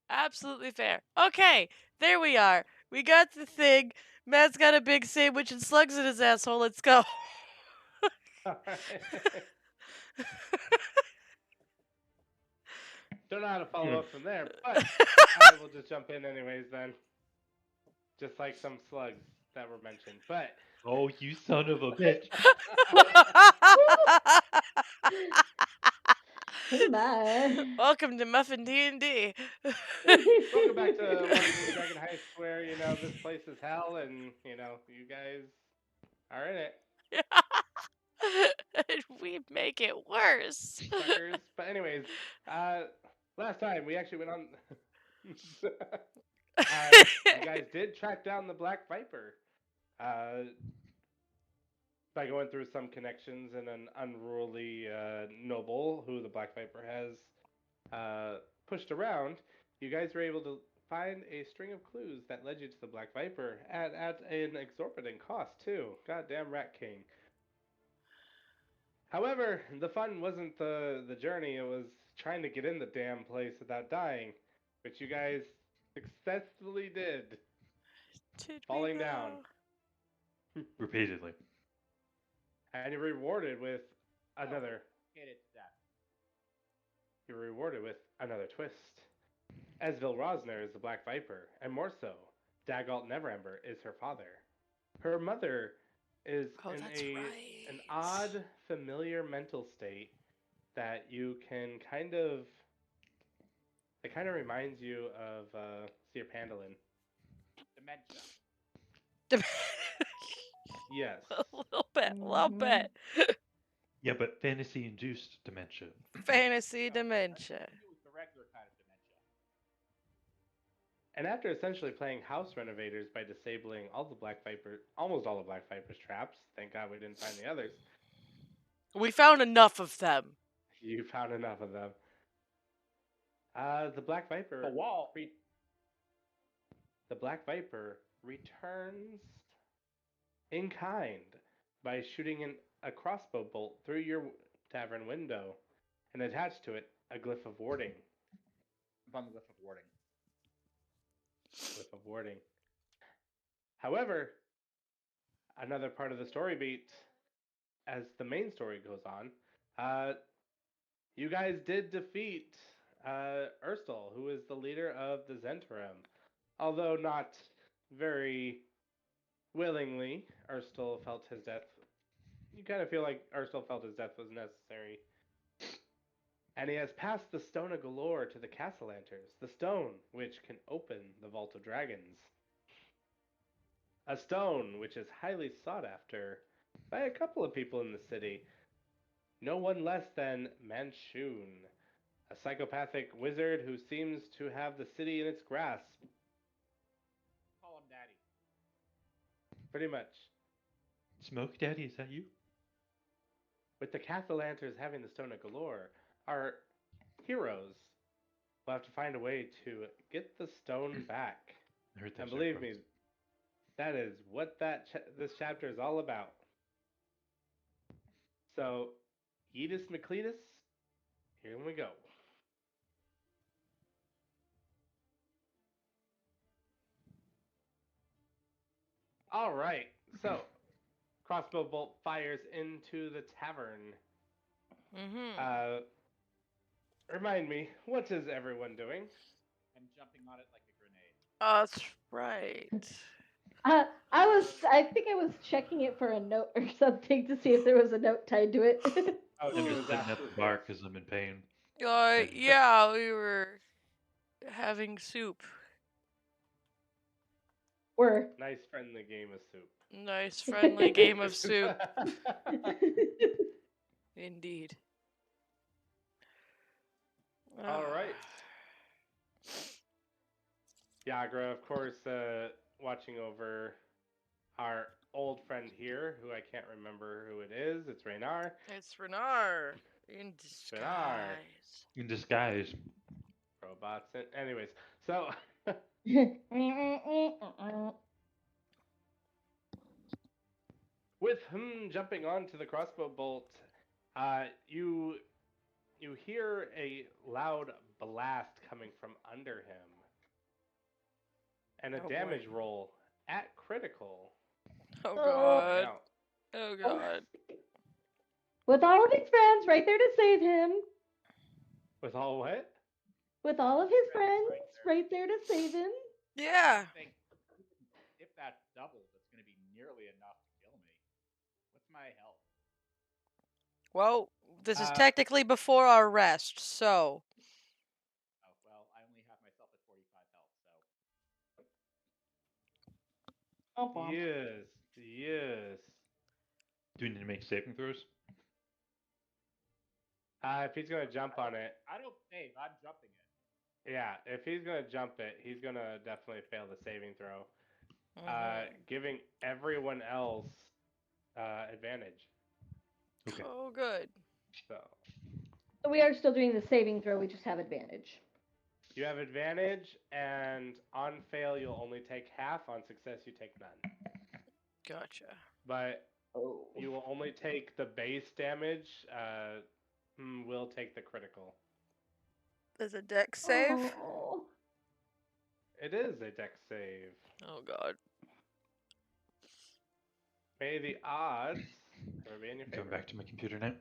Absolutely fair. Okay, there we are. We got the thing. Matt's got a big sandwich and slugs in his asshole. Let's go. All right. Don't know how to follow up from there, but I will just jump in anyways then. Just like some slugs that were mentioned. But Oh, you son of a bitch. Oh my. Welcome to Muffin D&D. welcome back to Waterdeep Dragon Heist, where this place is hell, and you guys are in it, And we make it worse. suckers. But anyways, last time we actually went on. You guys did track down the Black Viper. By going through some connections and an unruly noble who the Black Viper has pushed around, you guys were able to find a string of clues that led you to the Black Viper at an exorbitant cost, too. Goddamn Rat King. However, the fun wasn't the journey, it was trying to get in the damn place without dying, which you guys successfully did. Did Falling we down. Repeatedly. And you're rewarded with another. Hit its death. You're rewarded with another twist. Esville Rosner is the Black Viper, and more so, Dagalt Neverember is her father. Her mother is an odd, familiar mental state that you can kind of. It kind of reminds you of Seer Pandolin. Dementia. Yes. A little bit. Yeah, but fantasy-induced dementia. Fantasy dementia. It was the regular kind of dementia. And after essentially playing house renovators by disabling almost all the Black Viper's traps, thank God we didn't find the others. We found enough of them. You found enough of them. The Black Viper. The wall. The Black Viper returns in kind by shooting a crossbow bolt through your tavern window, and attached to it a glyph of warding. Upon the glyph of warding. Glyph of warding. However, another part of the story beat, as the main story goes on, you guys did defeat Urstel, who is the leader of the Zentarum. Although not very willingly, Urstel felt his death. You kind of feel like Urstel felt his death was necessary. And he has passed the Stone of Galore to the Castellanters, the stone which can open the Vault of Dragons. A stone which is highly sought after by a couple of people in the city. No one less than Manchun, a psychopathic wizard who seems to have the city in its grasp. Call him Daddy. Pretty much. Smoke Daddy, is that you? With the Castellanters having the Stone of Galore, our heroes will have to find a way to get the stone back. I heard that. And believe me, that is what this chapter is all about. So, Edis McCletus, here we go. All right, so crossbow bolt fires into the tavern. Mm-hmm. Remind me, what is everyone doing? And jumping on it like a grenade. That's right. I think I was checking it for a note or something to see if there was a note tied to it. Oh, I'm just sitting at the bar because I'm in pain. Yeah, we were having soup. We're nice friendly game of soup. Nice friendly game of soup. Indeed. All right. Yagra, of course, watching over our old friend here, who I can't remember who it is. It's Raynar. It's Renar in disguise. Renar. In disguise. Robots. Anyways, so with him jumping onto the crossbow bolt, you hear a loud blast coming from under him. and a Oh, boy. damage roll at critical. Oh Find god. out. Oh god. With all of his friends right there to save him. With all what? With all of his Friends friends right right there to save him. Yeah. I think if that doubles, it's going to be nearly enough to kill me. What's my health? Well, this is Uh, technically before our rest, so. Oh, well, I only have myself at 45 health, so. Yes, yes. Do we need to make saving throws? If he's gonna jump on it, I don't save, I'm jumping it. yeah. If he's gonna jump it, he's gonna definitely fail the saving throw, Mhm. giving everyone else advantage. Okay. Oh, good. So So we are still doing the saving throw, we just have advantage. you have advantage, and on fail you'll only take half. On success you take none. Gotcha. But Oh. you will only take the base damage. Will take the critical. Is a deck save? Oh. It is a dex save. Oh god. May the odds ever be in your favor. Going back to my computer now.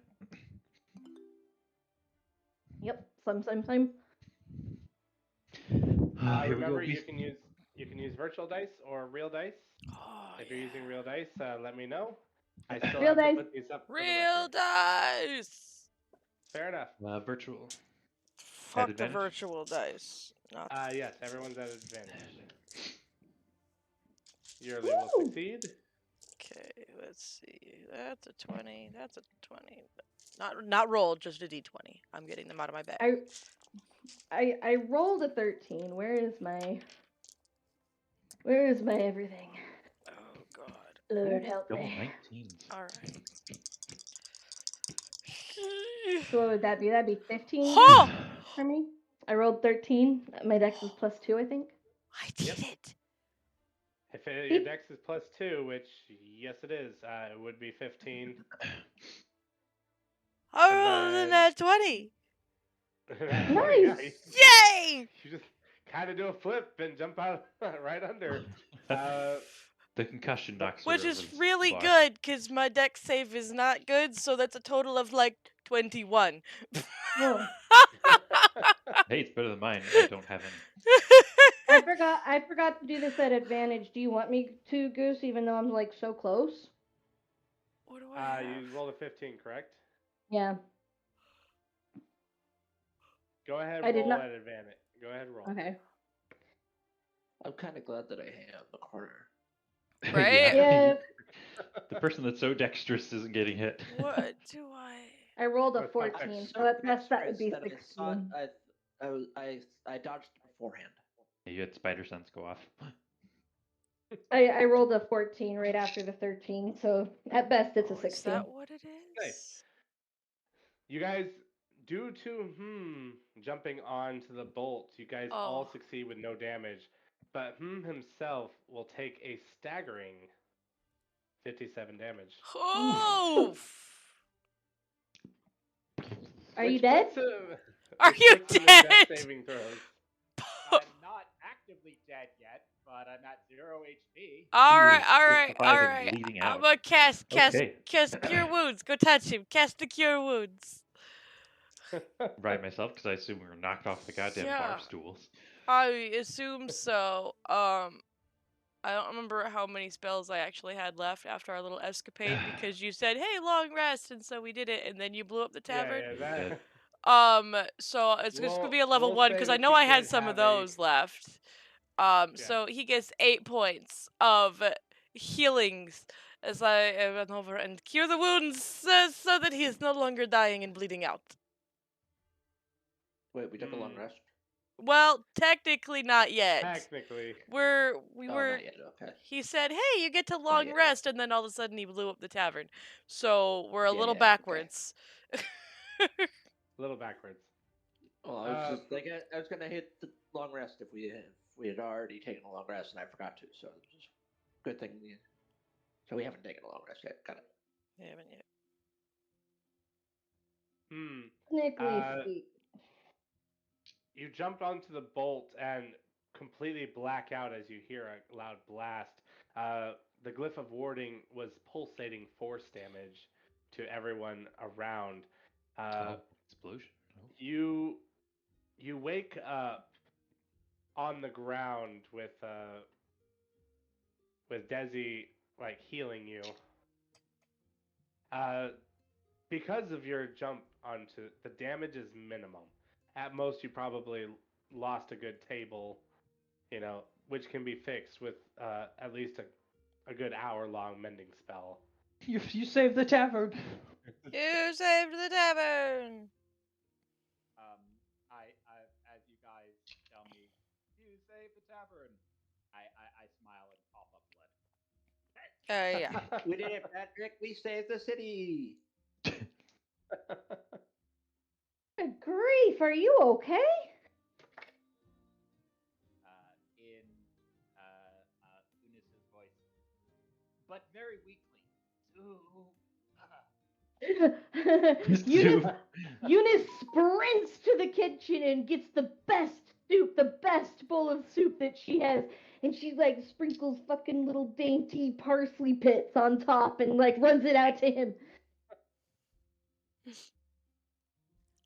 Yep. Some. Here we go. Remember, you can use virtual dice or real dice. Oh, If you're using yeah. real dice, let me know. I still Real have to dice. put these up for the Real record. dice! Fair enough. Virtual. Fuck the advantage? virtual dice. Not Yes, everyone's at advantage. Yearly will Woo! succeed. Okay, let's see. That's a 20. That's a 20. Not rolled, just a d20. I'm getting them out of my bag. I rolled a 13. Where is my everything? Oh god. Lord help Double me. 19s. Alright. So what would that be? That'd be 15 Huh! for me. I rolled 13. My dex is +2, I think. I did Yep. it! If your dex is +2, which yes it is, it would be 15. I And rolled a then- nat 20! That's Nice! funny, yeah, Yay! you just kind of do a flip and jump out right under. The concussion knocks her Which over is the really bar. good, because my deck save is not good, so that's a total of like 21. Oh, Hey, it's better than mine. I don't have any. I forgot to do this at advantage. Do you want me to, Goose, even though I'm like so close? What do I have? You rolled a 15, correct? Yeah. Go ahead, I did roll not- at advantage. Go ahead, roll. Okay. I'm kind of glad that I hang out in the corner. Right? Yeah. The person that's so dexterous isn't getting hit. What do I? I rolled a It's called 14, so extra. that would be That I saw 16. I dodged it beforehand. You had spider sense go off. I rolled a 14 right after the 13, so at best it's a Oh, is 16. that what it is? Nice. You guys, due to jumping onto the bolt, you guys all Oh. succeed with no damage. But himself will take a staggering 57 damage. Oh! Are you which dead? puts him- Are which you puts him in death dead? saving throws. I'm not actively dead yet, but I'm at 0 HP. Alright, is alright, liquefied and alright. bleeding I'm out. gonna cast Okay. cure wounds. Go touch him. Cast the cure wounds. Right myself, because I assume we were knocked off the goddamn Yeah. bar stools. I assume so. I don't remember how many spells I actually had left after our little escapade because you said, "Hey, long rest," and so we did it, and then you blew up the tavern. Yeah, Did. that, So it's just gonna be a We'll- level we'll 1 say because I that know you I had did some of have a- those left. Yeah. So he gets 8 points of healings as I run over and cure the wounds so that he is no longer dying and bleeding out. Wait, we took a long Mm. rest. Well, technically not yet. technically. We Oh, were. not yet. Okay. He said, "Hey, you get to long yet. rest," and then all of a sudden he blew up the tavern. So we're a Yeah, little yeah, okay. backwards. A little backwards. Well, I was just like I was gonna hit the long rest if we had already taken a long rest and I forgot to. So it's just good thing. So we haven't taken a long rest yet. Got it. Yeah, but yeah. Technically Uh, speak. You jumped onto the bolt, and completely black out as you hear a loud blast. The glyph of warding was pulsating force damage to everyone around. Explosion. Oh. You wake up on the ground with Desi like healing you. Because of your jump onto the damage is minimum. At most, you probably lost a good table, which can be fixed with at least a good hour-long mending spell. You saved the tavern. You saved the tavern. I as you guys tell me, you save the tavern. I smile and cough up blood. Yeah. We did it, Patrick. We saved the city. Good grief, are you okay? In Unis's voice, but very weakly. Eunice, Eunice sprints to the kitchen and gets the best soup, the best bowl of soup that she has. And she like sprinkles fucking little dainty parsley pits on top and like runs it out to him.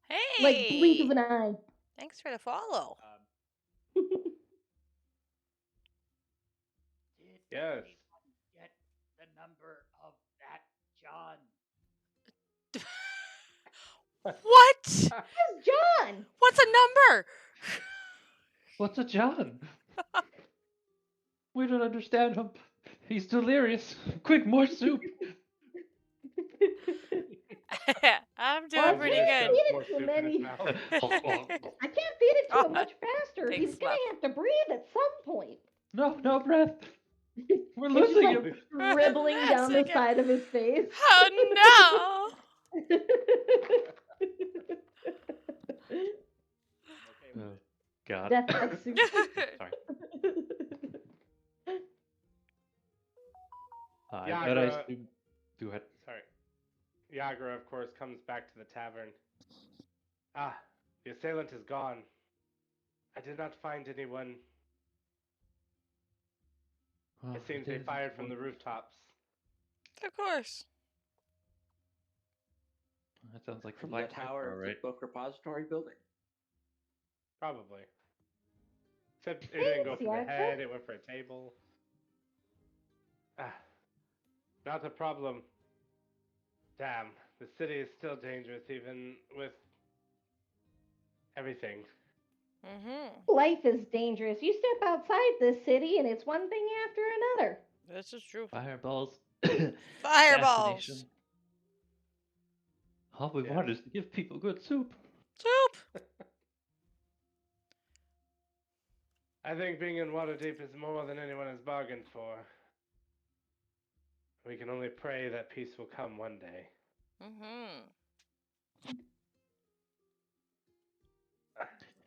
Hey. Like blink of an eye. Thanks for the follow. Did Yes. anyone get the number of that John? What? Who's John? What's a number? What's a John? We don't understand him. He's delirious. Quick, more soup. I'm doing Well, I pretty can't good. feed More it to him soup in his any. mouth. I can't feed it to him much faster. Thanks, He's gonna Muff. have to breathe at some point. No breath. We're It's just losing like him. dribbling down the Losing him. side of his face. Oh I'm okay with it. God. Death by soup. no! Sorry. Yeah, but I Gra- assume. Go ahead. Sorry. Yagra, of course, comes back to the tavern. Ah, the assailant is gone. I did not find anyone. It seems they fired from the rooftops. Of course. That sounds like From the Black tower Templar, of right? the book repository building. Probably. Except it didn't go for the Thanks, Yagra. head, it went for a table. Ah, not a problem. Damn, the city is still dangerous even with everything. Life is dangerous. You step outside this city and it's one thing after another. This is true. Fireballs. Fireballs. Assassination. All we Yeah. want is to give people good soup. Soup. I think being in Waterdeep is more than anyone has bargained for. We can only pray that peace will come one day.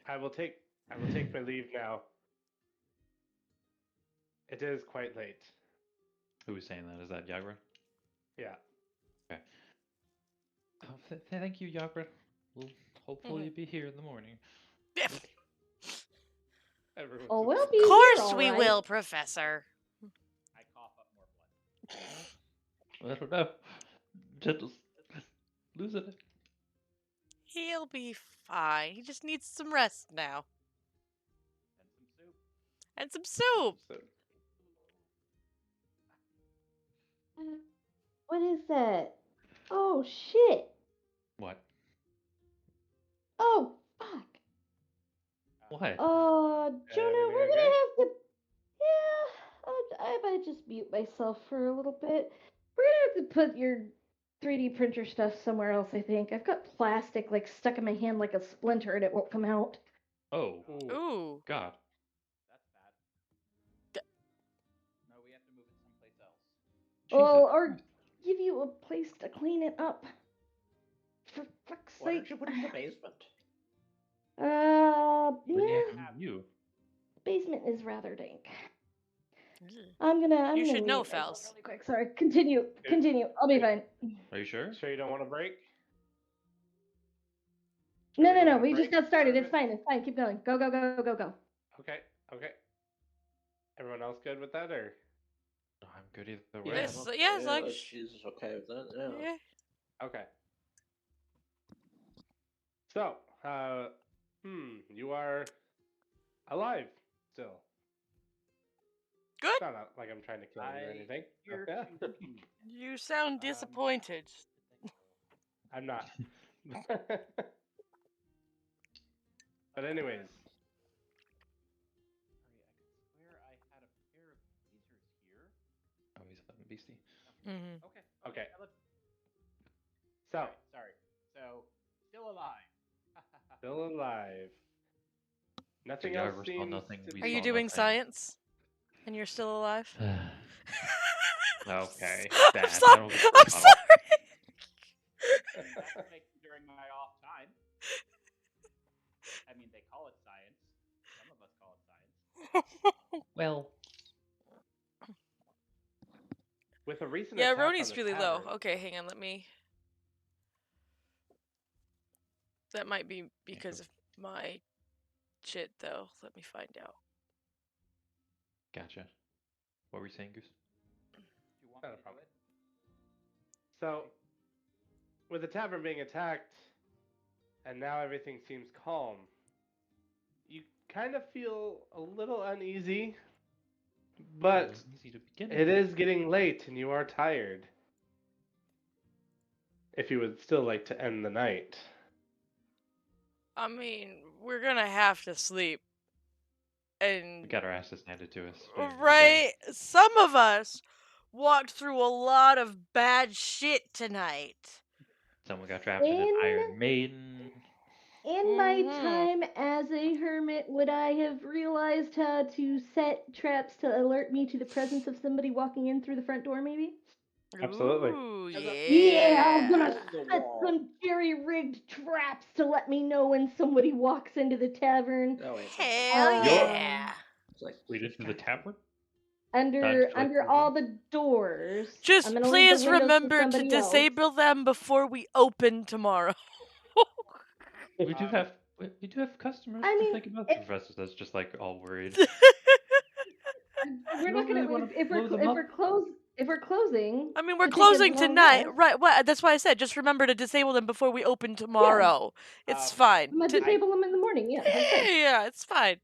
I will take my leave now. It is quite late. Who was saying that? Is that Yagra? Yeah. Okay. Oh, thank you, Yagra. We'll hopefully be here in the morning. Everyone's Oh, just- we'll be Of here, course all we right. will, Professor. I cough up more blood. I don't know. Gentle's losing it. He'll be fine. He just needs some rest now. And some soup. And some soup. What is that? Oh shit! What? Oh fuck! What? Jonah, Everything we're gonna okay? have to. Yeah, I might just mute myself for a little bit. We're gonna have to put your 3D printer stuff somewhere else. I think I've got plastic like stuck in my hand like a splinter, and it won't come out. Oh, Ooh. Ooh. God. That's bad. No, we have to move it someplace else. Oh, Jesus or Christ. give you a place to clean it up. For fuck's Why sake. don't you put it in the basement? When Yeah, you. basement is rather dank. Ugh. I'm gonna You should mute know, myself Faust. really quick. Sorry. Continue. I'll be fine. Are you sure? Sure you don't want to break? No. don't wanna We just break got started. part of It's fine. It's fine. Keep going. Go. Okay. Okay. Everyone else good with that, or? No, I'm good either Yeah, way. Yes, I'm okay. yes, like, She's okay with that. Yeah. yeah. Okay. So, you are alive still. Good. It's not like I'm trying to kill you or I anything. appear Yeah. to be. You sound disappointed. I'm not. But anyways, Sorry, I could swear I had a pair of lasers here. Oh, he's a beastie. Mm-hmm. Okay. okay. Yeah, let's- So, Alright, sorry. So, still alive. still alive. Nothing So else Yagra saw seems nothing, to we Are be. you saw doing nothing. science? And you're still alive? Okay, I'm that sorry. was I'm sorry. That's what I do during my off time. I mean, they call it science. Some of us call it science. Well, With a recent Yeah, attack on Roni's the really low. tavern, Okay, hang on. Let me. That might be because of my shit, though. Let me find out. gotcha. What were you saying, Goose? Do you want Not me a to do problem. it? So, with the tavern being attacked, and now everything seems calm, you kind of feel a little uneasy, but Easy to begin it with. is getting late and you are tired. If you would still like to end the night. I mean, we're gonna have to sleep. We And. got our asses handed to us. during the day. Right? Some of us walked through a lot of bad shit tonight. Someone got trapped in an Iron Maiden. In my Mhm. time as a hermit, would I have realized how to set traps to alert me to the presence of somebody walking in through the front door, maybe? Absolutely. Ooh, As a- Yeah, I'm gonna This is a set wall. some jerry-rigged traps to let me know when somebody walks into the tavern. Oh wait. Hell yeah. It's like Lead into the tavern? Under Dodge, like, all the doors. I'm Just gonna leave the please windows to remember to somebody else. disable them before we open tomorrow. We do have customers I to mean, think about. it- The professor says, just like all worried. We're You not don't really gonna wanna blow them up? if we're closing. I mean, we're to take a closing long tonight. rest, Right, what? That's why I said just remember to disable them before we open tomorrow. It's fine. I'm gonna disable them in the morning. Yeah, that's fine. Yeah, it's fine.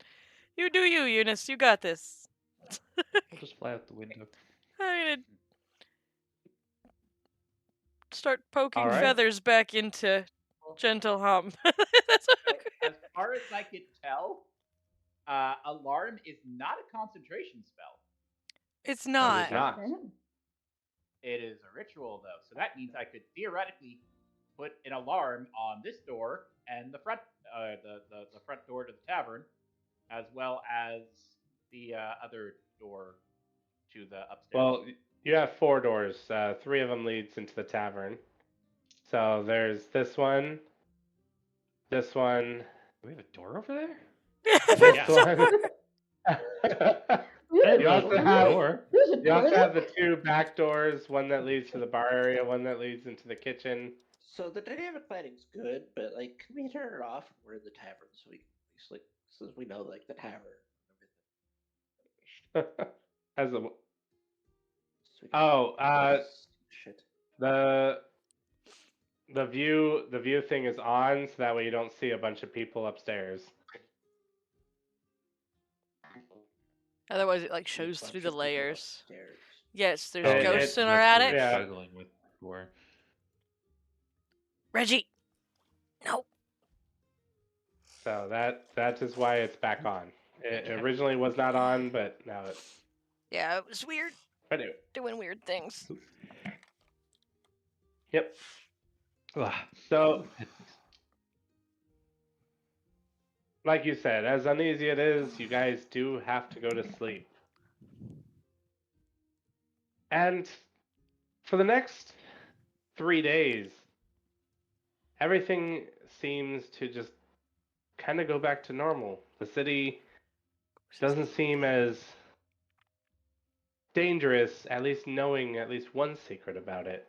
You do you, Eunice. You got this. We'll just fly out the window. I'm gonna start poking All right. feathers back into Gentle Hum. That's what So, as far as I can tell, alarm is not a concentration spell. it's No, it not. is not. It is a ritual, though, so that means I could theoretically put an alarm on this door and the front, the front door to the tavern, as well as the other door to the upstairs. Well, you have 4 doors. 3 of them leads into the tavern. So there's this one, this one, Do we have a door over there? this Yeah. one. There's You a also There's a have- door. There's a You also door have there? the 2 back doors, one that leads to the bar area, one that leads into the kitchen. So the dynamic lighting's good, but like, can we turn it off when we're in the tavern so we can at least like, so we know like the tavern and everything. As a, So we can oh, shit. the view thing is on, so that way you don't see a bunch of people upstairs. Otherwise, it like See a shows bunch through of the people layers. upstairs. Yes, there's Oh, ghosts in our That's what attic. we're Yeah. struggling with before. Reggie, no. So that is why it's back on. It originally was not on, but now it's. Yeah, it was weird. But anyway, Doing weird things. yep. Ugh. So, like you said, as uneasy it is, you guys do have to go to sleep. And for the next 3 days, everything seems to just kind of go back to normal. The city doesn't seem as dangerous, at least knowing at least one secret about it.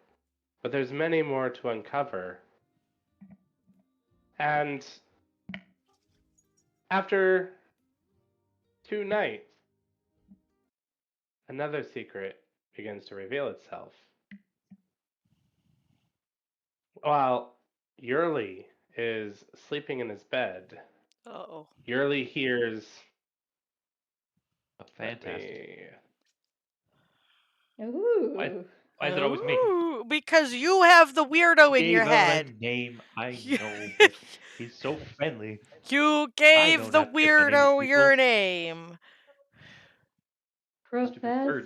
But there's many more to uncover. And after Tonight, another secret begins to reveal itself. While Yurley is sleeping in his bed, Uh-oh. Yurley hears. Oh, Let fantastic. me- Ooh. Why is it always me? Ooh, because you have the weirdo in your Gave out a head. name, I know, but he's so friendly. You I know gave the not to piss on any weirdo your people. name. Professor,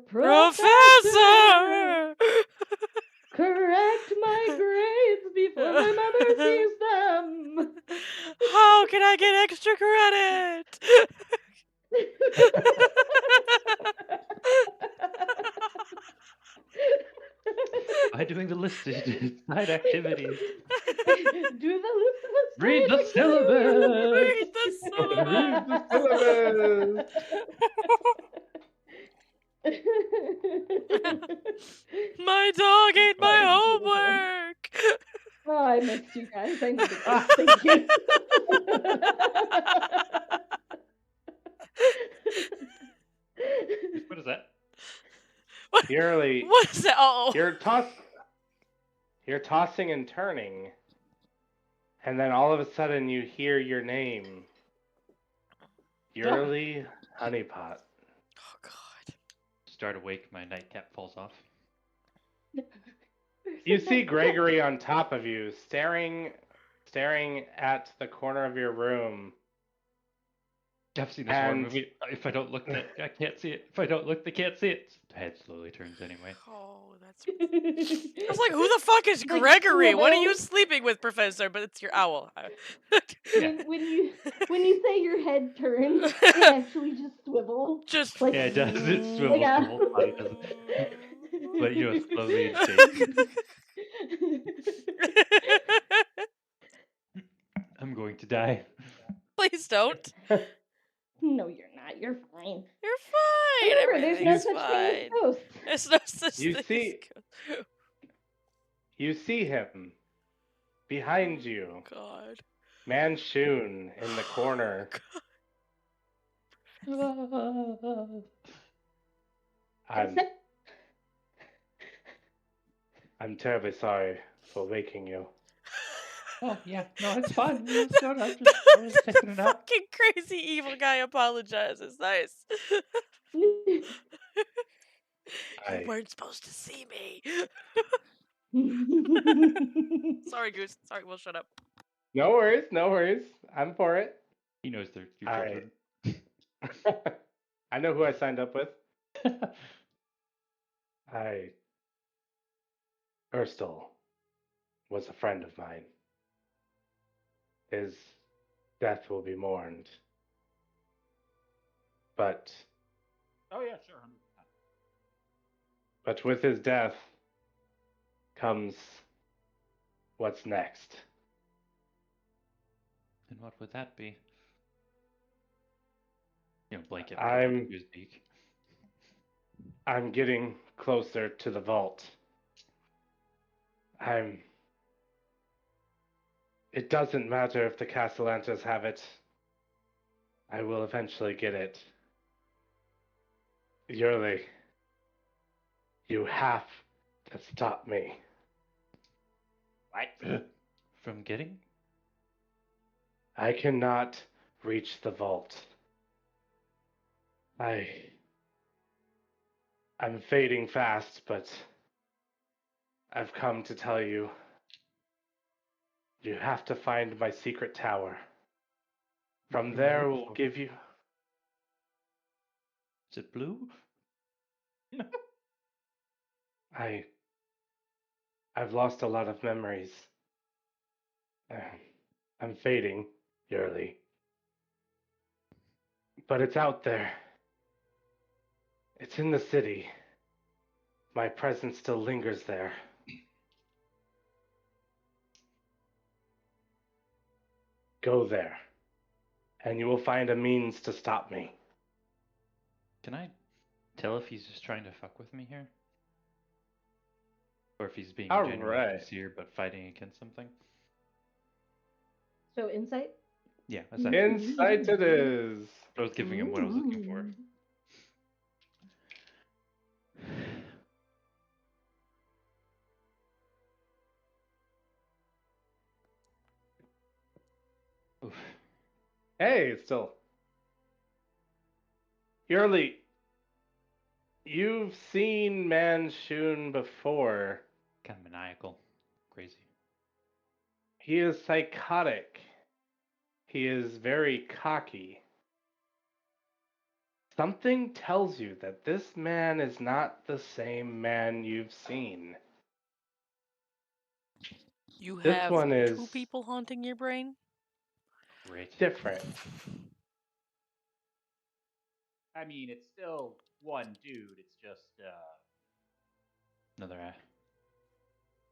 Professor! correct my grades before my mother sees them. How can I get extra credit? By doing the listed side activities. Do the list of Read the astrology syllabus! Read the Read the syllabus. My dog ate my homework. Oh, I missed you guys. I need to go. Thank you. What is that? Yurley, What is that? Oh. you're tossing and turning, and then all of a sudden you hear your name. Yurley Honeypot. Oh God. Start awake, my nightcap falls off. You see Gregory on top of you, staring at the corner of your room. I've seen this horror And- movie. If I don't look, I can't see it. If I don't look, they can't see it. The head slowly turns anyway. Oh, that's. I was like, who the fuck is Like Gregory? What are you swivel. sleeping with, Professor? But it's your owl. When you say your head turns, it actually just swivels. Just Like, Yeah, it does. It swivels. Like The whole body does it. But you know, slowly and shakes. I'm going to die. Please don't. No, you're not. You're fine. You're fine. Remember, there's no Everything's such thing as fine. ghosts. There's no such You thing. see- You see him behind you, God. Manshun in the corner. I'm terribly sorry for waking you. Oh yeah, no, it's fine. It's good. I was The checking it out. fucking crazy evil guy apologizes. Nice. I- You weren't supposed to see me. Sorry, Goose. Sorry, we'll shut up. No worries, no worries. I'm for it. He knows their future Alright. children. I know who I signed up with. Erstal was a friend of mine. His death will be mourned. But Oh yeah, sure, 100%. with his death comes what's next. And what would that be? You know, blanket I'm- to his beak. I'm getting closer to the vault. It doesn't matter if the Castellantas have it. I will eventually get it. Yurley, you have to stop me. What? From getting? I cannot reach the vault. I'm fading fast, but I've come to tell you. You have to find my secret tower. From there, we'll give you. Is it blue? I've lost a lot of memories. I'm fading, Yurley. But it's out there. It's in the city. My presence still lingers there. Go there, and you will find a means to stop me. Can I tell if he's just trying to fuck with me here? Or if he's being All genuinely right. sincere but fighting against something? So insight? Yeah, that's that. Insight it is. I was giving him what I was looking for. Oof. Hey, still. Yurli, you've seen Manshun before. Kind of maniacal. Crazy. He is psychotic. He is very cocky. Something tells you that this man is not the same man you've seen. You This have one is two people haunting your brain? Great. different. I mean, it's still one dude. It's just Another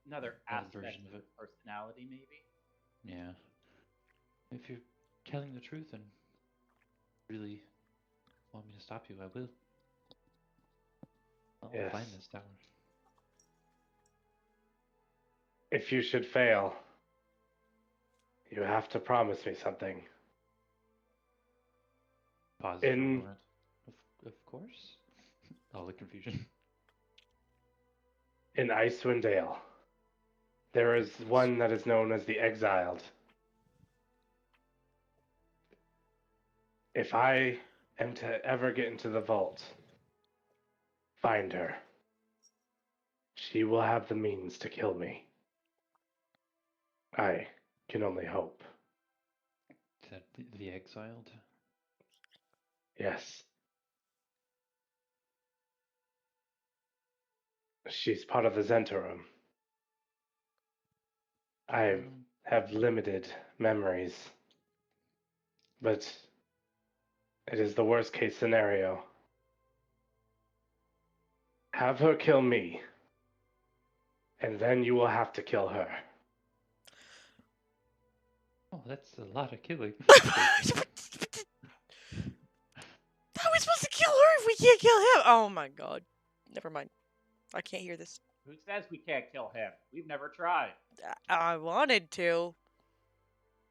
another aspect version of of his personality, maybe. yeah. If you're telling the truth and really want me to stop you, I will. I'll Yes. find this tower. If you should fail, you have to promise me something. Pause In- for a moment. Of course. All the confusion. In Icewind Dale, there is one that is known as the Exiled. If I am to ever get into the vault, find her. She will have the means to kill me. I can only hope. Is that the exiled? Yes. She's part of the Zentarum. I have limited memories, but it is the worst case scenario. Have her kill me, and then you will have to kill her. Oh, that's a lot of killing. How are we supposed to kill her if we can't kill him? Oh my god. Never mind. I can't hear this. Who says we can't kill him? We've never tried. I wanted to.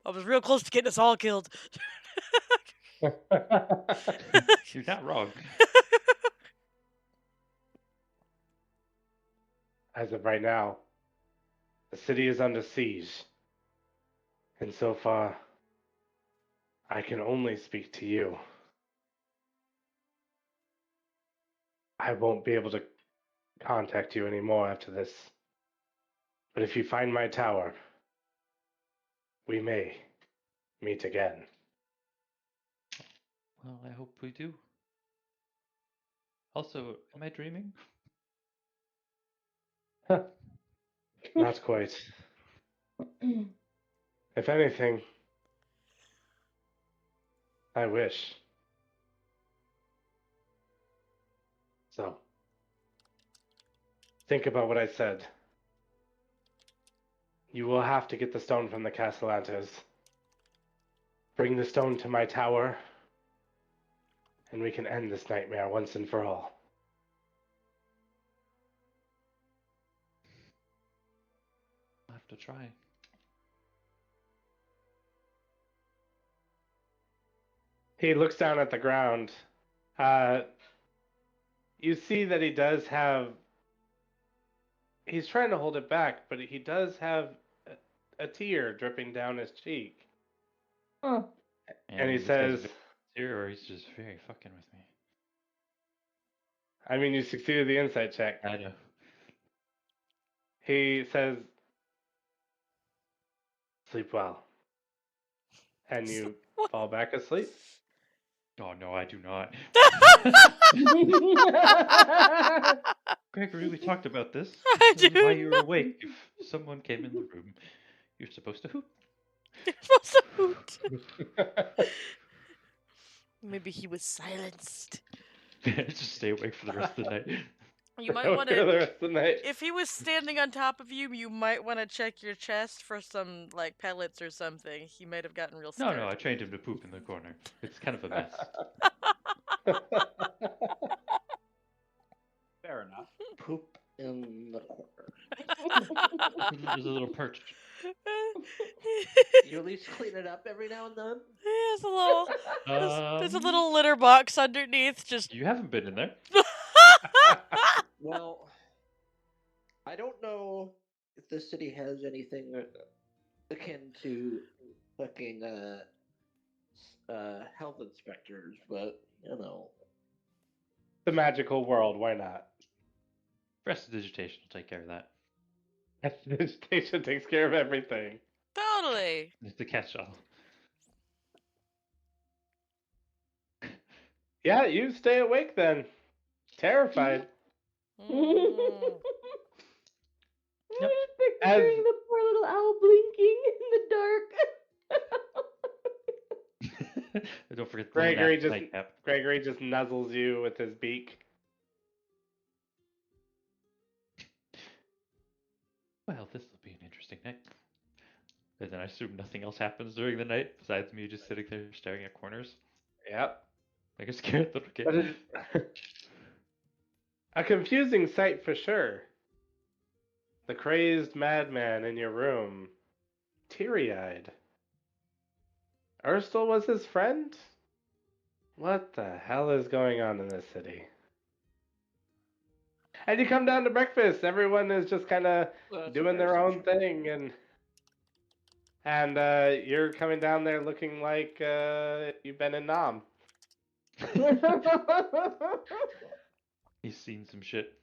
I was real close to getting us all killed. You're not wrong. As of right now, the city is under siege. And so far, I can only speak to you. I won't be able to contact you anymore after this. But if you find my tower, we may meet again. Well, I hope we do. Also, am I dreaming? Not quite. If anything, I wish. So, think about what I said. You will have to get the stone from the Castellantes. Bring the stone to my tower, and we can end this nightmare once and for all. I'll have to try. He looks down at the ground. You see that he does have. He's trying to hold it back, but he does have a tear dripping down his cheek. Oh. And he this guy's says, sincere, or he's just very fucking with me. I mean, you succeeded the insight check. I know. He says, sleep well. And you fall back asleep. Oh no, I do not. Gregory, we talked about this. I This is do why you're not. awake. If someone came in the room, you're supposed to hoot. You're supposed to hoot. Maybe he was silenced. Just stay awake for the rest of the night. You might For want the to. rest of the night. If he was standing on top of you, you might want to check your chest for some like pellets or something. He might have gotten real No, scared. no, I trained him to poop in the corner. It's kind of a mess. Fair enough. Poop in the corner. There's a little perch. You at least clean it up every now and then. There's a little, there's a Um, little litter box underneath. Just You haven't been in there. Well, I don't know if the city has anything akin to fucking health inspectors, but you know. The magical world, why not? Prestidigitation will take care of that. Vegetation takes care of everything. totally. It's the catch-all. Yeah, you stay awake then. Terrified. Mm. I'm just As picturing the poor little owl blinking in the dark. Don't forget the Gregory little just nightcap. Gregory just nuzzles you with his beak. Well, this will be an interesting night. And then I assume nothing else happens during the night besides me just sitting there staring at corners Yep. like a scared little kid. But a confusing sight for sure. The crazed madman in your room, teary-eyed. Urstel was his friend? What the hell is going on in this city? And you come down to breakfast. Everyone is just kind of Well, that's a doing fair their own assumption. thing, and you're coming down there looking like you've been in Nam. He's seen some shit.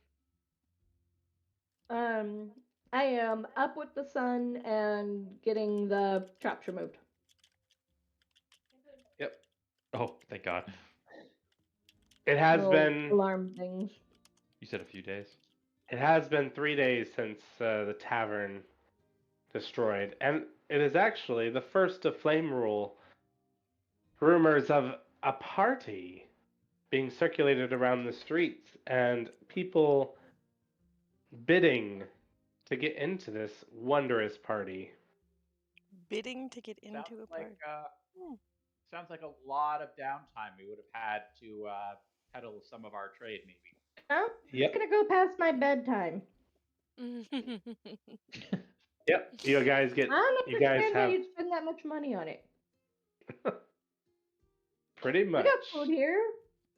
I am up with the sun and getting the traps removed. Yep. Oh, thank God. It has Little been alarm things. You said a few days. It has been 3 days since the tavern destroyed, and it is actually the first of Flame Rule rumors of a party being circulated around the streets and people bidding to get into this wondrous party. Bidding to get into Sounds a like party. sounds like a lot of downtime we would have had to peddle some of our trade, maybe. I'm Yep. gonna go past my bedtime. Yep. You guys I don't you guys understand why have you'd spend that much money on it. pretty We much. got food here.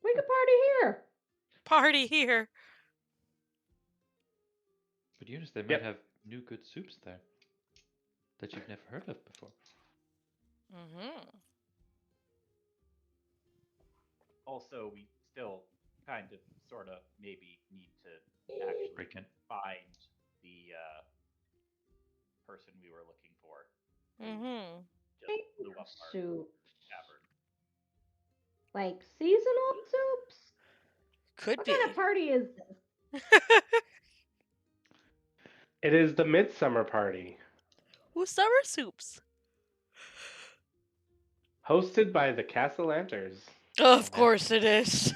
We could party here. Party here. But Eunice, they might Yep. have new good soups there that you've never heard of before. Mm-hmm. Also, we still kind of, sort of, maybe need to actually Break in. find the person we were looking for. Mm-hmm. Just blew up our Soup. tavern. Like seasonal soups? Could What be. kind of party is this? It is the midsummer party, Ooh, summer soups. hosted by the Castellanters. Of course it is.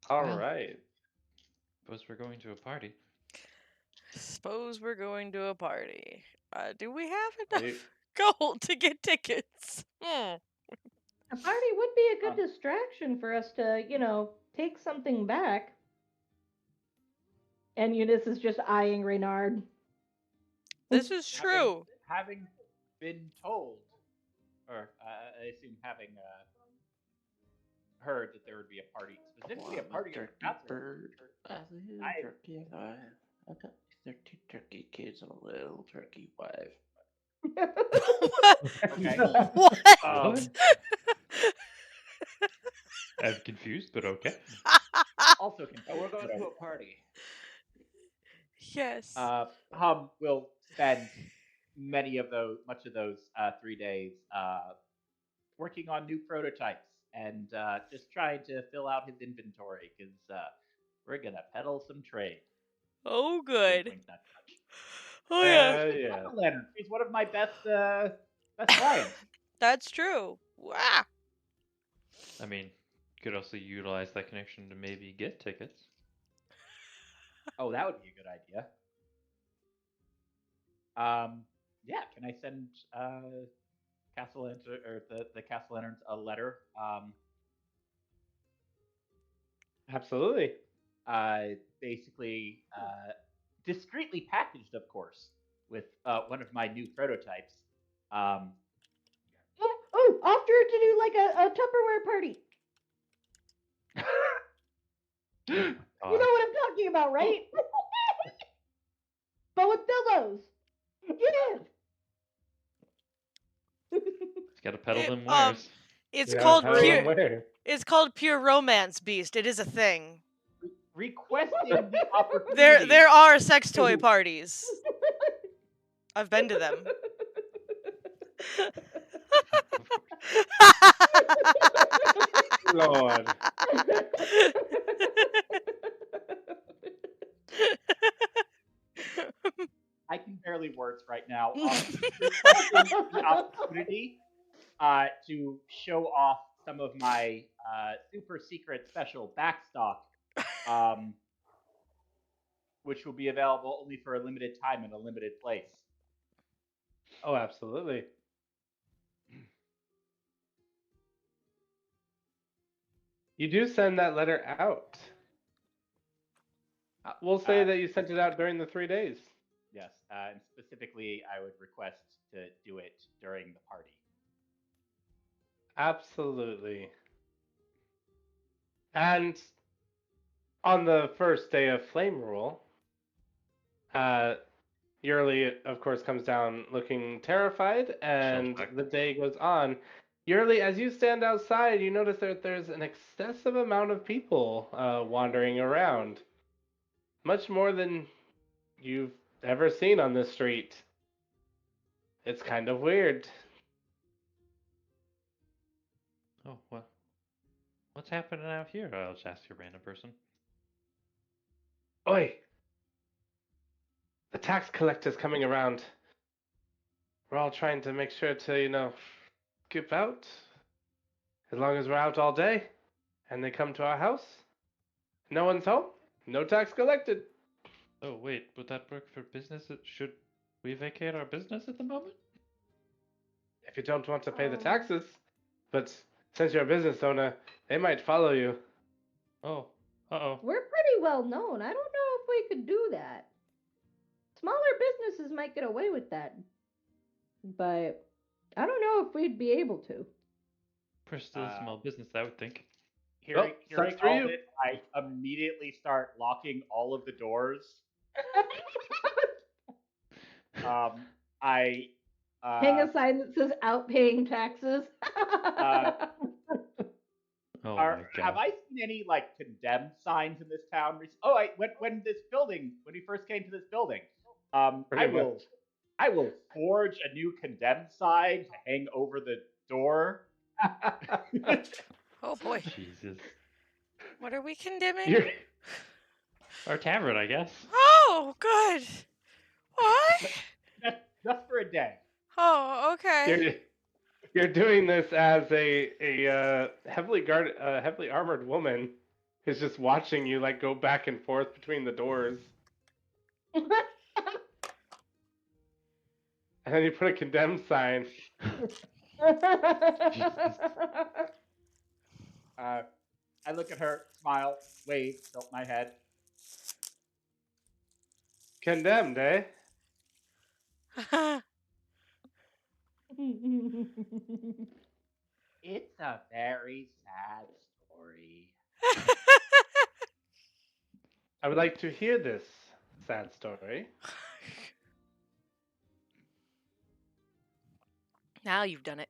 All Well. right. Suppose we're going to a party. Suppose we're going to a party. Do we have Are enough you- gold to get tickets? Hmm. A party would be a good Um, distraction for us to, take something back. And Eunice is just eyeing Reynard. This is true. Having been told, or I assume having heard that there would be a party, specifically a party of turkey cats. bird. I- Turkey. I got 13 turkey kids and a little turkey wife. Okay. What? What? I'm confused, but okay. Also confused. Oh, we're going to a party. Yes. Hum will spend much of those 3 days working on new prototypes and just trying to fill out his inventory because we're gonna peddle some trade. Oh, Wink, good. wink, nudge, nudge. Oh, yeah. Yeah. Leonard, he's one of my best clients. That's true. Wow. I mean, could also utilize that connection to maybe get tickets. Oh, that would be a good idea. Yeah, can I send Castellan or the Castellaners a letter? Absolutely. basically discreetly packaged, of course, with one of my new prototypes. Um, Oh, after to do like a Tupperware party. You know what I'm talking about, right? But with pillows. Yeah. It's got to peddle It, them um, wares. it's Yeah, called how do you pure. wear? It's called pure romance, Beast. It is a thing. requesting the There opportunity. are sex toy parties. I've been to them. Lord. I can barely words right now. Requesting the opportunity to show off some of my super secret special backstock, um, which will be available only for a limited time in a limited place. Oh, absolutely. You do send that letter out. We'll say that you sent it out during the 3 days. Yes, and specifically, I would request to do it during the party. Absolutely. And on the first day of Flame Rule, Yurley, of course, comes down looking terrified, and Shell-shocked. the day goes on. Yurley, as you stand outside, you notice that there's an excessive amount of people wandering around. Much more than you've ever seen on this street. It's kind of weird. Oh, what's happening out here? I'll just ask a random person. Oi! The tax collector's coming around. We're all trying to make sure to, skip out. As long as we're out all day, and they come to our house, no one's home, no tax collected. Oh, wait, would that work for business? Should we vacate our business at the moment? If you don't want to pay the taxes, but since you're a business owner, they might follow you. Oh, uh-oh. We're pretty well known. I don't know if we could do that. Smaller businesses might get away with that. But I don't know if we'd be able to. We're still a small business, I would think. Hearing sucks for all you. this, I immediately start locking all of the doors. I Hang a sign that says "Outpaying taxes." Oh my have god. I seen any condemned signs in this town? When we first came to this building, Pretty much. I will forge a new condemned sign to hang over the door. Oh boy. Jesus. What are we condemning? Our tavern, I guess. Oh, good. What? Just for a day. Oh, okay. You're doing this as a heavily armored woman who's just watching you go back and forth between the doors, and then you put a condemned sign. I look at her, smile, wave, tilt my head. Condemned, eh? It's a very sad story. I would like to hear this sad story. Now you've done it.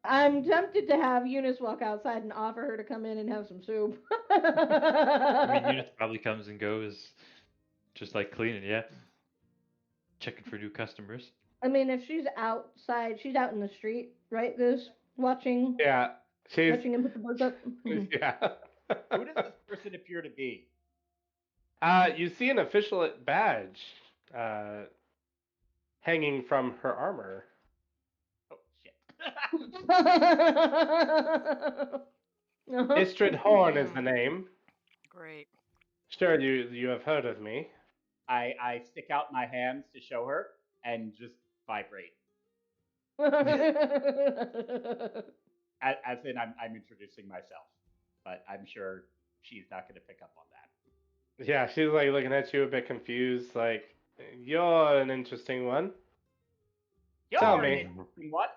I'm tempted to have Eunice walk outside and offer her to come in and have some soup. I mean, Eunice probably comes and goes, just like cleaning, yeah. Checking for new customers. I mean, if she's outside, she's out in the street, right? This watching. Yeah, she's Watching him put the boards up. yeah. Who does this person appear to be? You see an official badge hanging from her armor. Oh shit! Istrid Horn is the name. Great. Sure, you have heard of me. I stick out my hands to show her and just vibrate. As in, I'm introducing myself, but I'm sure she's not going to pick up on that. Yeah, she's like looking at you a bit confused, like, you're an interesting one. You're Tell an me. interesting one.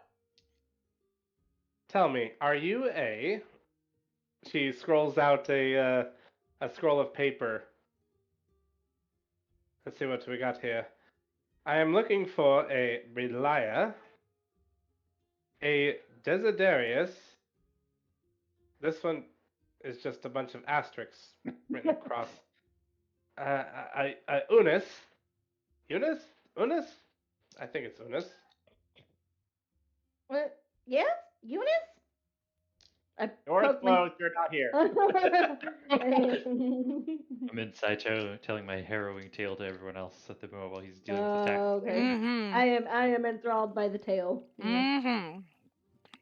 Tell me, are you a... She scrolls out a scroll of paper. Let's see what we got here. I am looking for a Relia, a Desiderius. This one is just a bunch of asterisks written across. Unis. Eunice? Unis? I think it's Unis. Yes, Eunice. I Door's poke my- closed. You're not here. I'm inside telling my harrowing tale to everyone else at the moment while he's dealing with the tax. Okay. Mm-hmm. I am enthralled by the tale. Mm-hmm.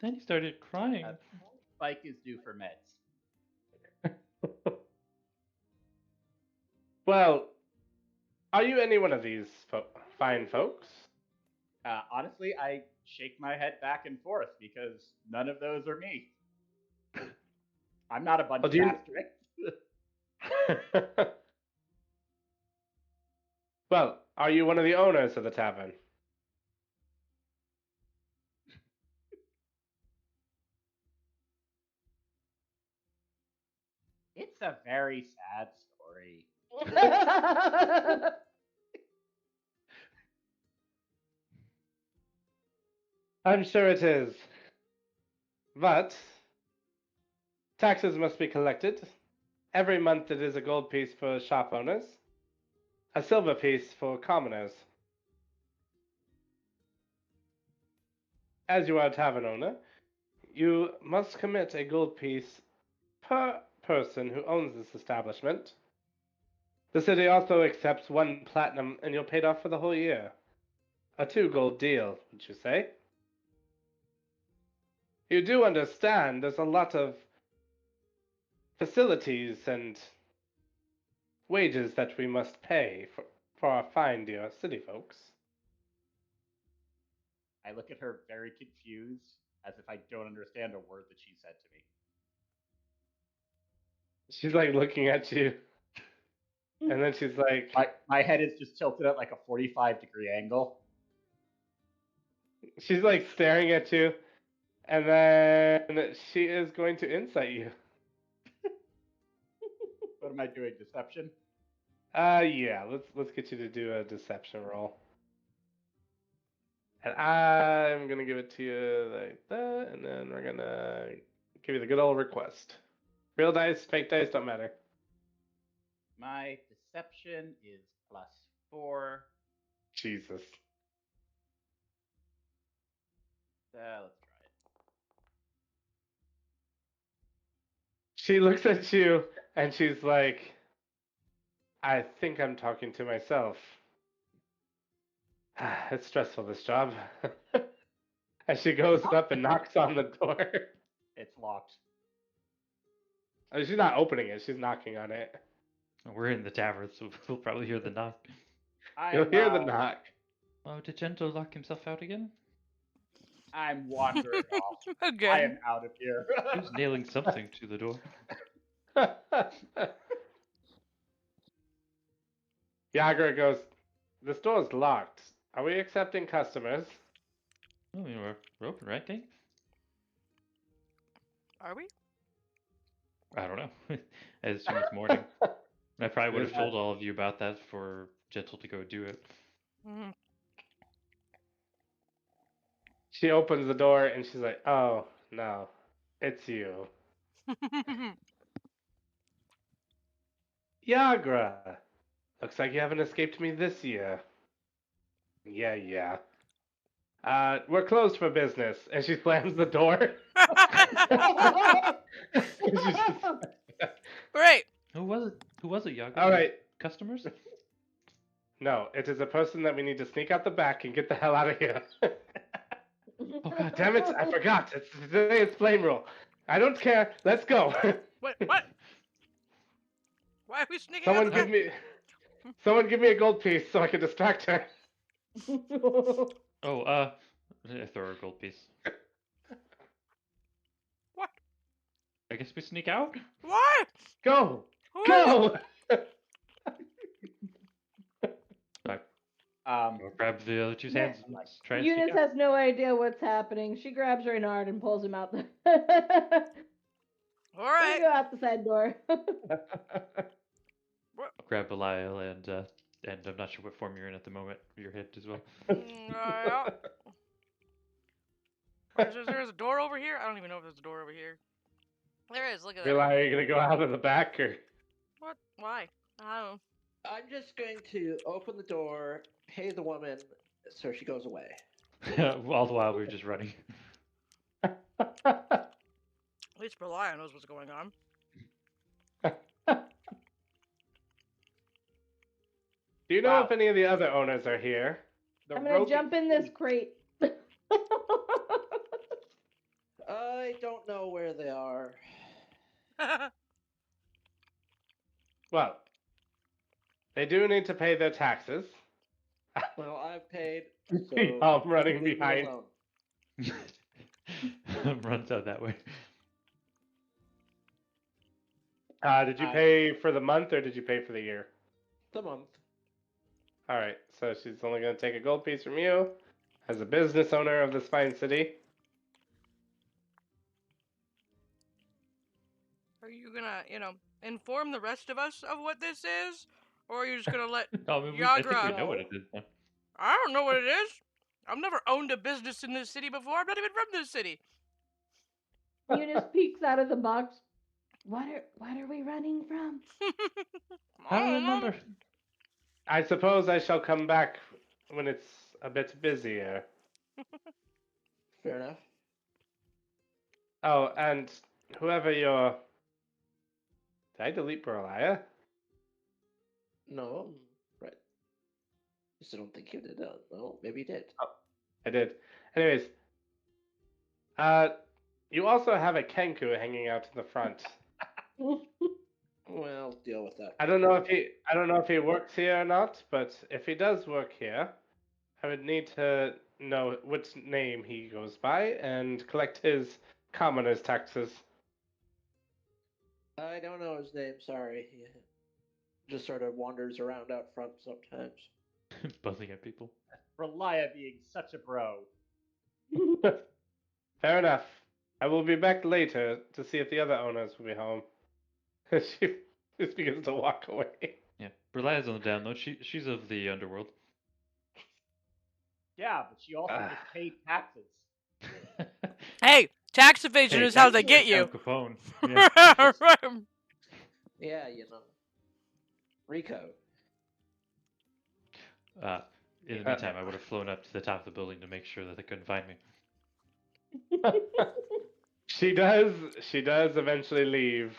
Then he started crying. Spike is due for meds. Well, are you any one of these fine folks? Honestly, I shake my head back and forth because none of those are me. I'm not a bunch Well, of do you- asterisks. Well, are you one of the owners of the tavern? It's a very sad story. I'm sure it is. But taxes must be collected. Every month it is a gold piece for shop owners, a silver piece for commoners. As you are a tavern owner, you must commit a gold piece per person who owns this establishment. The city also accepts 1 platinum and you're paid off for the whole year. A 2 gold deal, would you say? You do understand there's a lot of facilities and wages that we must pay for our fine dear city folks. I look at her very confused, as if I don't understand a word that she said to me. She's like looking at you, and then she's like, My head is just tilted at like a 45-degree angle. she's like staring at you, and then she is going to insight you. What am I doing? Deception? Yeah, let's get you to do a deception roll. And I'm gonna give it to you like that, and then we're gonna give you the good old request. Real dice, fake dice, don't matter. My deception is +4. Jesus. Let's try it. She looks at you and she's like, I think I'm talking to myself. It's stressful, this job. And she goes up and knocks on the door. It's locked. She's not opening it, she's knocking on it. We're in the tavern, so we'll probably hear the knock. You'll hear the knock. Oh, did Gento lock himself out again? I'm wandering off. I Again. am out of here. He was nailing something to the door. Yagra goes, this door's locked. Are we accepting customers? Oh, you know, we're open, right, Dave? Are we? I don't know. I assume it's morning. I probably would have told all of you about that for Gentle to go do it. Mm-hmm. She opens the door and she's like, oh, no, it's you. Yagra! Looks like you haven't escaped me this year. Yeah. We're closed for business. And she slams the door. Great. Who was it? Who was it, Yaga? All right. Customers? No, it is a person that we need to sneak out the back and get the hell out of here. Oh god Damn it, I forgot. Today it's flame rule. I don't care. Let's go. What? Why are we sneaking Someone out the give me a gold piece so I can distract her. Oh, I throw her a gold piece. What? I guess we sneak out? What? Go! Who are Go! Right. Um, I'll grab the other two's Yeah. hands and try and sneak Eunice out. has no idea what's happening. She grabs Reynard and pulls him out the. All We right. go out the side door. I'll grab Belial and I'm not sure what form you're in at the moment. Your head as well. Yeah. There's a door over here? I don't even know if there's a door over here. There is. Look at that. Are you gonna go out of the back or? What? Why? I don't know. I'm just going to open the door, pay the woman, so she goes away. All the while we were just running. At least Belia knows what's going on. Do you know Wow. if any of the other owners are here? the I'm gonna rogue- jump in this crate. I don't know where they are. Well, they do need to pay their taxes. Well, I've paid. So I'm running leave me behind. alone. Runs out that way. Did you pay for the month or did you pay for the year? The month. All right, so she's only going to take a gold piece from you as a business owner of this fine city. Are you gonna, inform the rest of us of what this is? Or are you just gonna let I mean, I think we Yagra? know what it is now. I don't know what it is. I've never owned a business in this city before. I'm not even from this city. Eunice peeks out of the box. What are we running from? I don't remember. I suppose I shall come back when it's a bit busier. Fair enough. Oh, and whoever your... Did I delete Berlia? No, right. Just don't think you did. No, maybe you did. I did. Anyways, you also have a Kenku hanging out in the front. Well, deal with that. I don't know if he works here or not, but if he does work here, I would need to know which name he goes by and collect his commoner's taxes. I don't know his name. Sorry. He just sort of wanders around out front sometimes. Buzzing at people. Relia being such a bro. Fair enough. I will be back later to see if the other owners will be home. She just begins to walk away. Yeah. Berlia's on the download. She's of the underworld. Yeah, but she also just paid taxes. Hey, tax evasion Hey, is how that's they get you. Al Capone. Yeah. Yeah, Rico. In the meantime, I would have flown up to the top of the building to make sure that they couldn't find me. She does eventually leave.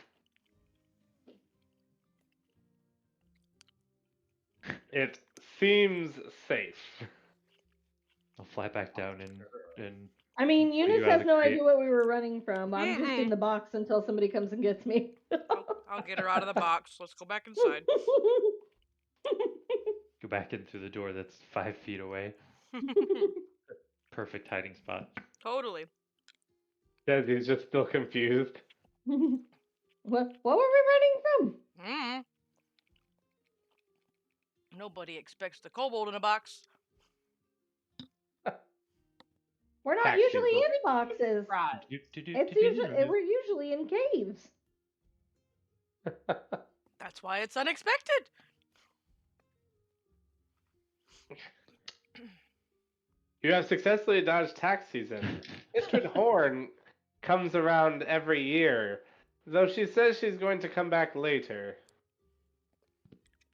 It seems safe. I'll fly back down and I mean, you Eunice out of has the no crate. idea what we were running from. I'm just in the box until somebody comes and gets me. I'll get her out of the box. Let's go back inside. go back in through the door that's 5 feet away. Perfect hiding spot. Totally. Desi's just still confused. What were we running from? Mm. Nobody expects the kobold in a box. We're not Tax usually season. in boxes. Right. It's usually we're usually in caves. That's why it's unexpected. You have successfully dodged tax season. Mr. Horn comes around every year, though she says she's going to come back later.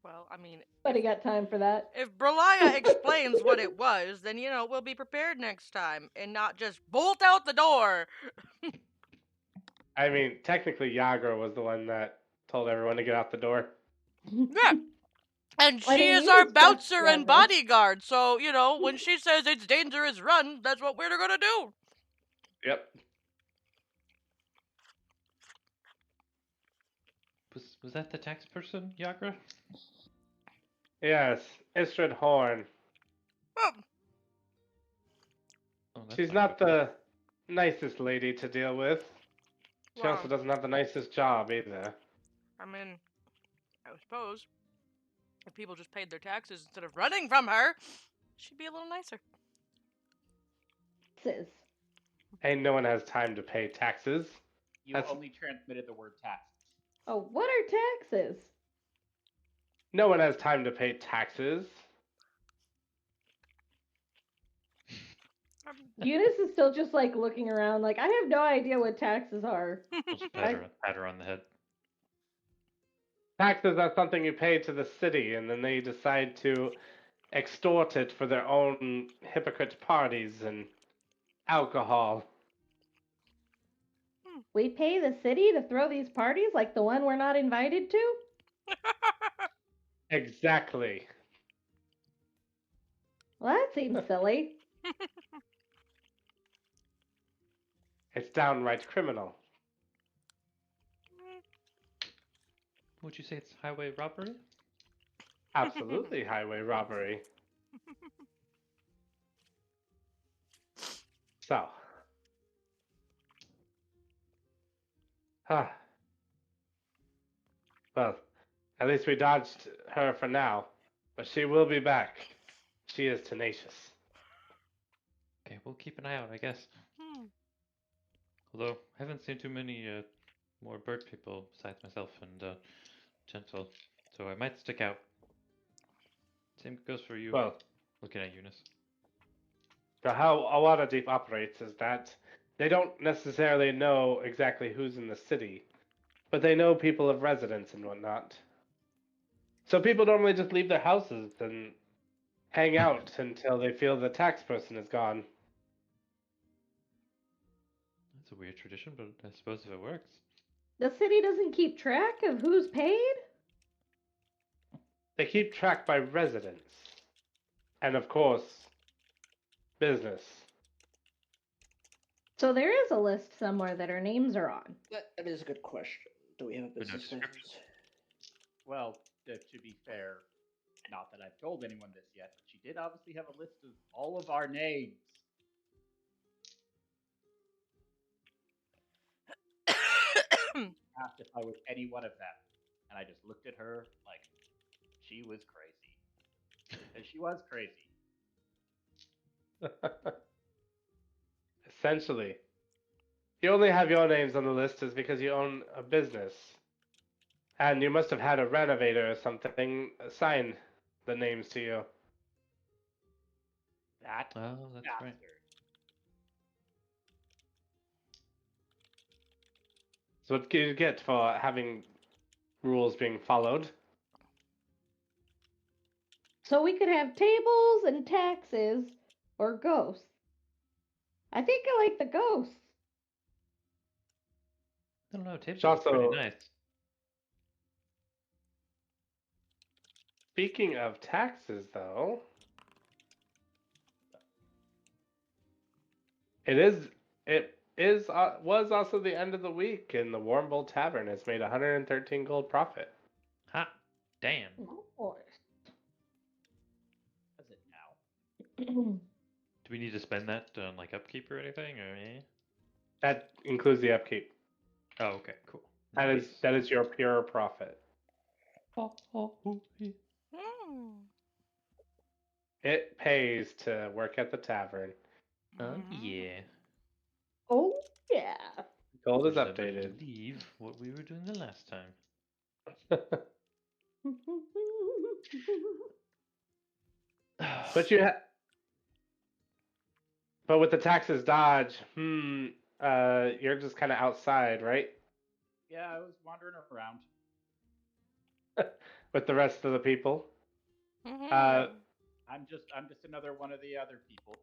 Well, I mean, But he got time for that. if Berlia explains what it was, then, we'll be prepared next time and not just bolt out the door. I mean, technically, Yagra was the one that told everyone to get out the door. Yeah. And I she mean, is you our just trust bouncer and Yagra. bodyguard, so, when she says it's dangerous, run, that's what we're gonna do. Yep. Was that the tax person, Yagra? Yes, Istrid Horn. Oh, Oh, that's She's not the nicest lady to deal with. She also Well, doesn't have the nicest job either. I mean, I suppose if people just paid their taxes instead of running from her, she'd be a little nicer. Sis. Ain't no one has time to pay taxes. You That's- only transmitted the word taxes. Oh, what are taxes? No one has time to pay taxes. Eunice is still just like looking around, like, I have no idea what taxes are. Just pat her on the head. Taxes are something you pay to the city, and then they decide to extort it for their own hypocrite parties and alcohol. We pay the city to throw these parties like the one we're not invited to? Exactly. Well, that seems silly. It's downright criminal. Would you say it's highway robbery? Absolutely highway robbery. So. Huh. Well, at least we dodged her for now. But she will be back. She is tenacious. Okay, we'll keep an eye out, I guess. Hmm. Although, I haven't seen too many more bird people besides myself and Gentle, so I might stick out. Same goes for you. Well, Looking at Eunice. so how Waterdeep operates is that they don't necessarily know exactly who's in the city, but they know people of residence and whatnot. So people normally just leave their houses and hang out until they feel the tax person is gone. That's a weird tradition, but I suppose if it works. The city doesn't keep track of who's paid? They keep track by residence. And of course, business. So there is a list somewhere that our names are on. That is a good question. Do we have a no business description. license? Well, to be fair, not that I've told anyone this yet, but she did obviously have a list of all of our names. Asked if I was any one of them, and I just looked at her like she was crazy, and she was crazy. Essentially. You only have your names on the list is because you own a business. And you must have had a renovator or something assign the names to you. That Oh, that's bastard. right. So what do you get for having rules being followed? So we could have tables and taxes or ghosts. I think I like the ghosts. I don't know, tables It's are pretty also- nice. Speaking of taxes, though, was also the end of the week, and the Warm Bowl Tavern has made 113 gold profit. Ha! Damn. Lord. Does it now? Do we need to spend that on like upkeep or anything, or eh? That includes the upkeep. Oh, okay, cool. That is your pure profit. Hmm. It pays to work at the tavern. Yeah. Oh, yeah. Gold is Never updated. believe what we were doing the last time. But but with the taxes dodge, you're just kind of outside, right? Yeah, I was wandering around. With the rest of the people. Mhm. I'm just another one of the other people.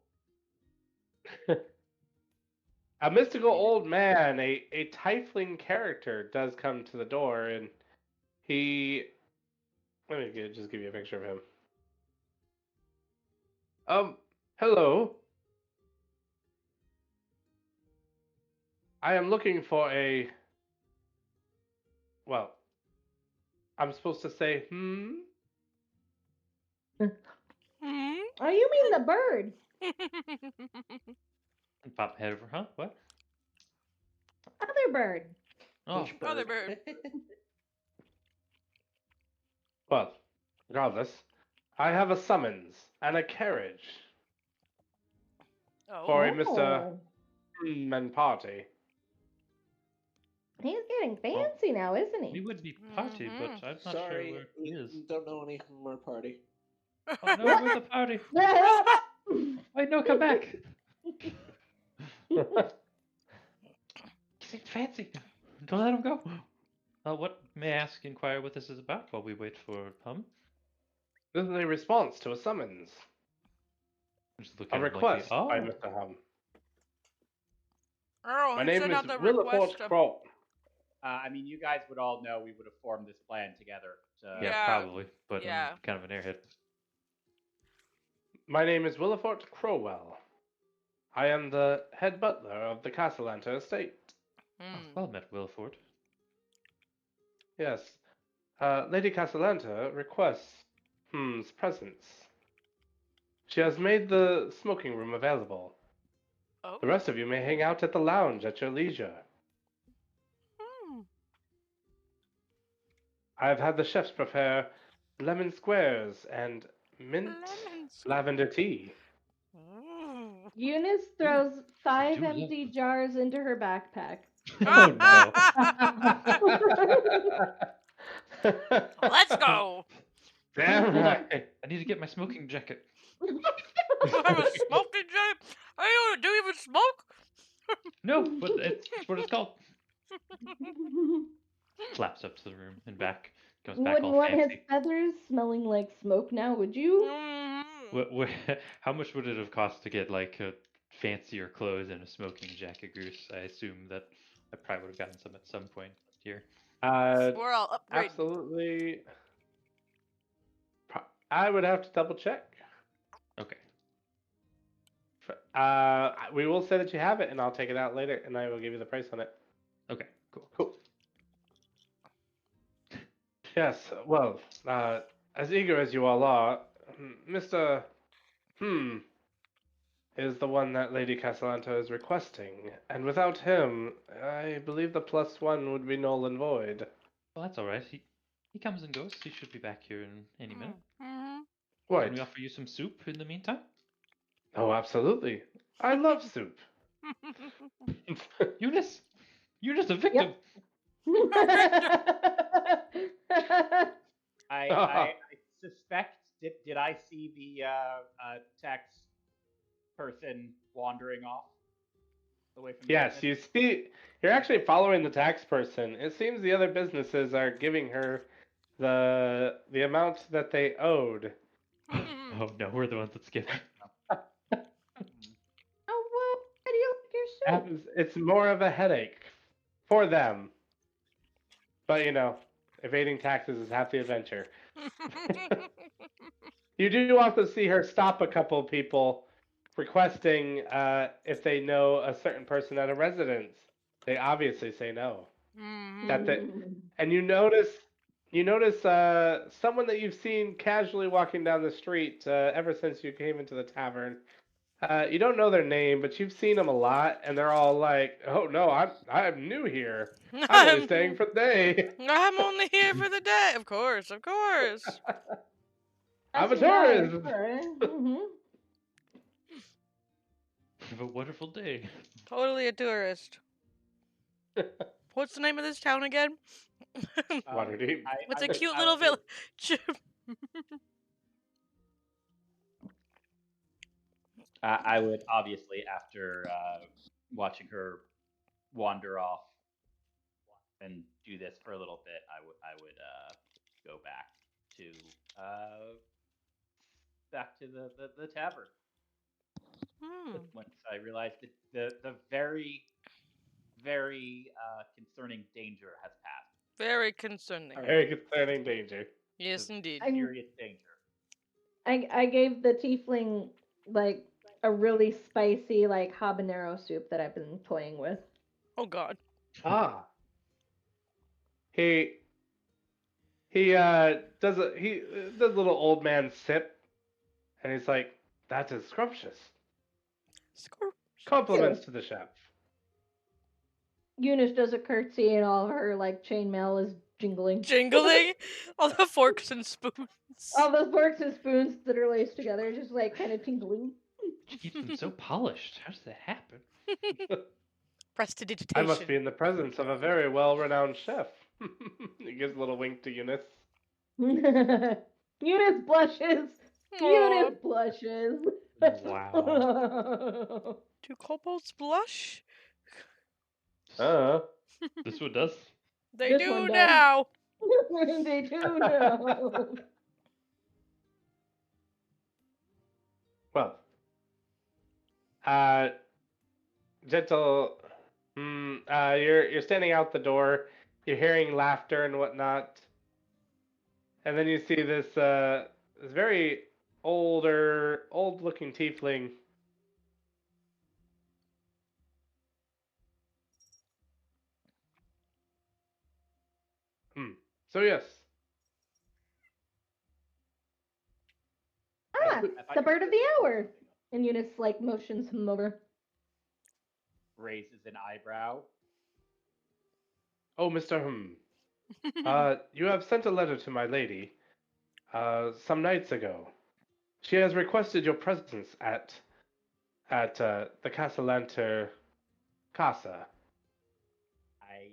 A mystical old man, a tiefling character, does come to the door, and let me just give you a picture of him. Hello. I am looking for well, I'm supposed to say, Hmm? Oh, you mean the bird? And pop head over, huh? What? Other bird. Oh, Which Other bird? bird. Well, regardless, I have a summons and a carriage for a Oh. Mr. Oh, and party. he's getting Well, fancy now, isn't we he? would be party, but Mhm. I'm not sure Sorry, where he is. we don't know any from our party. Oh no, we're the party. Wait, no, come back. He's fancy. Don't let him go. What may I ask, inquire what this is about while we wait for Hum? This is a response to a summons. Just look A at him like, request by oh, Mr. Hum. Oh, My he name sent is out the Willifort request. Crow. I mean, you guys would all know we would have formed this plan together. So. yeah, Yeah. probably, but Yeah. I'm kind of an airhead. My name is Willifort Crowell. I am the head butler of the Castellanta estate. Oh, Hmm. well met, Wilford. Yes. Lady Castellanta requests Hum's presence. She has made the smoking room available. Oh. The rest of you may hang out at the lounge at your leisure. Hmm. I have had the chefs prepare lemon squares and mint Lemons. lavender tea. Ooh. Eunice throws 5 do love empty them. jars into her backpack. Oh no. Let's go. Damn Hold on. right. I need to get my smoking jacket. You have a smoking jacket? Do you even smoke? No, but it's what it's called. Flaps up to the room and back. Comes You back wouldn't all want his fancy. feathers smelling like smoke now, would you? Mhm. How much would it have cost to get like fancier clothes and a smoking jacket, Goose? I assume that I probably would have gotten some at some point here. We're all upgrading. Absolutely. I would have to double check. Okay. We will say that you have it, and I'll take it out later, and I will give you the price on it. Okay. Cool. Cool. Yes. Well, as eager as you all are, Mr. Is the one that Lady Castellanto is requesting, and without him, I believe the +1 would be null and void. Well, that's all right. He comes and goes. He should be back here in any minute. Mhm. Can Right. we offer you some soup in the meantime? Oh, absolutely. I love soup. Eunice, you're just a victim. I suspect. Did I see the tax person wandering off away from the Yes, business? you're actually following the tax person. It seems the other businesses are giving her the amount that they owed. Oh no, we're the ones that skip. Oh, well, how do you like your soup? It's more of a headache for them. But evading taxes is half the adventure. You do also see her stop a couple people requesting if they know a certain person at a residence. They obviously say no. And you notice someone that you've seen casually walking down the street ever since you came into the tavern. You don't know their name, but you've seen them a lot, and they're all like, "Oh no, I'm new here. I'm only staying for the day. I'm only here for the day. Of course, of course. I'm a Passing by, tourist." sure. Mhm. Have a wonderful day. Totally a tourist. What's the name of this town again? Waterdeep. It's I a would- cute I little would- village. I would obviously, after watching her wander off and do this for a little bit, I would go back to the tavern. Hmm. Once I realized that the very concerning danger has passed. Very concerning. Very concerning danger. Yes, The indeed. serious danger. I gave the tiefling like a really spicy like habanero soup that I've been toying with. Oh God. Ah. He does a little old man sip, and he's like, "That is scrumptious." Score. Compliments to the chef. Eunice does a curtsy and all of her like chainmail is jingling. Jingling all the forks and spoons. All those forks and spoons that are laced together, just like kind of tingling. She keeps them so polished. How does that happen? I Prestidigitation. must be in the presence of a very well-renowned chef. He gives a little wink to Eunice. Eunice blushes. Aw, Eunice blushes. Wow. do kobolds blush? Uh, This one does. They This do one does. now. They do know. well, uh, gentle. You're standing out the door. You're hearing laughter and whatnot, and then you see this very old-looking tiefling. So yes, Ah, I thought the you bird were of the saying hour. something. And Eunice like motions him over. Raises an eyebrow. oh Mr. You have sent a letter to my lady, some nights ago. She has requested your presence at the Castellanter Casa. I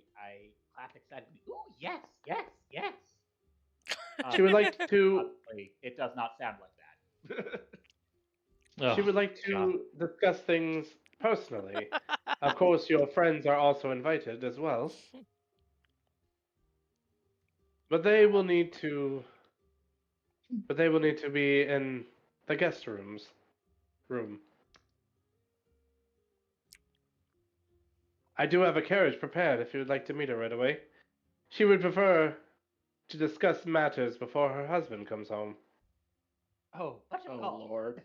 clap excitedly. Ooh, yes, yes, yes. She would like to. Honestly, it does not sound like that. She Oh, would like to discuss things personally. Of course, your friends are also invited as well. But they will need to. But they will need to be in the guest room. I do have a carriage prepared if you would like to meet her right away. She would prefer to discuss matters before her husband comes home. Oh, what's it Oh called? Lord.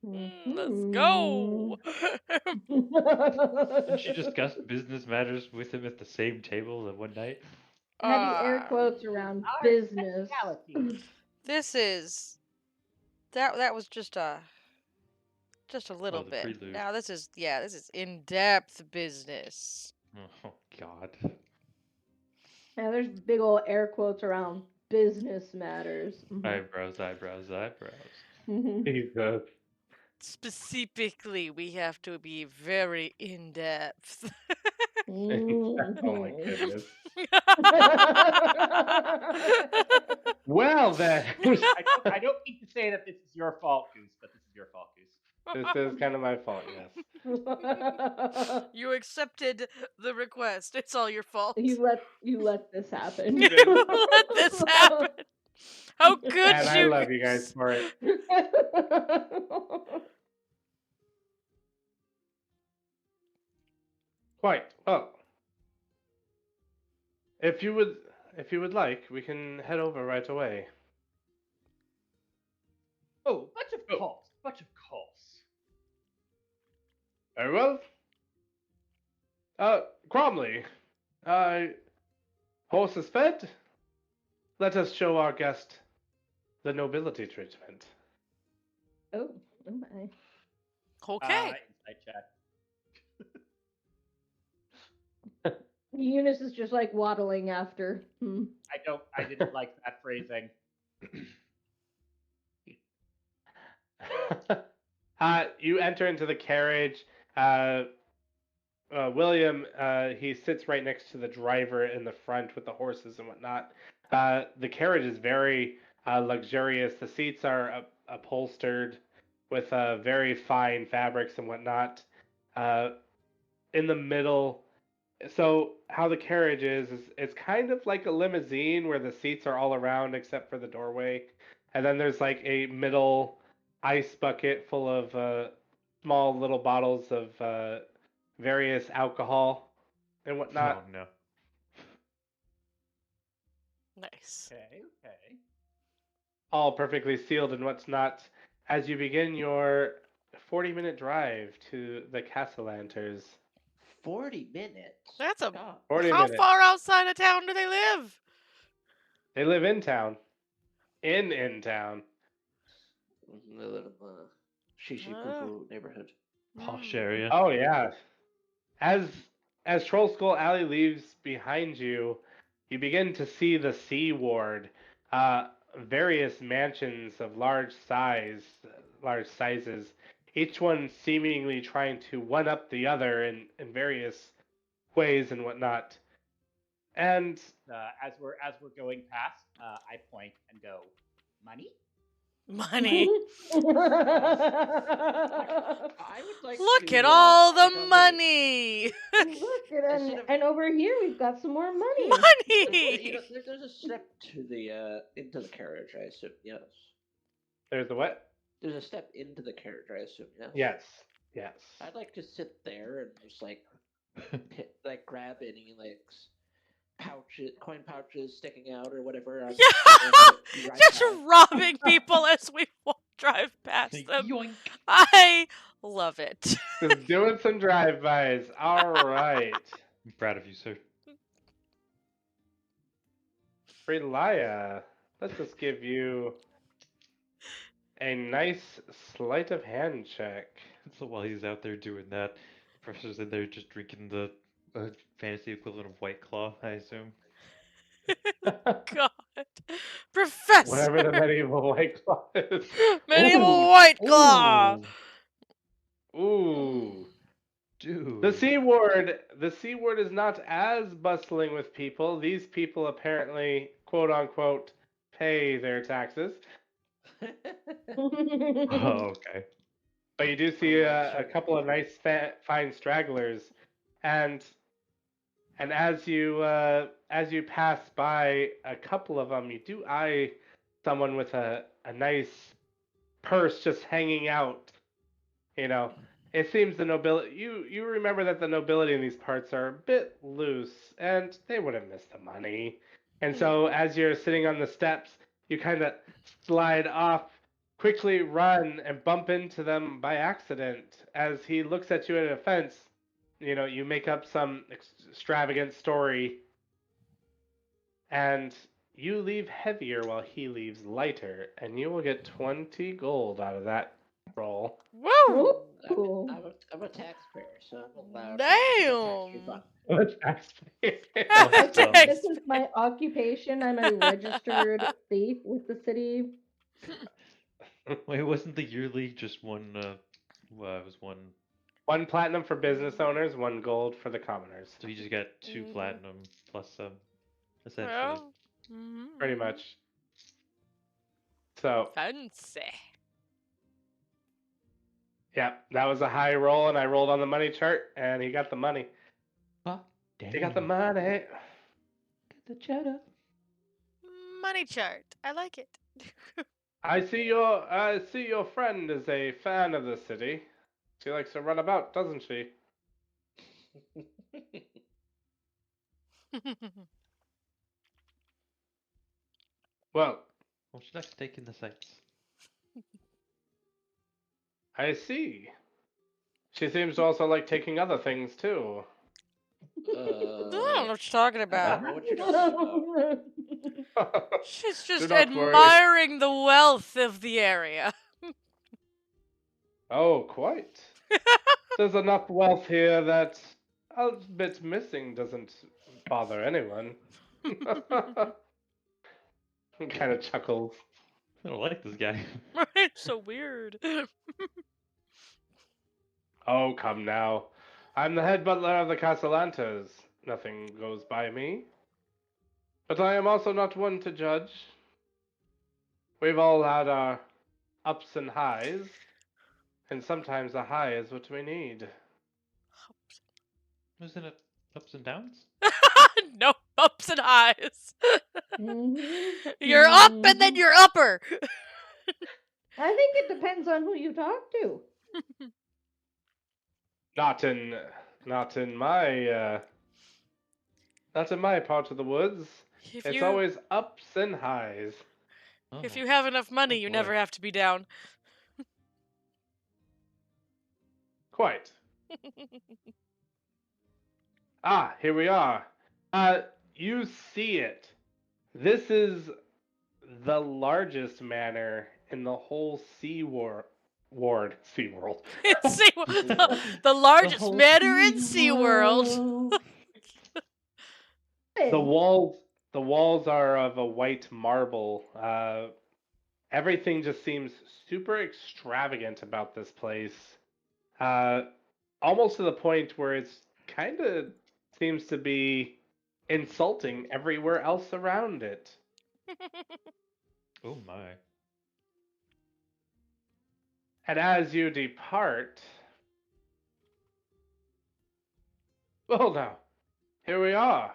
Let's go. did she discuss business matters with him at the same table at one night? Heavy air Ah, quotes around Our business. speciality. this is that was just a little The bit. prelude. Now this is in-depth business. Oh God. Yeah, there's big old air quotes around business matters. Eyebrows, eyebrows, eyebrows. Jesus. Specifically, we have to be very in-depth. Oh my goodness. Well then, I don't mean to say that this is your fault, Goose, but this is your fault, Goose. this is kind of my fault. Yes. You accepted the request. It's all your fault. you let this happen. You let this happen. How could And I you? love you guys for it. Quite well. If you would like, we can head over right away. Oh, bunch of calls. Very well. Cromley, horses fed. Let us show our guest the nobility treatment. Oh my. Okay. Insight check. Eunice is just like waddling after. I didn't like that phrasing. You enter into the carriage. William, he sits right next to the driver in the front with the horses and whatnot. The carriage is very luxurious. The seats are upholstered with very fine fabrics and whatnot. In the middle, so how the carriage is it's kind of like a limousine where the seats are all around except for the doorway, and then there's like a middle ice bucket full of small little bottles of various alcohol and whatnot, Oh no. Nice. Okay. all perfectly sealed and whatnot. As you begin your 40-minute drive to the Castellanters. 40 minutes. That's a. God. 40 How minutes. far outside of town do they live? They live in town. In town. They live in the Shishi Ah. Poo neighborhood. Posh Mm. area. Oh yeah. as Troll Skull Alley leaves behind you, you begin to see the Sea Ward. Various mansions of large sizes, each one seemingly trying to one up the other in various ways and whatnot. And As we're going past, I point and go, money. Money. I would like Look to. at all the like on money. Look, Instead of- and over here we've got some more money. Money. there's a step to the into the carriage, I assume. Yes. there's the what? There's a step into the carriage, I assume. Yes. Yes, yes. I'd like to sit there and just like grab any coin pouches sticking out or whatever. Yeah, Right just now. robbing people as we drive past them. Yoink. I love it. Just doing some drive-bys. All right. I'm proud of you, sir. Relia, let's just give you a nice sleight of hand check. So while he's out there doing that, the professor's in there just drinking the fantasy equivalent of White Claw, I assume. God, Professor. Whatever the medieval White Claw is. Medieval Ooh, White Claw. Ooh. Dude. The Sea Ward is not as bustling with people. These people apparently, quote unquote, pay their taxes. Oh, okay. But you do see a Sure. couple of nice, fine stragglers, and as you pass by a couple of them, you do eye someone with a nice purse just hanging out. You know, it seems the nobility. You remember that the nobility in these parts are a bit loose, and they wouldn't miss the money. And so, as you're sitting on the steps, you kind of slide off, quickly run, and bump into them by accident. As he looks at you at a fence, you make up some extravagant story, and you leave heavier while he leaves lighter, and you will get 20 gold out of that roll. Woo! Ooh. I'm a taxpayer, so I'm allowed. Damn. Let's ask me. Okay, this is my occupation. I'm a registered thief with the city. Wait, wasn't the yearly just one? Well, it was one. One platinum for business owners, one gold for the commoners. So you just got 2 platinum plus essentially. Well, Pretty much. So, fancy. yeah, that was a high roll, and I rolled on the money chart, and he got the money. Huh? He got the money. Get the cheddar. Money chart. I like it. I see your friend is a fan of the city. She likes to run about, doesn't she? Well, Well, she likes taking the sights. I see. She seems to also like taking other things too. I don't know what you're talking I about. don't know what you're talking about. She's just not worry. admiring the wealth of the area. Oh, quite. There's enough wealth here that a bit missing doesn't bother anyone. Kind of chuckles. I don't like this guy. It's so weird. Oh, come now. I'm the head butler of the Castellantas. Nothing goes by me. But I am also not one to judge. We've all had our ups and highs, and sometimes a high is what we need. Isn't it ups and downs? No ups and highs. Mhm. You're up and then you're upper. I think it depends on who you talk to. Not in my part of the woods. If It's you always ups and highs. if Oh. you have enough money, Oh, you boy. never have to be down. Quite. Ah, here we are. You see it. This is the largest manor in the whole Sea Ward, SeaWorld. It's SeaWorld. the largest whole manor in SeaWorld. The walls are of a white marble. Everything just seems super extravagant about this place. Almost to the point where it's kind of seems to be insulting everywhere else around it. Oh my. And as you depart, well now, here we are.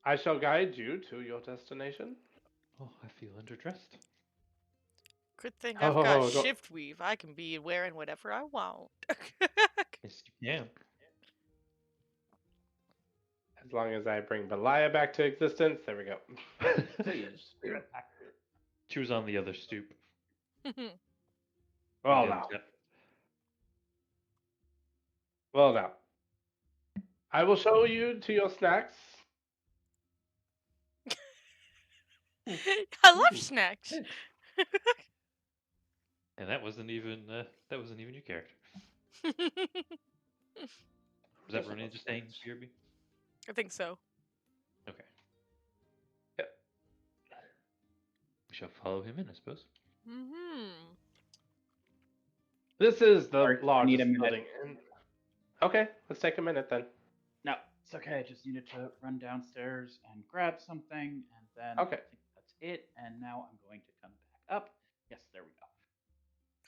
I shall guide you to your destination. Oh, I feel underdressed. Good thing Ho, I've ho, got ho, go- shift weave. I can be wearing whatever I want. Yes, you can. As long as I bring Belia back to existence, there we go. Please. Choose on the other stoop. Well On the now, other step. well now. I will show you to your snacks. I love snacks. And that wasn't even your character. Was that Ronin just saying BRB? I think so. Okay. Yep. We shall follow him in, I suppose. Mm-hmm. This is the Sorry, I need largest a minute. building. Okay, let's take a minute then. No, it's okay. I just needed to run downstairs and grab something, and then Okay. I think that's it. And now I'm going to come back up. Yes, there we go.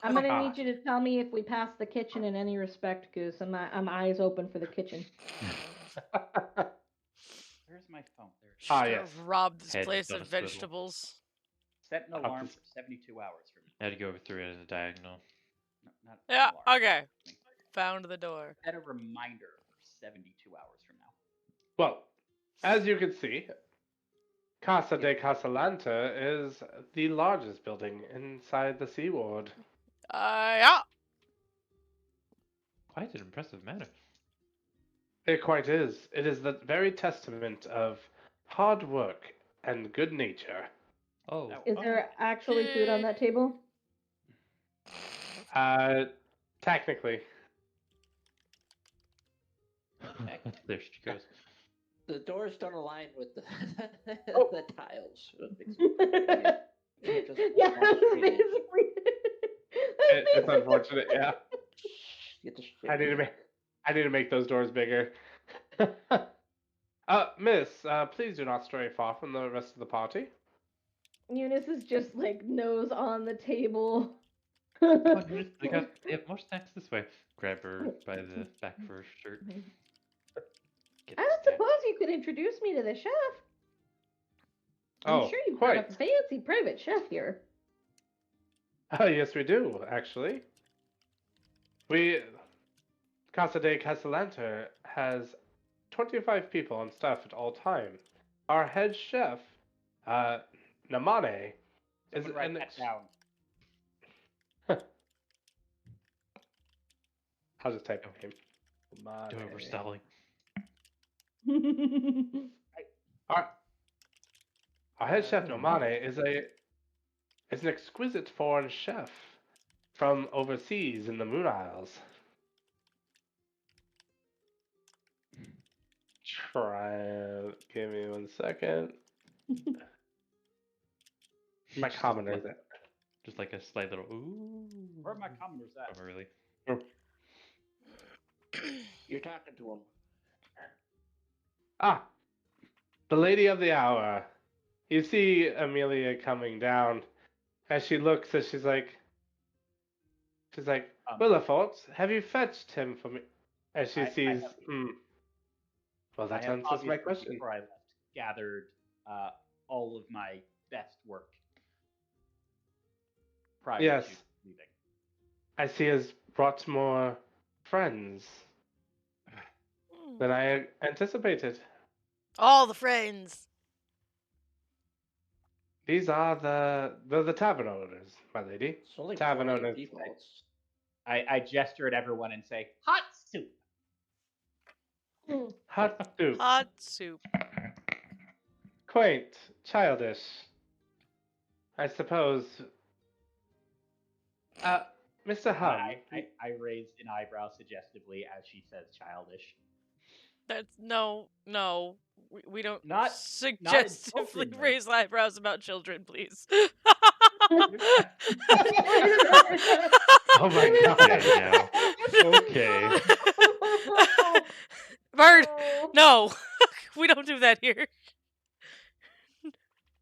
I'm gonna Ah. need you to tell me if we pass the kitchen in any respect, Goose. I'm eyes open for the kitchen. Where's my phone? There it is. Ah, Gonna yes. rob this Head place on of a swivel. vegetables. Set an Up alarm this- for 72 hours from I had to go over through it as a diagonal. now. No, not Yeah, an alarm. okay. Found the door. Set a reminder for 72 hours from now. Well, as you can see, Casa de Casalanta is the largest building inside the Sea Ward. Yeah. Quite an impressive manner. It quite is. It is the very testament of hard work and good nature. Oh. Is there actually food on that table? Technically. There she goes. The doors don't align with the Oh. the tiles. Yeah, basically. It's unfortunate, yeah. Get the shit. I need to make those doors bigger. Miss, please do not stray far from the rest of the party. Eunice is just like nose on the table. Come on, Eunice, they have more snacks this way. Grab her by the back of her shirt. Get I the don't snack. suppose you could introduce me to the chef. I'm Oh, sure you've quite. got a fancy private chef here. Yes, we do, actually. Casa de Casalanta has 25 people on staff at all time. Our head chef, Namane, is Someone write an that down. I'll just type her name. Don't Namane. overselling. Our head chef Nomane is an exquisite foreign chef from overseas in the Moon Isles. Give me 1 second. My Just commoner. like- Just like a slight little ooh. Where are my commoners at? From early. You're talking to him. Ah, the lady of the hour. You see Amelia coming down, as she looks, as she's like, Willifort, have you fetched him for me? As she I sees, have- well, I that have answers my obviously, question. before I left, gathered all of my best work prior Yes. to leaving. I see has brought more friends than I anticipated. All the friends. These are the tavern owners, my lady. It's only Tavern 40 owners. people. It's- I gesture at everyone and say, "Hot soup." Hot soup. Hot soup. Quaint, childish. I suppose. Uh, Mr. Hum. I raise an eyebrow suggestively as she says childish. That's no. We don't Not suggestively insultingly. raise eyebrows about children, please. Oh my god. Okay. Bird, no, we don't do that here.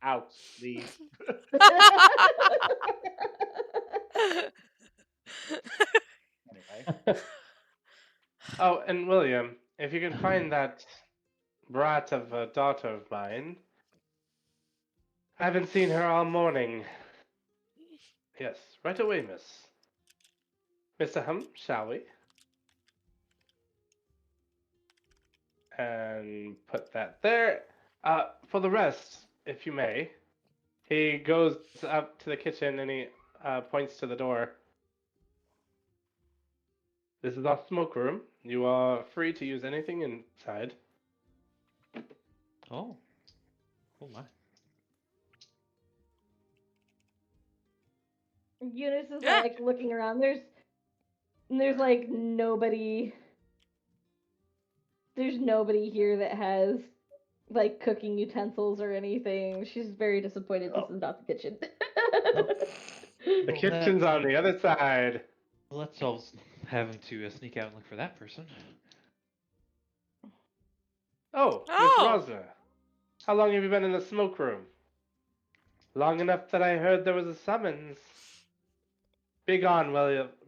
Out, leave. Anyway. Oh, and William, if you can find that brat of a daughter of mine. I haven't seen her all morning. Yes, right away, miss. Mr. Hum, shall we? And put that there. For the rest, if you may. He goes up to the kitchen and he points to the door. This is our smoke room. You are free to use anything inside. Oh. Oh my. Eunice is Yeah. like looking around. There's like nobody. There's nobody here that has like cooking utensils or anything. She's very disappointed this is not the kitchen. The Well, kitchen's on the other side. Well, that solves having to sneak out and look for that person. Oh, Miss Oh. Rosner. How long have you been in the smoke room? Long enough that I heard there was a summons. Begone,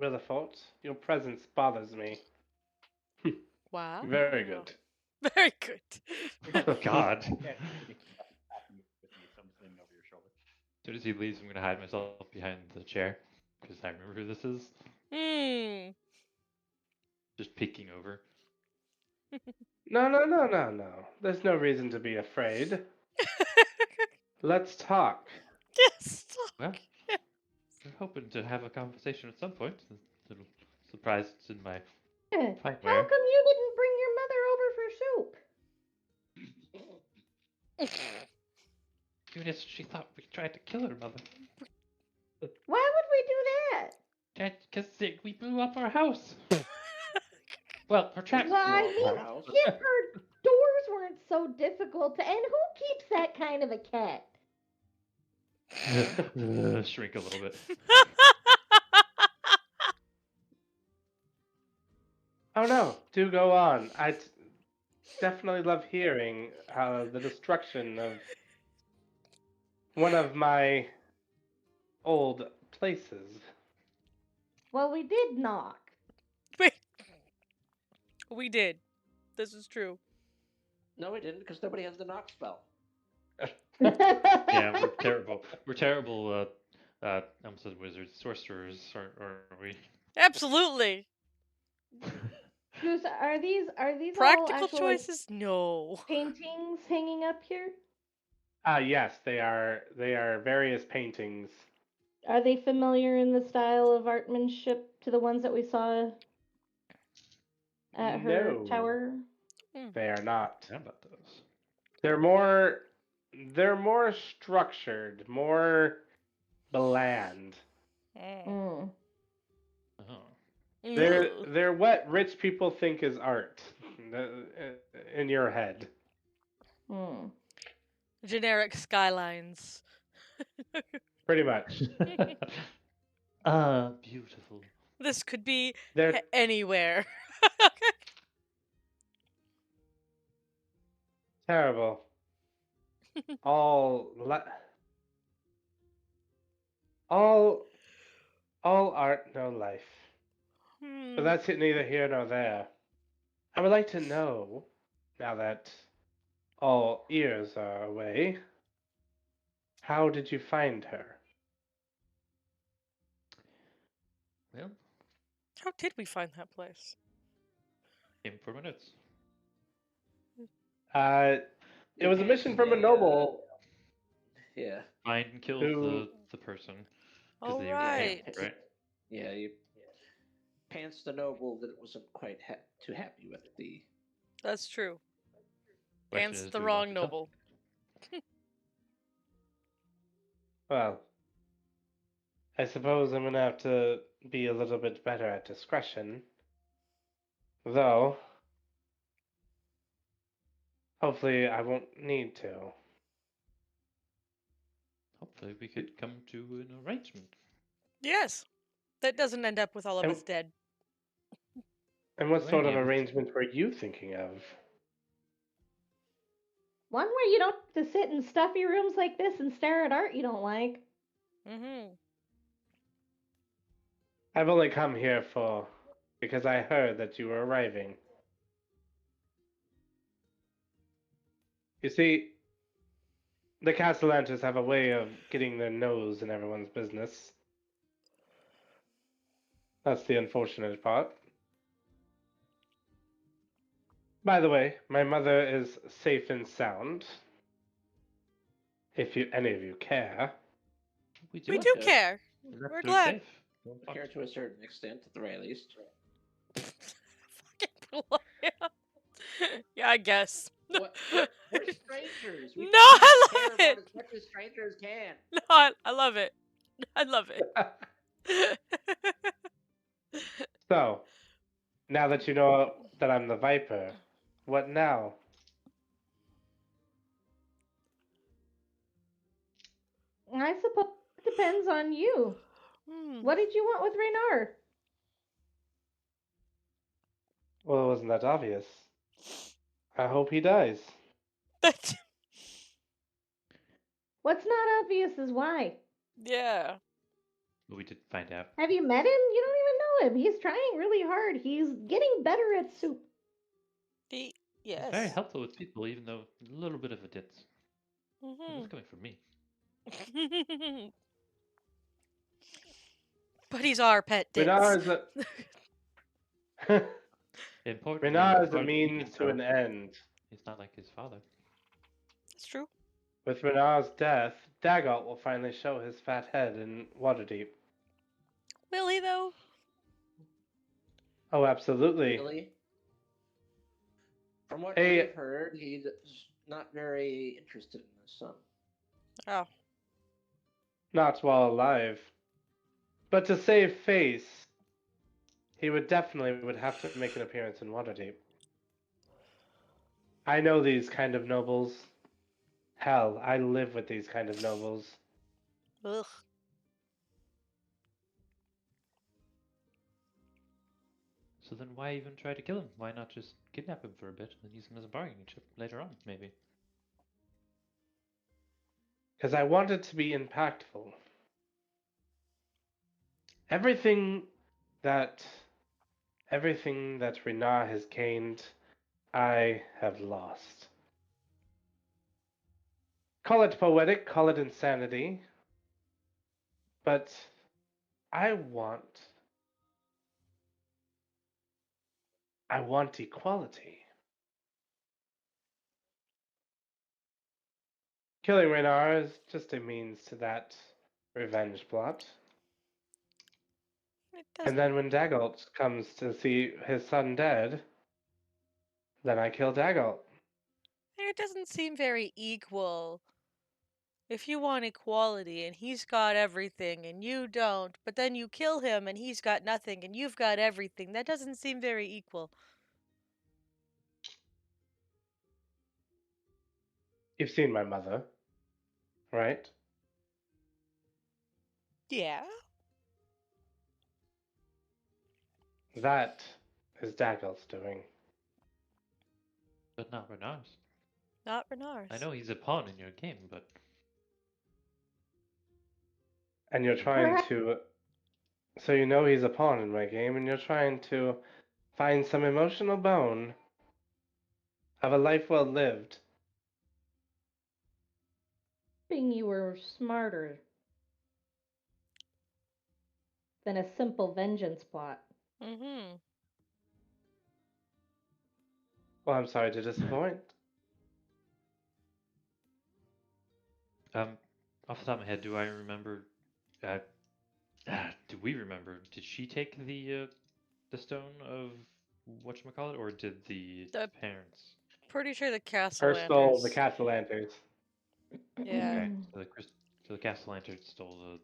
Willifort. Your presence bothers me. Wow. Very good. Very good. Oh, God. Can't do anything about attacking you with me, so I'm swinging over your shoulder. As soon as he leaves, I'm going to hide myself behind the chair. Because I remember who this is. Hmm. Just peeking over. No. There's no reason to be afraid. Let's talk. Yes. Well, we're hoping to have a conversation at some point. A little surprised it's in my How fight come wear. you didn't bring your mother over for soup? Eunice, she thought we tried to kill her mother. Why would we do that? Because we blew up our house. Well, her traps Well, I blew up mean, our house. if her doors weren't so difficult to, and who keeps that kind of a cat? Shrink a little bit. Oh no, do go on. I'd definitely love hearing the destruction of one of my old places. Well, we did knock. Wait. We did. This is true. No, we didn't, because nobody has the knock spell. Yeah, we're terrible. We're terrible. I almost said wizards, sorcerers, aren't we? Absolutely. Goose, are these all Practical actual like, choices? No. paintings hanging up here? Yes, they are. They are various paintings. Are they familiar in the style of artmanship to the ones that we saw at her No, tower? they are not. How about those? They're more. They're more structured, more bland. Mm. Oh. They're what rich people think is art in your head. Generic skylines. Pretty much. Beautiful. This could be They're anywhere. terrible. all art, no life. But that's neither here nor there. I would like to know, now that all ears are away, how did you find her? Well, How did we find that place? came for my notes. It was a mission from a noble. Yeah. Find and kill Who- the person. 'Cause All they right. were right? Yeah, you pants the noble that wasn't quite too happy with the. That's true. Question Pants is, the do we want wrong to tell? noble. Well, I suppose I'm gonna have to be a little bit better at discretion. Though, hopefully I won't need to. Hopefully, we could come to an arrangement. Yes. That doesn't end up with all of And, us dead. and what Or sort of any of us. arrangement were you thinking of? One where you don't have to sit in stuffy rooms like this and stare at art you don't like. Mm-hmm. I've only come here because I heard that you were arriving. You see, the Castellanters have a way of getting their nose in everyone's business. That's the unfortunate part. By the way, my mother is safe and sound. If any of you care. We do do Okay. care. We're We're glad. safe. Don't fuck. Care to a certain extent, at the very least. Fucking Gloria. Yeah, I guess. We're strangers. We No, can I care love about it. as much as strangers can. No, I love it. I love it. So, now that you know that I'm the Viper, what now? I suppose it depends on you. Hmm. What did you want with Reynard? Well, wasn't that obvious? I hope he dies. What's not obvious is why. Yeah. But we did find out. Have you met him? You don't even know him. He's trying really hard. He's getting better at soup. He's Yes. very helpful with people, even though a little bit of a ditz. Mm-hmm. That's coming from me. But he's our pet ditz. Renard is a Importantly, Renard is a as far as he means can to tell, an end. he's not like his father. That's true. With Renard's death, Daggett will finally show his fat head in Waterdeep. Will he though? Oh, absolutely. Really? From what Hey. we've heard, he's not very interested in his son. Oh. Not while alive. But to save face, he would have to make an appearance in Waterdeep. I know these kind of nobles. Hell, I live with these kind of nobles. Ugh. So then why even try to kill him? Why not just kidnap him for a bit and then use him as a bargaining chip later on, maybe? Because I want it to be impactful. Everything that Renard has gained, I have lost. Call it poetic, call it insanity, but I want equality. Killing Renard is just a means to that revenge plot. It And doesn't. then when Daggett comes to see his son dead, then I kill Daggett. It doesn't seem very equal. If you want equality and he's got everything and you don't, but then you kill him and he's got nothing and you've got everything, that doesn't seem very equal. You've seen my mother, right? Yeah. That is Dagger's doing. But not Renard's. Not Renars. I know he's a pawn in your game, but And you're trying to. So you know he's a pawn in my game, and you're trying to find some emotional bone of a life well lived. Hoping you were smarter than a simple vengeance plot. Mm-hmm. Well, I'm sorry to disappoint. off the top of my head, do I remember? Do we remember? Did she take the stone of whatchamacallit, or did the parents? Pretty sure the castle. Her stole the Castellanters. Yeah. Okay, so the Castle Lantern stole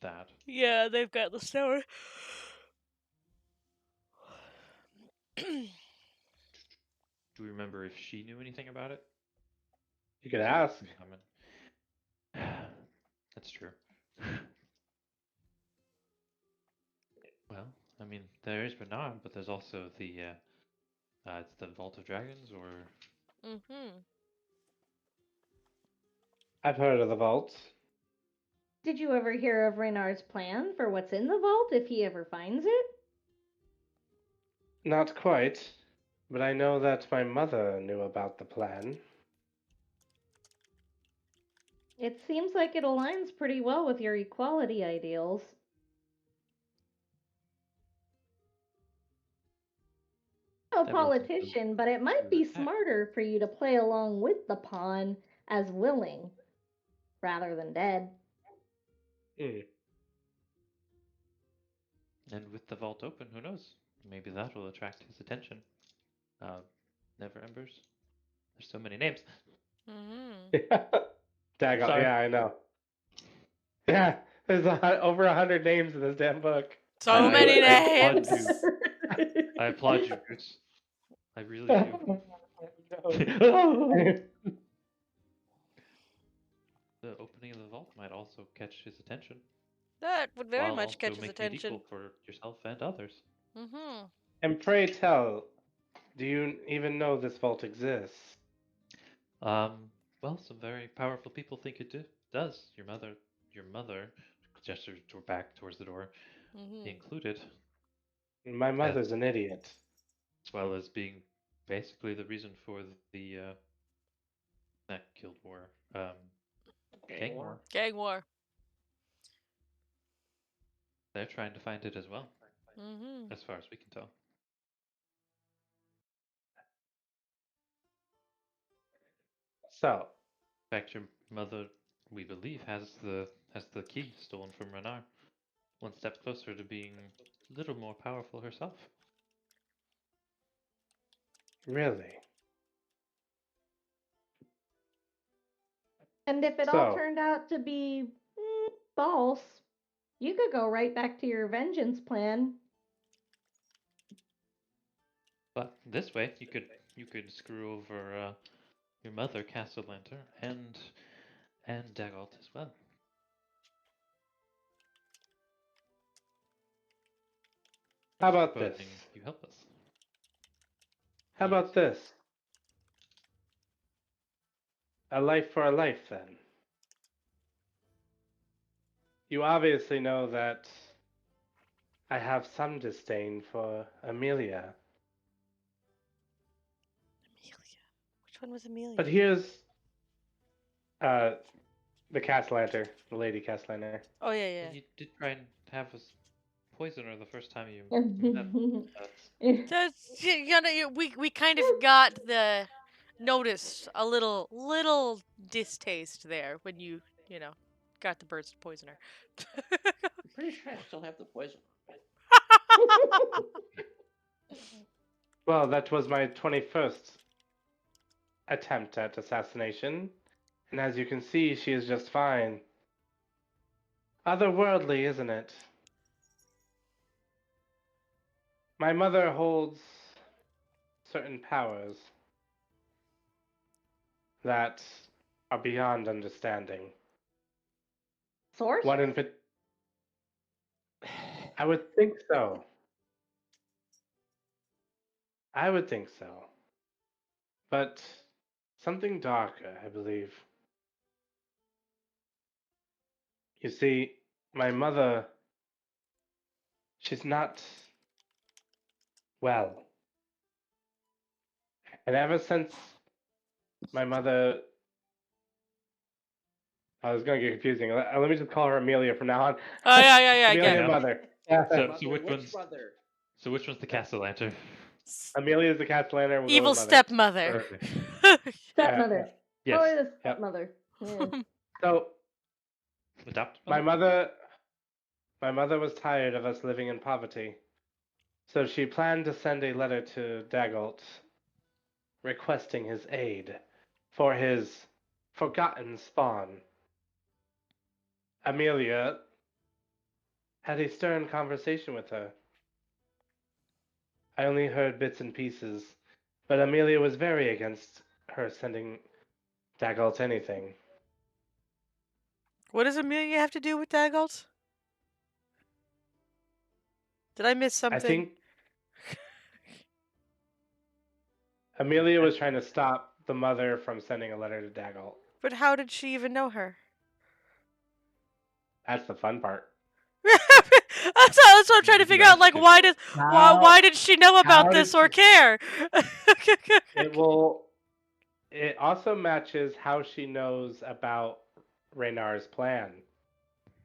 that. Yeah, they've got the stone. Do we remember if she knew anything about it? You could ask. That's true. Well, I mean, there is Renar, but there's also it's the Vault of Dragons, or Mm-hmm. I've heard of the vaults. Did you ever hear of Reynard's plan for what's in the vault if he ever finds it? Not quite, but I know that my mother knew about the plan. It seems like it aligns pretty well with your equality ideals. No that wasn't the politician, but it might be smarter for you to play along with the pawn as willing rather than dead. Hmm. And with the vault open, who knows? Maybe that will attract his attention. Never Embers. There's so many names. Mm-hmm. Daggone, Sorry. yeah, I know. Yeah, there's over 100 names in this damn book. So I many applaud names. you. I applaud you, Goose. I really do. No. The opening of the vault might also catch his attention, That would very while much catch also his making it equal attention. for yourself and others. Mm-hmm. And pray tell, do you even know this vault exists? Well, some very powerful people think it does. Your mother, gestures back towards the door, Mm-hmm. included, My as, mother's an idiot. as well as being basically the reason for the not guild war, gang war. Gang war. They're trying to find it as well, Mm-hmm. as far as we can tell. So, In fact, your mother, we believe, has the key stolen from Renar. One step closer to being a little more powerful herself. really? And if it all So, turned out to be false, you could go right back to your vengeance plan. But this way, you could screw over your mother, Castellanter, and Dagalt as well. how I'm just about this? proposing you help us. How Yes. about this? A life for a life, then. You obviously know that I have some disdain for Amelia. Amelia. Which one was Amelia? But here's uh, the Castellanter, the Lady Castellanter. Oh yeah, You did try and have us poison her the first time you met us. yeah. That's we kind of got the notice a little distaste there when you know got the birds to poison her. I'm pretty sure I still have the poison. Well, that was my 21st attempt at assassination, and as you can see, she is just fine. Otherworldly, isn't it? My mother holds certain powers that are beyond understanding. Source? One in I would think so. I would think so. But something darker, I believe. You see, my mother, she's not well. And ever since my mother, I was going to get confusing. Let me just call her Amelia from now on. Oh yeah, I get Amelia it. Yeah. mother. So which Which one's mother? the Castellanter? Amelia is the Castellanter. We'll go Evil with mother. stepmother. Okay. Stepmother. Yes. Probably the Yep. stepmother. Yeah. So Adopt my mother was tired of us living in poverty. So she planned to send a letter to Dagult requesting his aid for his forgotten spawn. Amelia, had a stern conversation with her. I only heard bits and pieces, but Amelia was very against her sending Daggalt anything. What does Amelia have to do with Daggalt? Did I miss I something? think Amelia was trying to stop the mother from sending a letter to Daggalt. But how did she even know her? That's the fun part. That's what I'm trying to figure out. Like, why How did she know about how did this or care? it also matches how she knows about Reynar's plan.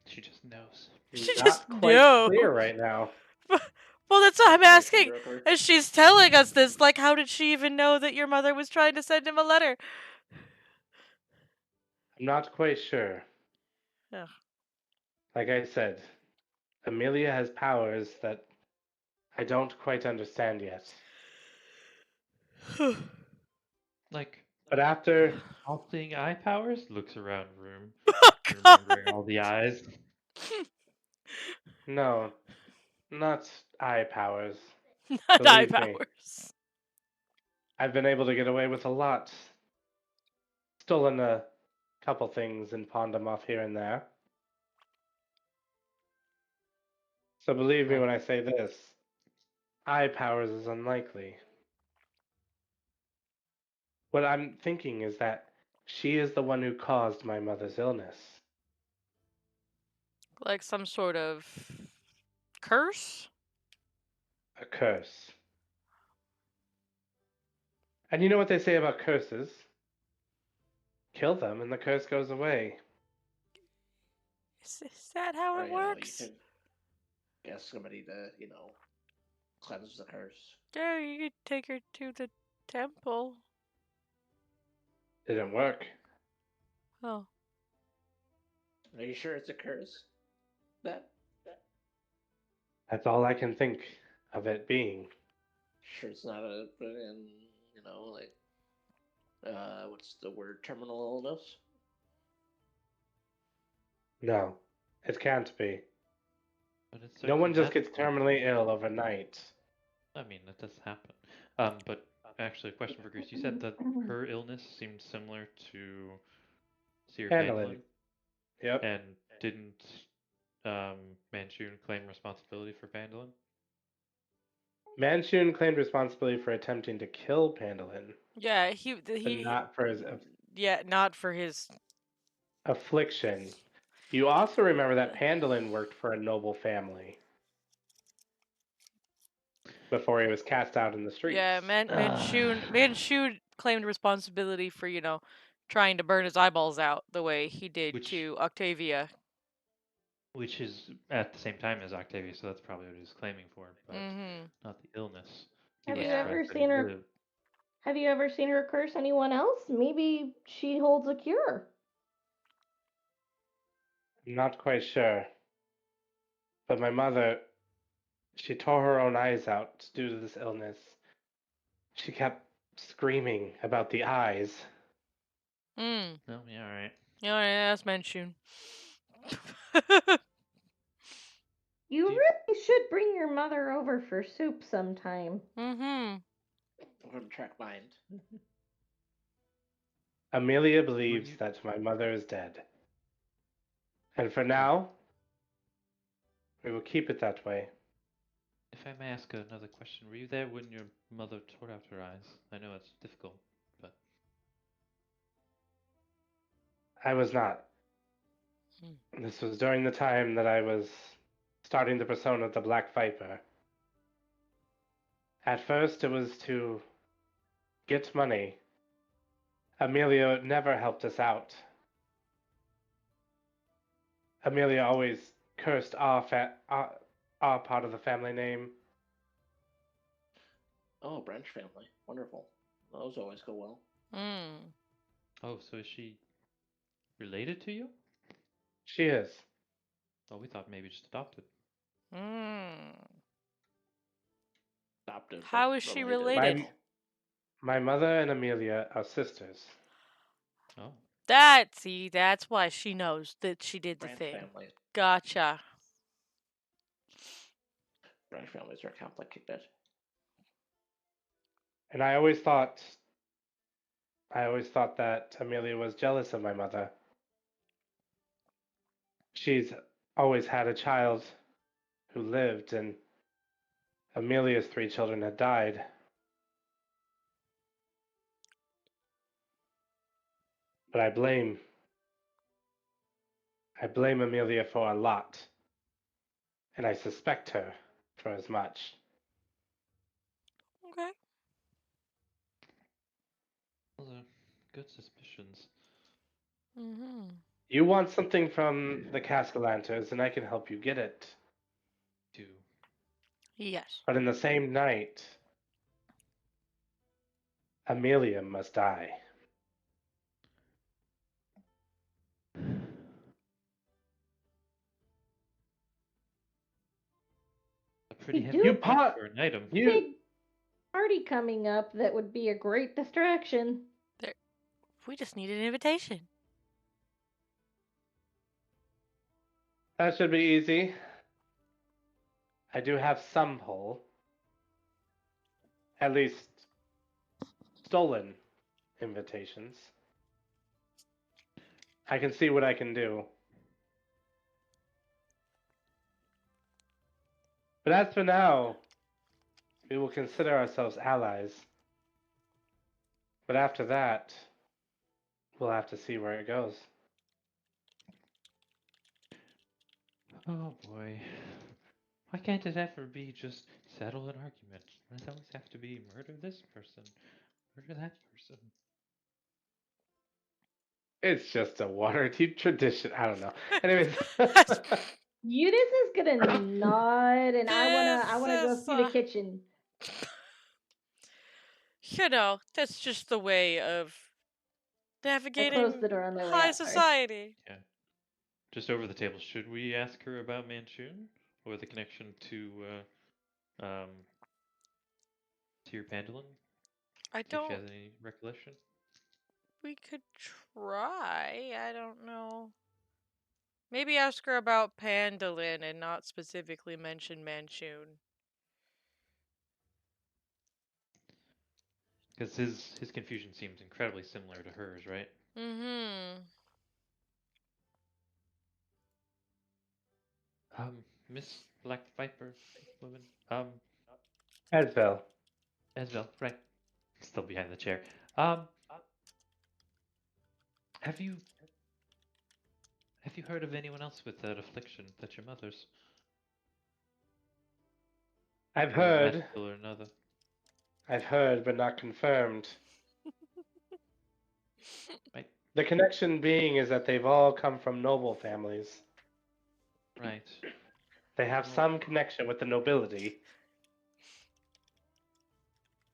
She just knows. She just Not quite knew. clear right now. Well, that's what I'm Information asking. broker. And she's telling us this. Like, how did she even know that your mother was trying to send him a letter? I'm not quite sure. Ugh. Like I said, Amelia has powers that I don't quite understand yet. Like, But after, all seeing eye powers, looks around room, Oh, remembering God. all the eyes. no, not eye powers. Not eye Believe me, powers. I've been able to get away with a lot. Stolen a couple things and pawned them off here and there. So believe me Like, when I say this, eye powers is unlikely. What I'm thinking is that she is the one who caused my mother's illness. Like some sort of curse? A curse. And you know what they say about curses? Kill them and the curse goes away. Is that how Or, it you works? could guess somebody to, cleanse the curse. Yeah, you could take her to the temple. Didn't work. Oh. Are you sure it's a curse? That That's all I can think of it being. sure it's not a what's the word? Terminal illness. No, it can't be. but it's No certainly one just magical. gets terminally ill overnight. I mean, that does happen. But actually, a question for Grease. You said that her illness seemed similar to Sir Handling. Pangolin, Yep. and didn't Manchun claim responsibility for Pangolin? Manchun claimed responsibility for attempting to kill Pandolin, Yeah, but not for his yeah, not for his. affliction. You also remember that Pandolin worked for a noble family before he was cast out in the streets. Yeah, Manchun claimed responsibility for, trying to burn his eyeballs out the way he did to Octavia. Which is at the same time as Octavia, so that's probably what he's claiming for, but Mm-hmm. not the illness. He Have was you Yeah. ever surprised that he seen her? lived. Have you ever seen her curse anyone else? Maybe she holds a cure. I'm not quite sure. But my mother, she tore her own eyes out due to this illness. She kept screaming about the eyes. Mm. Oh, yeah, alright. Yeah, that's Manchun. You Do you- really should bring your mother over for soup sometime. Mm-hmm. I'm going to track mind. Amelia believes you- that my mother is dead. And for now, we will keep it that way. If I may ask another question, were you there when your mother tore out her eyes? I know it's difficult, but I was not. Hmm. This was during the time that I was starting the persona of the Black Viper. At first, it was to get money. Amelia never helped us out. Amelia always cursed off at our part of the family name. Oh, branch family. Wonderful. Those always go well. Mm. oh, so is she related to you? She is. Oh, we thought maybe just adopted. Mm. Adoptive. How but is she related. related? My mother and Amelia are sisters. Oh, That's why she knows that she did the Branch thing. family. Gotcha. Joint families are complicated. And I always thought that Amelia was jealous of my mother. She's always had a child who lived, and Amelia's 3 children had died. But I blame Amelia for a lot, and I suspect her for as much. Okay. Those are good suspicions. Mm-hmm. You want something from the Castellanters, and I can help you get it. Do. Yes. But in the same night, Amelia must die. A pretty We heavy do You price pot for an item. you big party coming up that would be a great distraction. We just need an invitation. that should be easy. I do have some pull. At least stolen invitations. I can see what I can do. But as for now, we will consider ourselves allies. But after that, we'll have to see where it goes. Oh boy. Why can't it ever be just settle an argument? Why does it always have to be murder this person, murder that person? It's just a Waterdeep tradition. I don't know. Anyways, Eunice is gonna nod, and I wanna go This is, see the kitchen. that's just the way of I close navigating the door on my way high out. Sorry. society. Yeah. Just over the table, should we ask her about Manchun? Or the connection um, to your Pandalin? I See if she don't. has any recollection? We could try. I don't know. Maybe ask her about Pandalin and not specifically mention Manchun. Because his confusion seems incredibly similar to hers, right? Mm-hmm. Miss Black Viper woman. Esbel, Esvel, right. Still behind the chair. Um, have you heard of anyone else with that affliction that's your mother's? I've Whether heard, magical or another. but not confirmed. Right. The connection being is that they've all come from noble families. Right. They have Well, some connection with the nobility.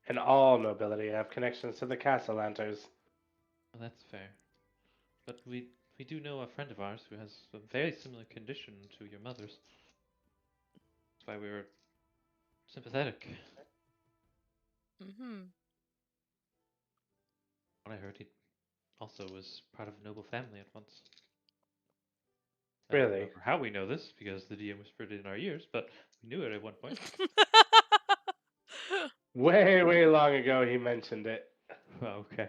And all nobility have connections to the Castellanters. well, that's fair. But we do know a friend of ours who has a very similar condition to your mother's. That's why we were sympathetic. Mm-hmm. What I heard, he also was part of a noble family at once. I don't Really? remember how we know this because the DM whispered it in our ears, but we knew it at one point. Way, way long ago he mentioned it. Oh, okay.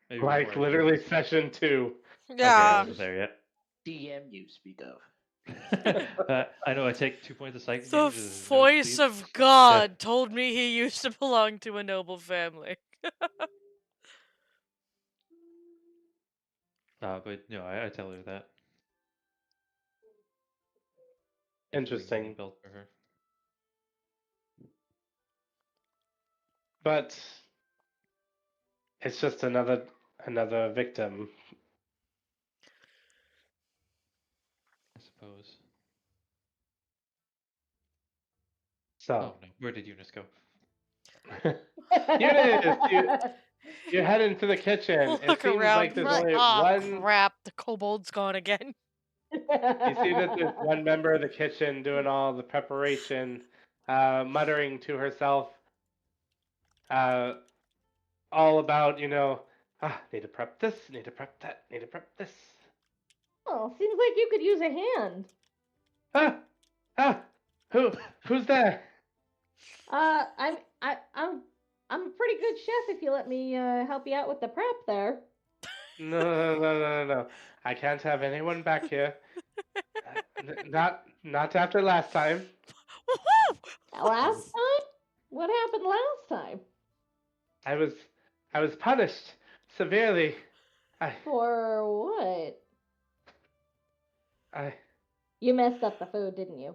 Maybe we're Like more literally into session 2. Okay, I Yeah. wasn't there yet. DM you speak of. I know I take 2 points of psychic The damage. as a voice nosebleed. of God told me he used to belong to a noble family. But no, I tell her that. Interesting. Ringing a bell for her. But it's just another victim. I suppose. So Oh no, where did Eunice go? Eunice, you head into the kitchen. It Look seems around. like there's Like, only oh one. crap! The kobold's gone again. You see that there's one member of the kitchen doing all the preparation, muttering to herself, all about, need to prep this, need to prep that, need to prep this. Oh, seems like you could use a hand. Ah, who's there? I'm a pretty good chef if you let me help you out with the prep there. No. I can't have anyone back here. Not after last time. Last time? What happened last time? I was I was punished severely. I For what? I You messed up the food, didn't you?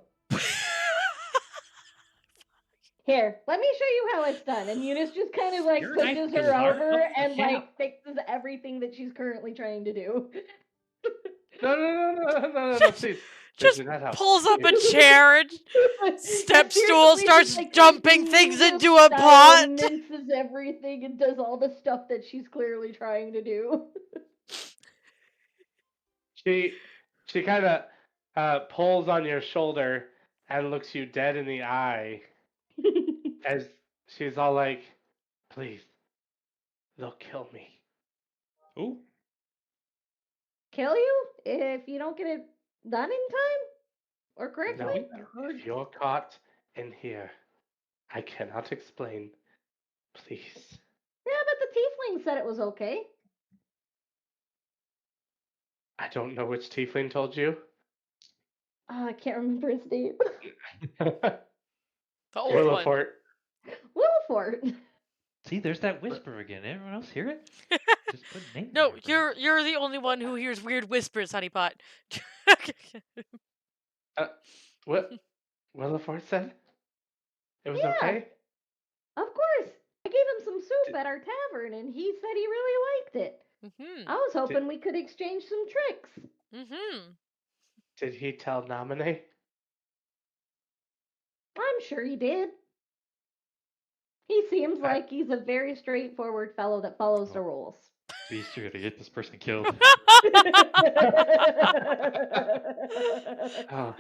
Here, let me show you how it's done. And Eunice just kind of like Your knife pushes skills her aren't over up to and snuff. like fixes everything that she's currently trying to do. no, please. Please Just do not help. pulls up a Please. chair and step Seriously, stool, just starts like dumping things ninja into a style pot. minces everything and does all the stuff that she's clearly trying to do. She kind of pulls on your shoulder and looks you dead in the eye as she's all like, "Please, they'll kill me." Oh, Kill you if you don't get it done in time or correctly? No, we heard. if you're caught in here, I cannot explain. Please. Yeah, but the tiefling said it was okay. I don't know which tiefling told you. I can't remember his name. The old one. Willowport. Willowfort. See, there's that whisper again. Everyone else hear it? Just put name. No, in there, but- you're the only one who hears weird whispers, honeypot. What Willowport said? It was Yeah. okay? Of course. I gave him some soup at our tavern and he said he really liked it. Mhm. I was hoping we could exchange some tricks. Mhm. Did he tell Nominee? I'm sure he did. He seems I- like he's a very straightforward fellow that follows the Oh. rules. Be sure to get this person killed. Oh,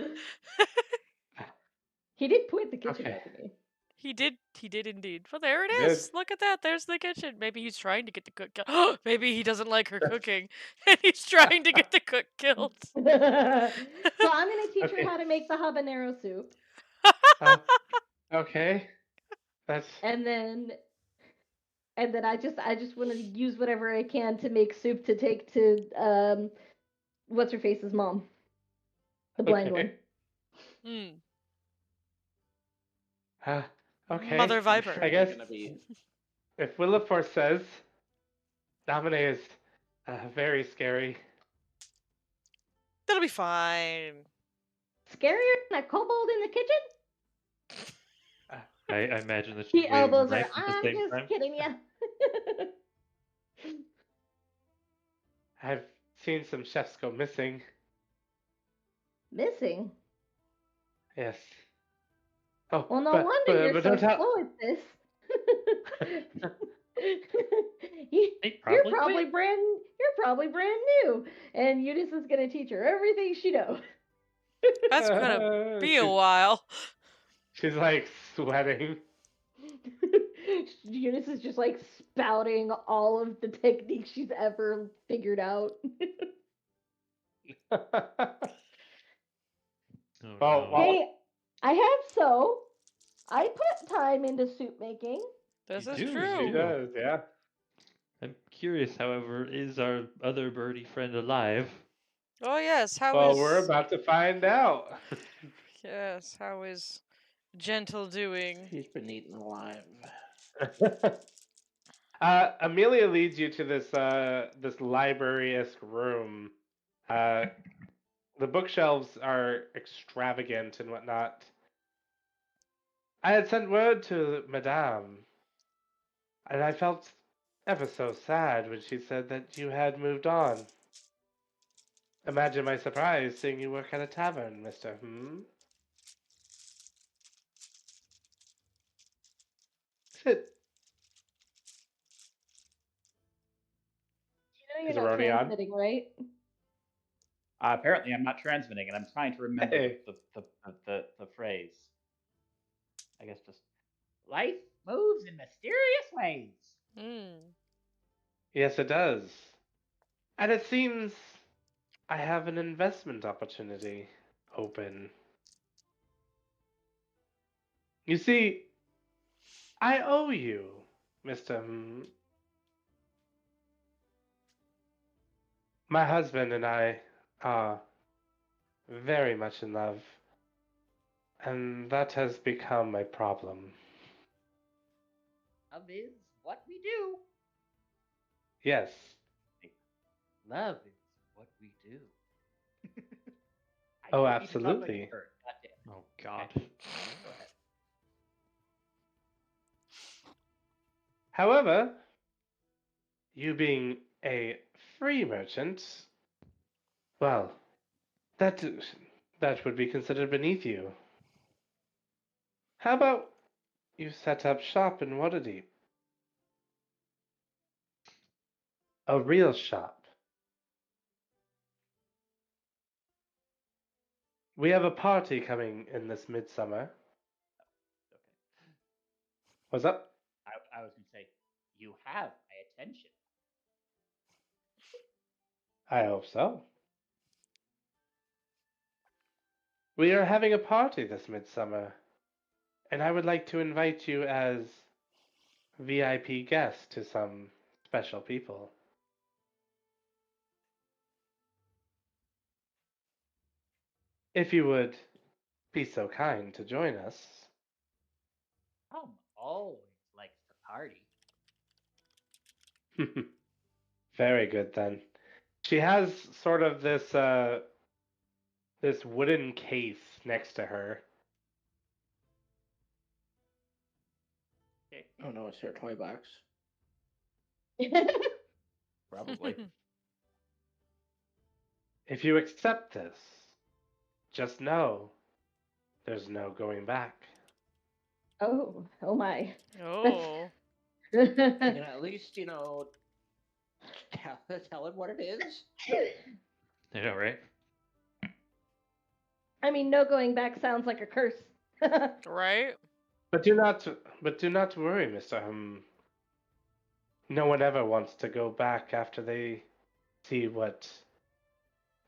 He did point the kitchen okay. out to me. He did indeed. Well, there it He is. did. Look at that. There's the kitchen. Maybe he's trying to get the cook killed. Maybe he doesn't like her cooking, and he's trying to get the cook killed. So I'm gonna teach Okay. her how to make the habanero soup, Okay. That's and then I just want to use whatever I can to make soup to take to what's her face's mom, the blind one. okay. Hmm. Okay. Mother I'm Viper. sure I they're guess gonna be. if Willowport says Nominee is very scary. That'll be fine. Scarier than a kobold in the kitchen? I imagine that He she's waving a elbows her. knife at the I'm same just time. kidding ya. I've seen some chefs go missing. Missing. Yes. Oh, Well, no wonder you're but so don't tell. slow at this. They You're probably quit. you're probably brand new, and Eunice is gonna teach her everything she knows. That's gonna be a while. She's like sweating. Eunice is just like spouting all of the techniques she's ever figured out. Oh, Oh, no. well, Hey, I put time into soup making. This You is do, you true. she does, yeah. I'm curious, however, is our other birdie friend alive? Oh yes. Well, we're about to find out. How is Gentle doing? He's been eaten alive. Amelia leads you to this library-esque room. The bookshelves are extravagant and whatnot. I had sent word to Madame, and I felt ever so sad when she said that you had moved on. Imagine my surprise seeing you work at a tavern, Mister. Sit. You know Is you're the not rodeo on? transmitting, right? Apparently, I'm not transmitting, and I'm trying to remember Hey. the phrase. I guess just life moves in mysterious ways. Hmm. Yes, it does. And it seems I have an investment opportunity open. You see, I owe you, Mr. My husband and I are very much in love, and that has become a problem. Love is what we do. Yes. Love is what we do. I Oh, didn't mean to talk like absolutely. a nerd. God damn. Oh God. Okay, go ahead. However, you being a free merchant, well, that that would be considered beneath you. How about you set up shop in Waterdeep? A real shop. We have a party coming in this midsummer. Okay. What's up? I was gonna say, you have my attention. I hope so. We are having a party this midsummer, and I would like to invite you as VIP guests to some special people. If you would be so kind to join us. Always likes to party. Very good then. She has sort of this wooden case next to her. Okay, Oh no, it's her toy box. probably. If you accept this, just know there's no going back. Oh my. Oh. You can at least, tell him what it is. You know, right? I mean, no going back sounds like a curse. Right? But do not worry, Mr. No one ever wants to go back after they see what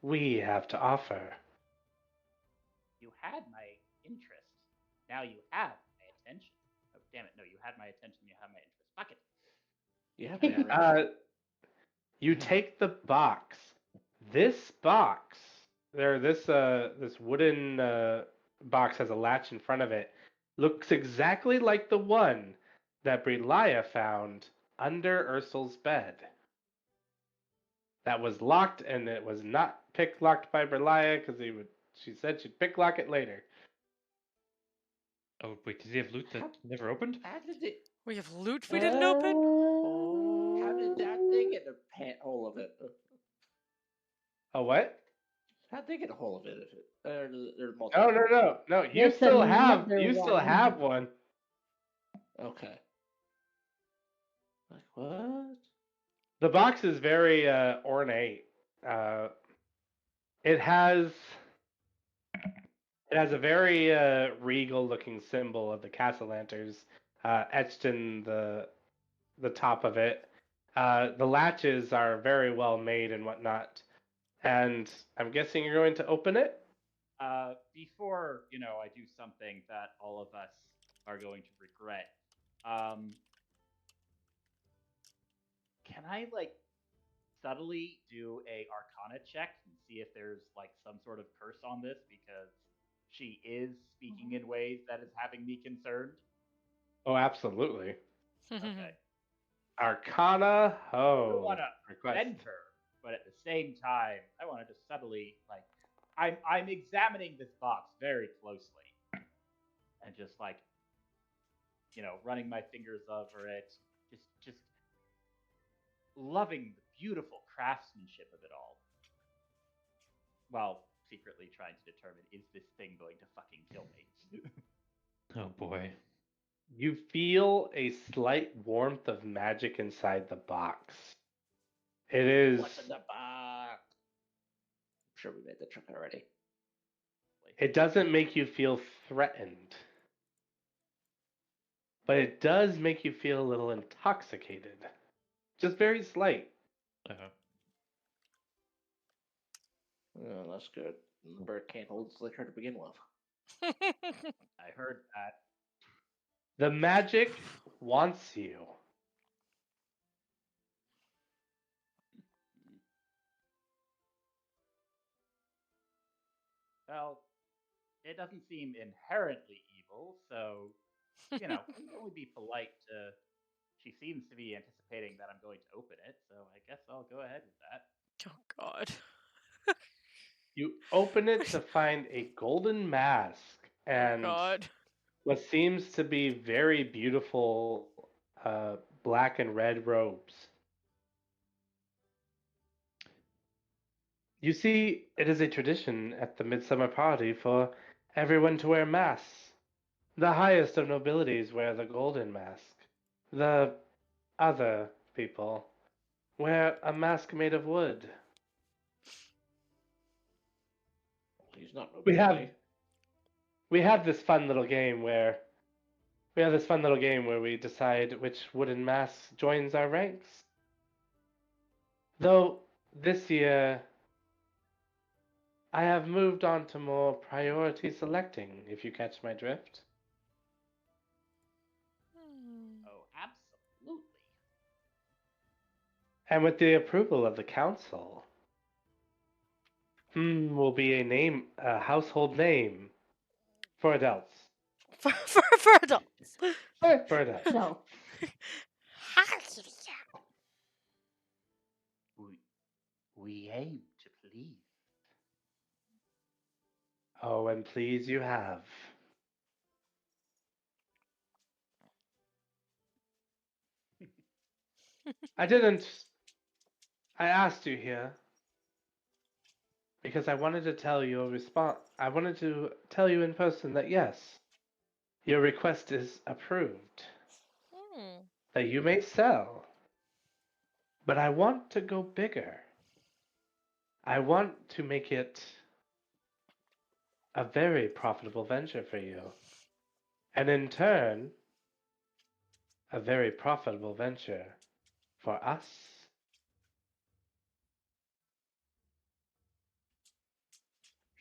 we have to offer. You had my interest. Now you have my attention. Oh, damn it. No, you had my attention. You have my interest. Fuck it. Yeah, man. You take the box. This box, this wooden box has a latch in front of it. Looks exactly like the one that Brelia found under Ursul's bed. That was locked, and it was not pick locked by Brelia because she said she'd pick lock it later. Oh wait, does he have loot that How- never opened? How did it? We have loot we didn't open? How did that Oh. thing get a hole of it? Oh, what? How'd they get a hold of it? If it there's No, multiple. no. You It's still have another you still one. have one. Okay. Like what? The box is very ornate. Uh, it has a very regal-looking symbol of the Castellanters etched in the top of it. The latches are very well made and whatnot. And I'm guessing you're going to open it? Before, I do something that all of us are going to regret, um, can I, subtly do a Arcana check and see if there's, some sort of curse on this? Because she is speaking in ways that is having me concerned. Oh, absolutely. Okay. Arcana. I don't Oh, want to request. offend her, but at the same time, I want to just subtly, I'm examining this box very closely, and just running my fingers over it, just loving the beautiful craftsmanship of it all, while secretly trying to determine, is this thing going to fucking kill me? Oh boy. You feel a slight warmth of magic inside the box. It is. What's in the box? I'm sure we made the trick already. It doesn't make you feel threatened, but it does make you feel a little intoxicated. Just very slight. Uh-huh. Oh, that's good. The bird can't hold its liquor to begin with. I heard that. The magic wants you. Well, it doesn't seem inherently evil, so it would be polite to. She seems to be anticipating that I'm going to open it, so I guess I'll go ahead with that. Oh God. You open it to find a golden mask Oh and God. what seems to be very beautiful black and red robes. You see, it is a tradition at the midsummer party for everyone to wear masks. The highest of nobilities wear the golden mask. The other people wear a mask made of wood. He's not We have nobility. we have this fun little game where we decide which wooden mask joins our ranks. Though this year I have moved on to more priority selecting, if you catch my drift. Oh, absolutely. And with the approval of the council, will be a household name for adults. For adults. For adults. No. We aim to please. Oh, and please you have. I didn't. I asked you here because I wanted to tell you a response. I wanted to tell you in person that yes, your request is approved. That you may sell. But I want to go bigger. I want to make it a very profitable venture for you. And in turn, a very profitable venture for us.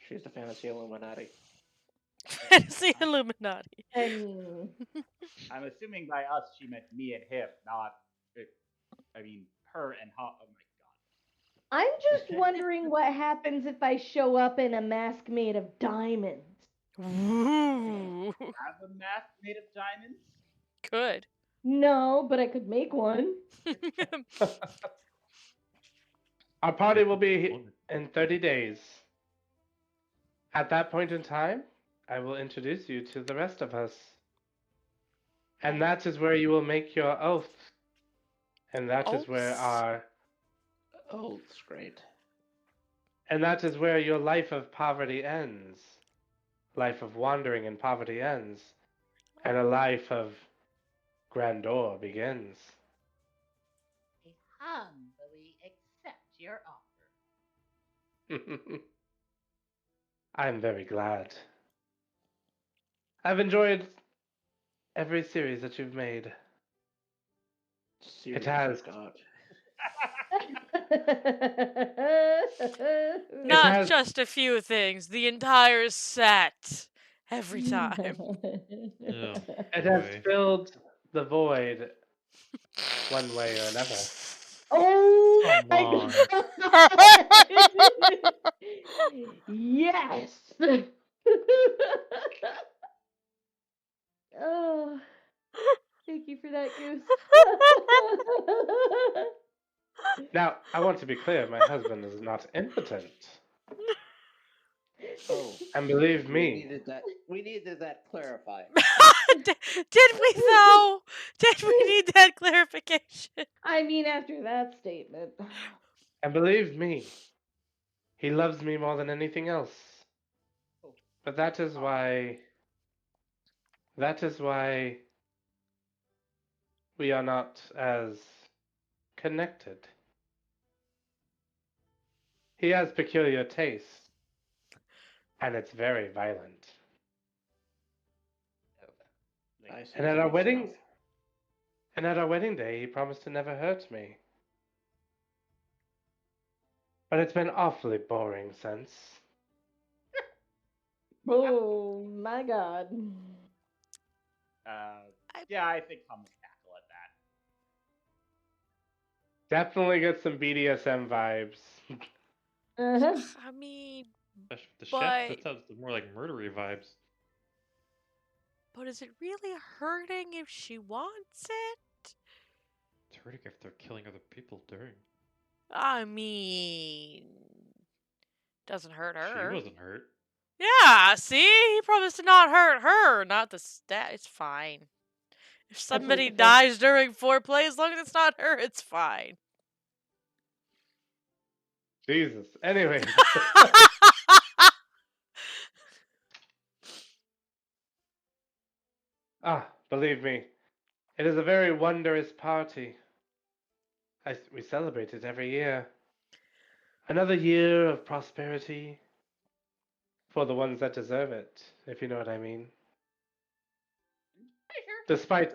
She's the fantasy Illuminati. Fantasy Illuminati. I mean, I'm assuming by us she meant me and him, not. I mean, her and her. Oh my god. I'm just wondering what happens if I show up in a mask made of diamonds. Ooh. Have a mask made of diamonds? Good. No, but I could make one. Our party will be in 30 days. At that point in time, I will introduce you to the rest of us. And that is where you will make your oath. And that is where Oaths? Oath's great. And that is where your life of poverty ends. Life of wandering and poverty ends. And a life of grandeur begins. I humbly accept your offer. I'm very glad. I've enjoyed every series that you've made. Series has- of God. Not has- just a few things, the entire set. Every time. Oh, It has boy. filled the void one way or another. Oh Come my on. god! Yes. Oh, thank you for that, Goose. Now, I want to be clear, my husband is not impotent. Oh, And believe we me, needed that. We needed that clarified. Did we though? Did we need that clarification? I mean, after that statement. he loves me more than anything else. But that is why we are not as connected. He has peculiar tastes, and it's very violent. I see And at our some wedding, stuff. and at our wedding day, he promised to never hurt me. But it's been awfully boring since. Oh my god. Yeah, I think Hum will cackle at that. Definitely get some BDSM vibes. Uh-huh. I mean, Especially with the chef, but that sounds more like murdery vibes. is it really hurting if she wants it? It's hurting if they're killing other people during. I mean, doesn't hurt She her. wasn't hurt. Yeah, see? He promised to not hurt her, not the stat. It's fine. If somebody dies during foreplay, as long as it's not her, it's fine. Jesus. Anyways. Believe me, it is a very wondrous party. We celebrate it every year. Another year of prosperity for the ones that deserve it, if you know what I mean. Despite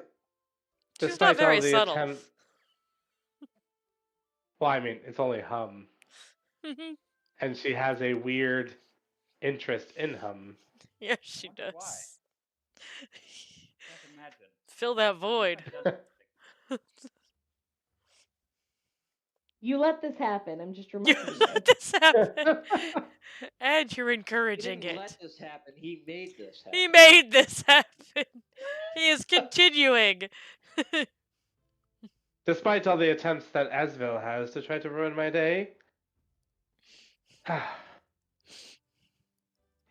She's not all very the subtle. attempts. Well, I mean, it's only Hum, and she has a weird interest in Hum. Yeah, she wonder does. why. Can't imagine. Fill that void. You let this happen. I'm just You reminding you. let this happen. And you're He encouraging didn't it. let this happen. He made this happen. He made this happen. He is continuing. Despite all the attempts that Asville has to try to ruin my day,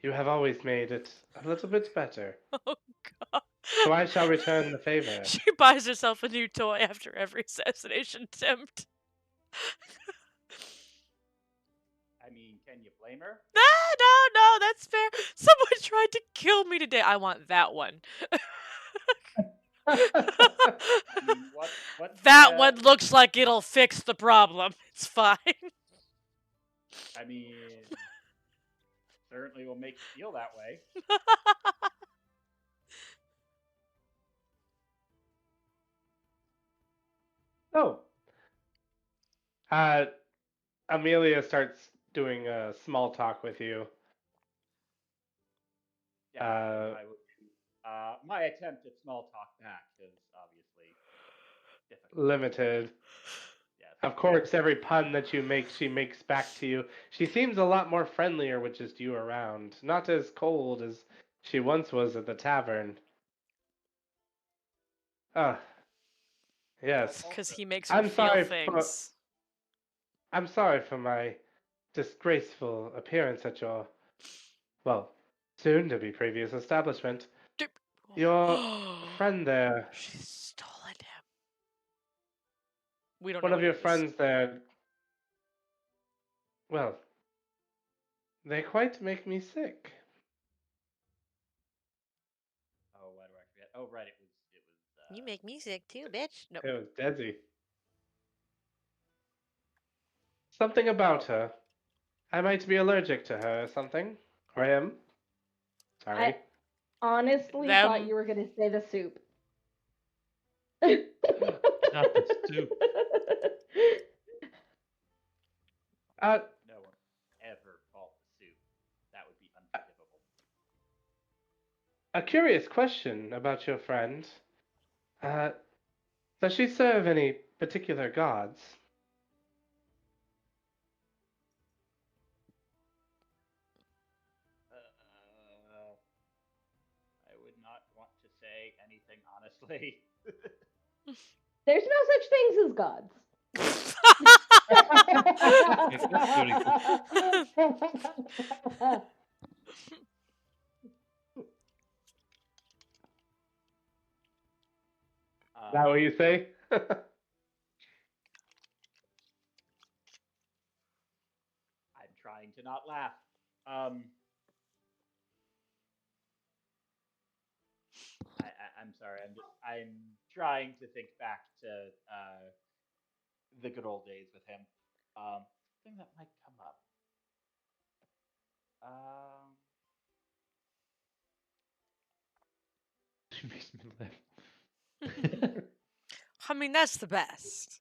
you have always made it a little bit better. Oh, God. So I shall return the favor. She buys herself a new toy after every assassination attempt. I mean, can you blame her? No, that's fair. Someone tried to kill me today. I want that one. I mean, what's That one looks like it'll fix the problem. It's fine. I mean, certainly will make you feel that way. Oh. Amelia starts doing small talk with you. Yeah, I would. My attempt at small talk back is obviously difficult. Limited. Yes. Of course, every pun that you make, she makes back to you. She seems a lot more friendlier with just you around. Not as cold as she once was at the tavern. Ah, yes. Because he makes her I'm feel sorry things. I'm sorry for my disgraceful appearance at your, well, soon-to-be previous establishment. Your friend there, She's stolen him. We don't one know of what your it is. friends there, well, they quite make me sick. Oh, why do I forget? Oh, right, it was. You make me sick too, bitch. Nope. It was Desi. Something about her. I might be allergic to her or something. Or him. Sorry. I honestly thought you were going to say the soup. Not the soup. No one ever fault the soup. That would be unforgivable. A curious question about your friend. Does she serve any particular gods? I would not want to say anything honestly. There's no such things as gods. Is that what you say? I'm trying to not laugh. I'm sorry. I'm trying to think back to the good old days with him. Thing that might come up. She makes me laugh. I mean, that's the best.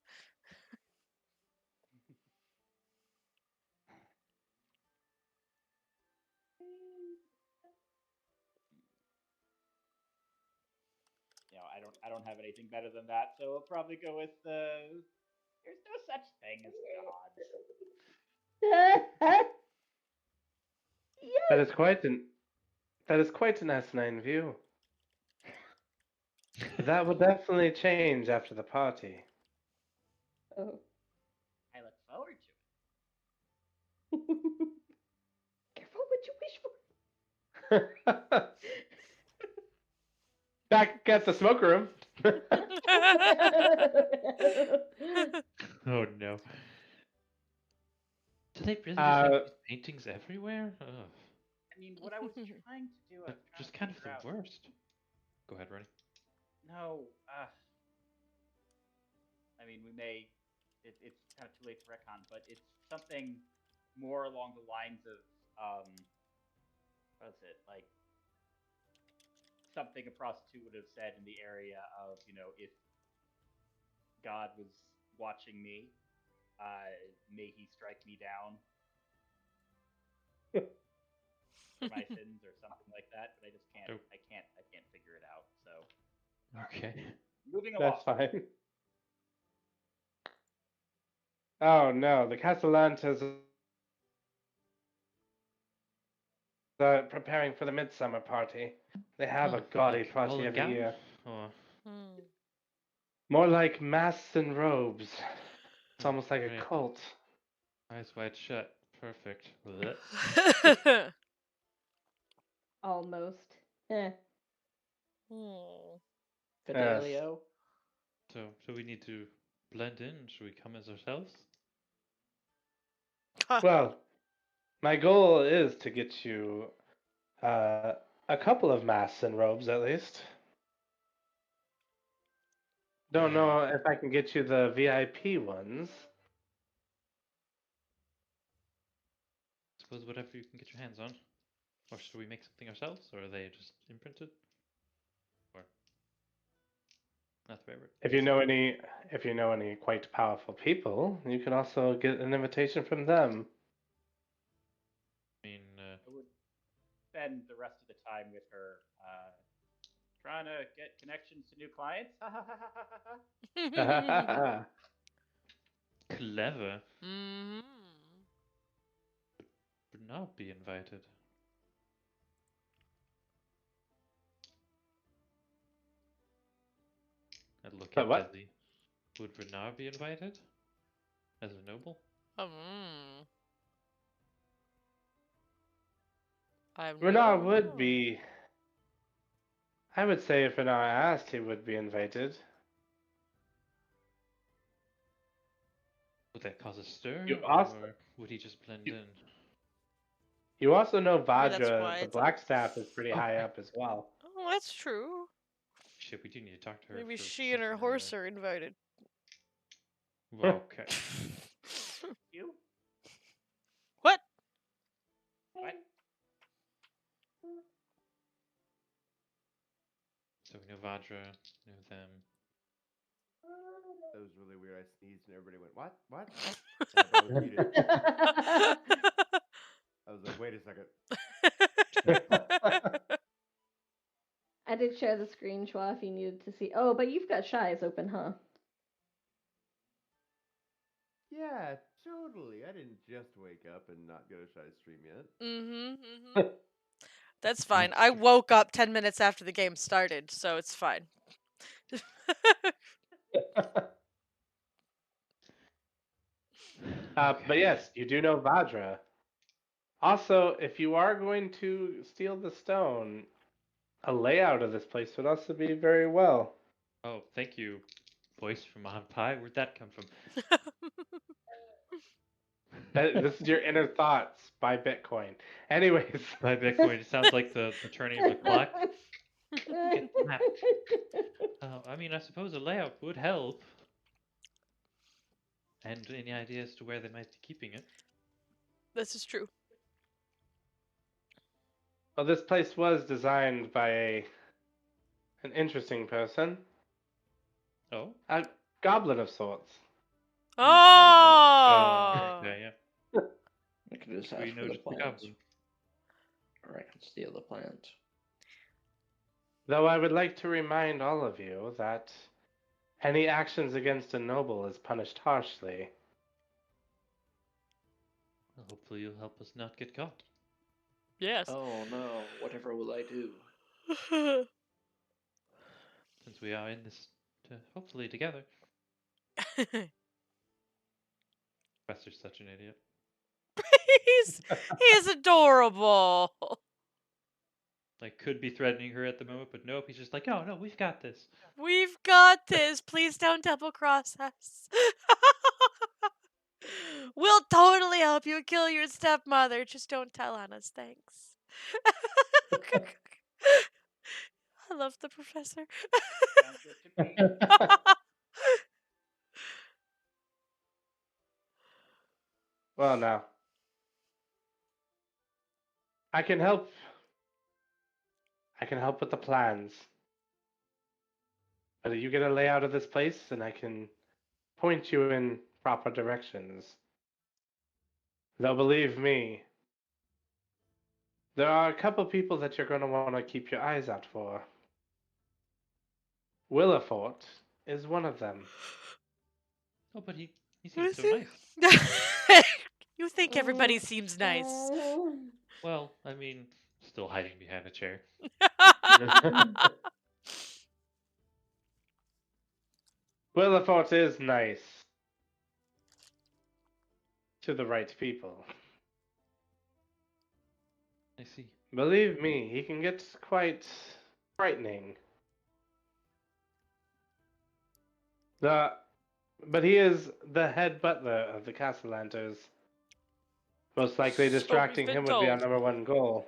don't have anything better than that, so I'll probably go with there's no such thing as gods. That Yes. is quite an asinine view. That will definitely change after the party. Oh. I look forward to Careful what you wish for. Back at the smoke room. Oh no. Do they really just have uh, these paintings everywhere? Ugh. I mean, what I was trying to do, I They're was trying just to kind of figure the out. worst. Go ahead, Ronnie. No, I mean, we may. It's kind of too late to retcon, but it's something more along the lines of what is it like? Something a prostitute would have said in the area of, if God was watching me, may He strike me down for my sins or something like that. But I just can't. Oh. I can't figure it out. So Okay. moving along. That's fine. Oh no, the Castellantes are preparing for the midsummer party. They have a gaudy Like party ball and every gown? year. Or More like masks and robes. It's oh, almost like a great. cult. Eyes wide shut. Perfect. Blech. Almost. Eh. Fidelio. So we need to blend in. Should we come as ourselves? Well, my goal is to get you a couple of masks and robes at least. Don't know if I can get you the VIP ones. Suppose whatever you can get your hands on. Or should we make something ourselves? Or are they just imprinted? Or not the favorite? If you know any quite powerful people, you can also get an invitation from them. I mean, I would spend the rest of the time with her, trying to get connections to new clients. clever Mhm. would not be invited. I'd look But at what? Desi. Would Renar be invited? As a noble? Mm. I have Renar no. would be. I would say if Renar asked, he would be invited. Would that cause a stir? You also, Or would he just blend you, in? you also know Maybe that's Vajra, why the it's a. Blackstaff, is pretty Oh high crap. up as well. Oh, that's true. Shit, we do need to talk to her Maybe for she and her something horse anyway. are invited. Well, okay. You? What? What? So we know Vajra, know them. That was really weird. I sneezed and everybody went, "What? What?" I was muted. I was like, "Wait a second." I did share the screen, Schwa, if you needed to see. Oh, but you've got Shy's open, huh? Yeah, totally. I didn't just wake up and not go to Shy stream yet. Mm-hmm. That's fine. I woke up 10 minutes after the game started, so it's fine. But yes, you do know Vajra. Also, if you are going to steal the stone, a layout of this place would also be very well. Oh, thank you, voice from on high. Where'd that come from? This is your inner thoughts by Bitcoin. Anyways. By Bitcoin, it sounds like the turning of the clock. Get snapped. I mean, I suppose a layout would help. And any idea as to where they might be keeping it? This is true. Well, this place was designed by an interesting person, Oh? a goblin of sorts. Oh! Yeah, yeah. I can just We ask for the noticed the plans. goblin. Or I can steal the plans. Though I would like to remind all of you that any actions against a noble is punished harshly. Well, hopefully you'll help us not get caught. Yes. Oh no, whatever will I do? Since we are in this hopefully together. Professor's such an idiot. he's adorable. Like, could be threatening her at the moment, but nope, he's just like, oh no, we've got this. We've got this. Please don't double cross us. We'll totally help you kill your stepmother. Just don't tell on us, thanks. I love the professor. Sounds good to me. Well, now. I can help. I can help with the plans. But you get a layout of this place, and I can point you in proper directions. Though believe me, there are a couple people that you're going to want to keep your eyes out for. Willifort is one of them. Oh, but he seems so Is nice. You think everybody seems nice. Well, I mean, still hiding behind a chair. Willifort is nice. To the right people. I see. Believe me, he can get quite frightening. But he is the head butler of the Castellanters. Most likely So distracting we've been him would be our told. number one goal.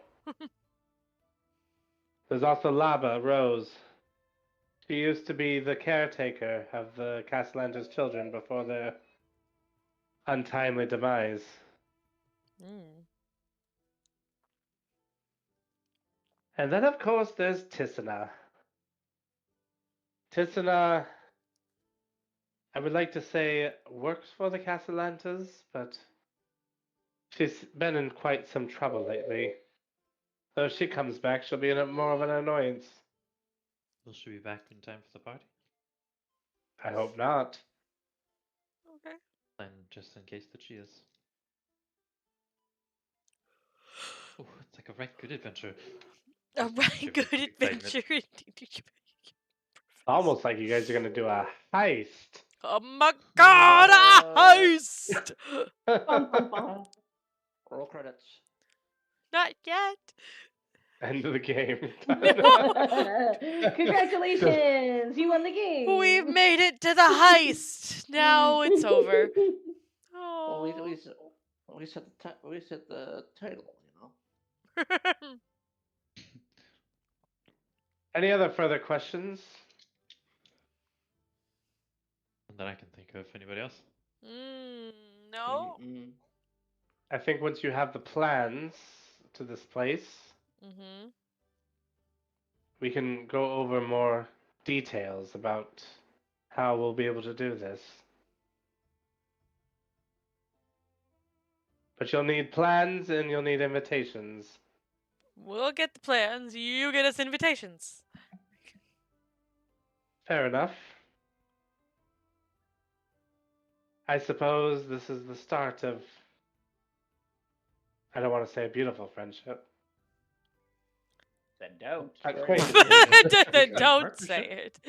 There's also Laba, Rose. She used to be the caretaker of the Castellanters' children before their untimely demise. Mm. And then, of course, there's Tissina. Tissina, I would like to say, works for the Castellanters, but she's been in quite some trouble lately. So if she comes back, she'll be in more of an annoyance. Will she be back in time for the party? I hope not. Okay. And just in case that she is. Oh, it's like a right good adventure. A Just right shivers good with excitement. adventure. Almost like you guys are going to do a heist. Oh my god, a heist! Bum, bum, bum. Roll credits. Not yet. End of the game. No! Congratulations! You won the game! We've made it to the heist. Now it's over. Well, Oh. we said the title, you know. Any other further questions? That I can think of. Anybody else? No. Mm-mm. I think once you have the plans to this place, Mm-hmm. we can go over more details about how we'll be able to do this. But you'll need plans and you'll need invitations. We'll get the plans. You get us invitations. Fair enough. I suppose this is the start of, I don't want to say a beautiful friendship. Then don't. Then don't say it.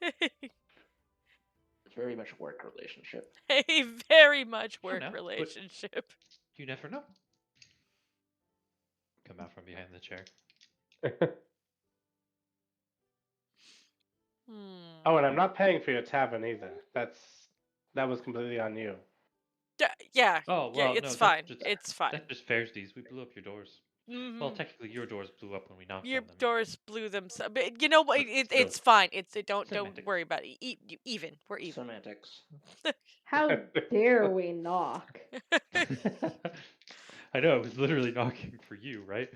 It's very much a work relationship. A very much work know, but- relationship. You never know. Come out from behind the chair. Oh, and I'm not paying for your tavern either. That was completely on you. Yeah. Oh, Yeah, well, it's no, fine. That's just, It's fine. That's just Fairsies. We blew up your doors. Mhm. Well, technically, your doors blew up when we knocked Your on them. doors blew them. But you know what? But It's still. fine. Don't Semantics. worry about it. Even. We're even. Semantics. How dare we knock? I know, I was literally knocking for you, right?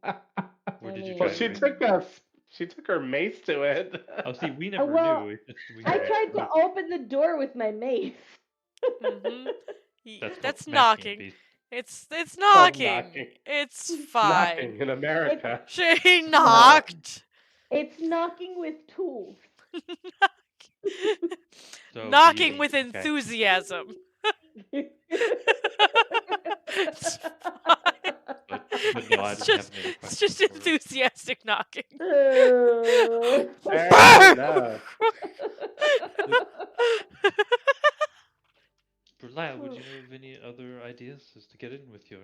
Or did you mean- try Well, she to? took her mace to it. Oh, see, we never well, knew. It's just we I heard tried it. to open the door with my mace. Mhm. That's That's called knocking. Beast. It's called knocking. knocking. It's Knocking fine. in America. She knocked. It's knocking with tools. So Knocking beating. with Okay. enthusiasm. It's But no, I it's didn't just have any it's questions just for it. enthusiastic knocking. Fair enough. Berlyle, would you know of any other ideas as to get in with your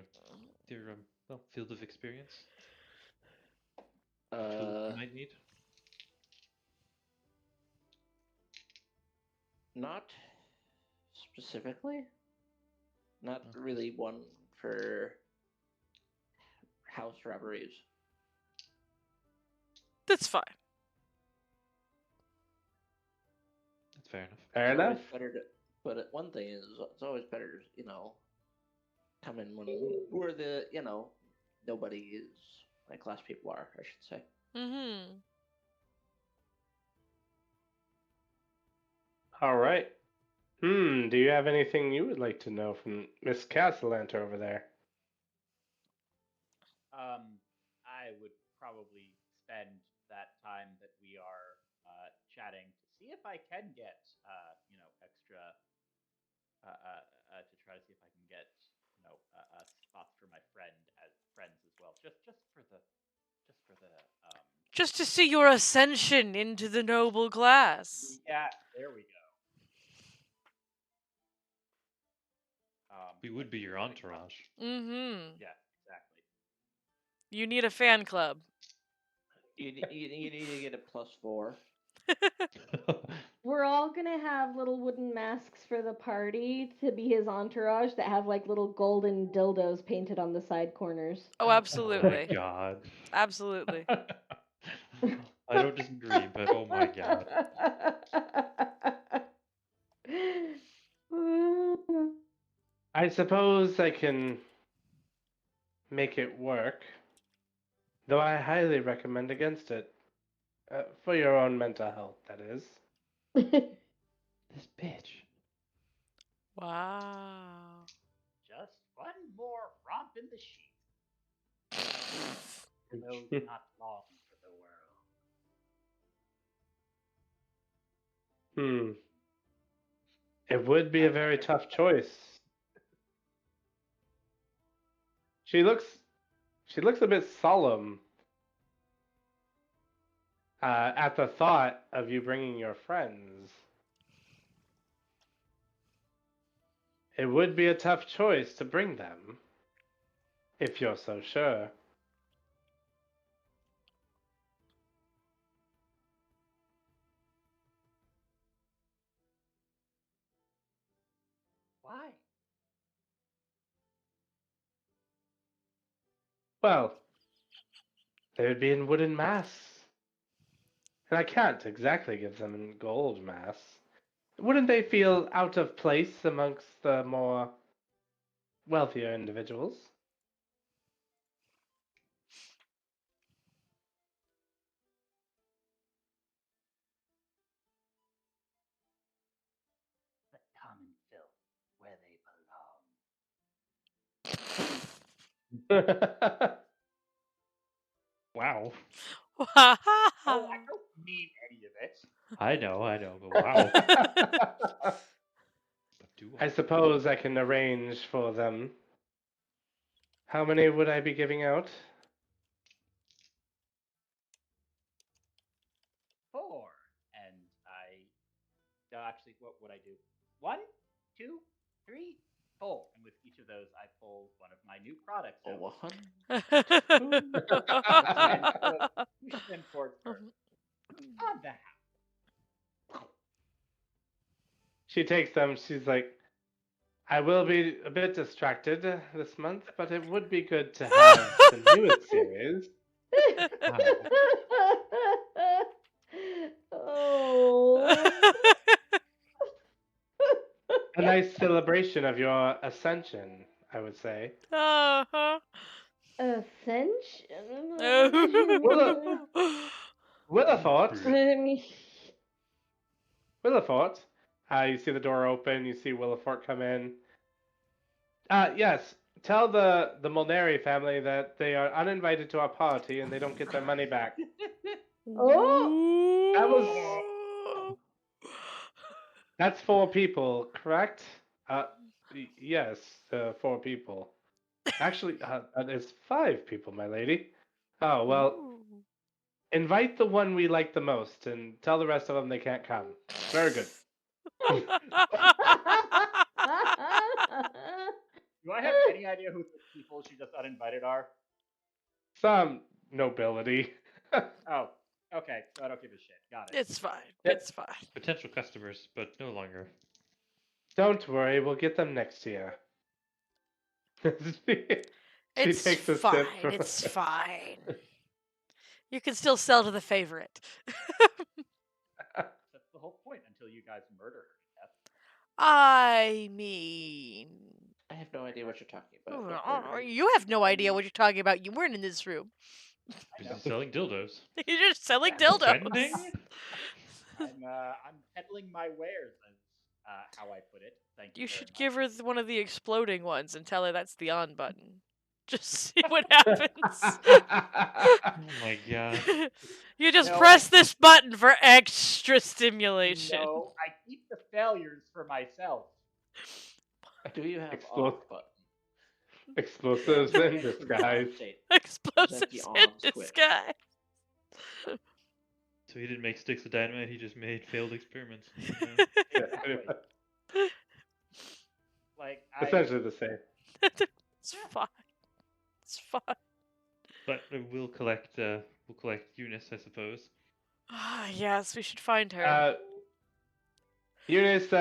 well, field of experience? Tools you might need? Not specifically. Not really one for house robberies. That's fine. That's fair enough. Fair It's enough. always better to, but one thing is, it's always better to, come in when where the, nobody is like less people are, I should say. Mm-hmm. All right. Do you have anything you would like to know from Miss Castellanter over there? I would probably spend that time that we are chatting to see if I can get, extra to try to see if I can get, spots for my friends as well, just for the Just to see your ascension into the noble class. yeah. There we go. We would be your entourage. Mm-hmm. Yeah, exactly. You need a fan club. You need to get a +4. We're all gonna have little wooden masks for the party to be his entourage that have like little golden dildos painted on the side corners. Oh, Oh my absolutely. god. Absolutely. I don't disagree, but oh my god. I suppose I can make it work, though I highly recommend against it. For your own mental health, that is. This bitch. Wow. Just one more romp in the sheet. Though not long for the world. It would be a very tough choice. She looks a bit solemn at the thought of you bringing your friends. It would be a tough choice to bring them, if you're so sure. Why? Well, they would be in wooden masks, and I can't exactly give them in gold masks. Wouldn't they feel out of place amongst the more wealthier individuals? The common filth where they belong. Wow. Oh, I don't mean any of it. I know, but wow. But do I suppose I can arrange for them. How many would I be giving out? 4. And actually, what would I do? 1, 2, 3, 4. And with each of those, I pull one of my new products out. Push them towards her. On the house. She takes them. She's like, I will be a bit distracted this month, but it would be good to have the newest series. Oh. A nice celebration of your ascension, I would say. Uh-huh. Ascension? Willifort. I Willifort. You see the door open. You see Willifort come in. Yes. Tell the Molnari family that they are uninvited to our party and they don't get their money back. Oh! That was Ooh. that's 4 people, correct? Yes, 4 people. Actually, that is 5 people, my lady. Oh well, Ooh. invite the one we like the most, and tell the rest of them they can't come. Very good. Do I have any idea who the people she just uninvited are? Some nobility. Oh, okay. So I don't give a shit. Got it. It's fine. Yep. It's fine. Potential customers, but no longer. Don't worry, we'll get them next year. she It's takes a fine. sip. From It's fine. You can still sell to the favorite. That's the whole point until you guys murder her to death. I mean, I have no idea what you're talking about. Don't worry. you have no idea what you're talking about. You weren't in this room. I Is know. he selling dildos? You're just selling Yeah. dildos. Offending? I'm peddling my wares, as how I put it. Thank you. You very should much. give her one of the exploding ones and tell her that's the on button. Just see what happens. Oh my god. You just No, press this button for extra stimulation. No, I keep the failures for myself. Do you have Explo- off button? Explosives in From disguise. Tom State. Explosives the in on switch? disguise. So he didn't make sticks of dynamite, he just made failed experiments. Exactly. Like Essentially the same. It's fine. It's fine. But we'll collect Eunice, I suppose. Ah, yes, we should find her. Eunice,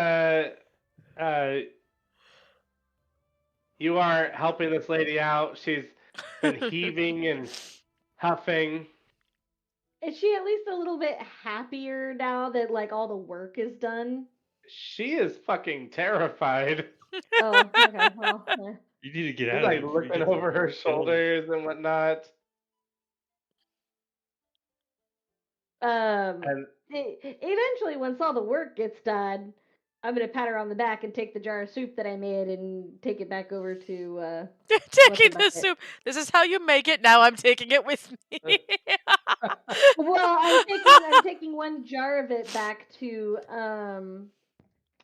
you are helping this lady out. She's been heaving and huffing. Is she at least a little bit happier now that like all the work is done? She is fucking terrified. Oh, okay. Well, You need to get She's out of like here before you looking get over her stolen. shoulders and whatnot. And eventually, once all the work gets done, I'm gonna pat her on the back and take the jar of soup that I made and take it back over to. Taking the bucket? soup. This is how you make it. Now I'm taking it with me. Well, I'm taking one jar of it back to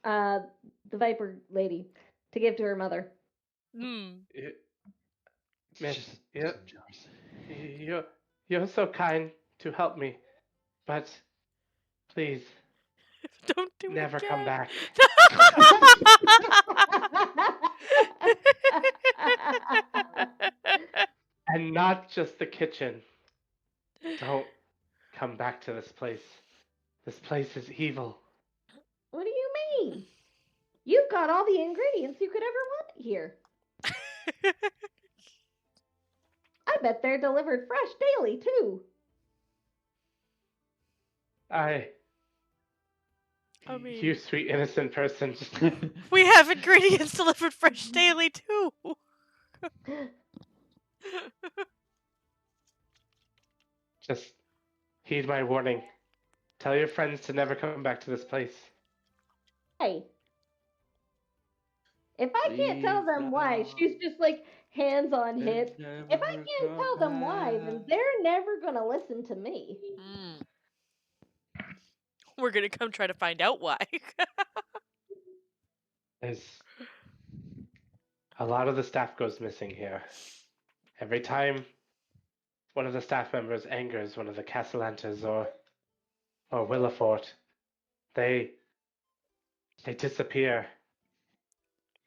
the Viper lady to give to her mother. Hmm. Miss, Just yeah, some jars. you're so kind to help me, but please Don't do it never come again. back. And not just the kitchen. Don't come back to this place. This place is evil. What do you mean? You've got all the ingredients you could ever want here. I bet they're delivered fresh daily, too. I mean, you sweet innocent person. we have ingredients delivered fresh daily too. Just heed my warning. Tell your friends to never come back to this place. Hey. If I can't tell them why, she's just like hands on hips. If I can't tell them why, then they're never gonna listen to me. We're gonna come try to find out why. There's a lot of the staff goes missing here. Every time one of the staff members angers one of the Castellantas or Willifort, they disappear.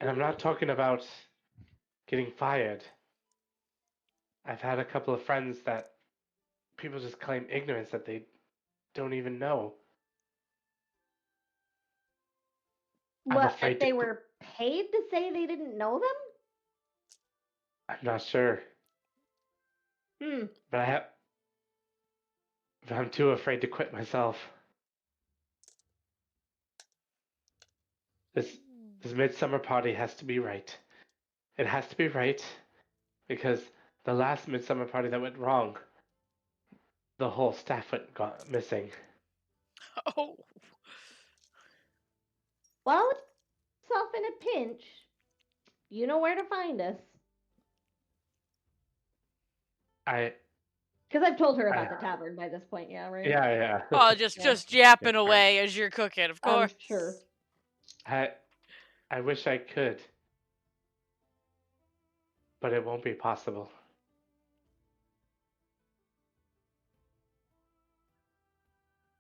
And I'm not talking about getting fired. I've had a couple of friends that people just claim ignorance that they don't even know. I'm What, afraid if they to- were paid to say they didn't know them? I'm not sure, but I'm too afraid to quit myself. This midsummer party has to be right. It has to be right because the last midsummer party that went wrong, the whole staff got missing. Oh. Well, it's off in a pinch. You know where to find us. Because I've told her I- about the tavern by this point, yeah, right? yeah. Oh, just Yeah. just yapping Yeah, away as you're cooking, of I'm course. sure. I wish I could, but it won't be possible.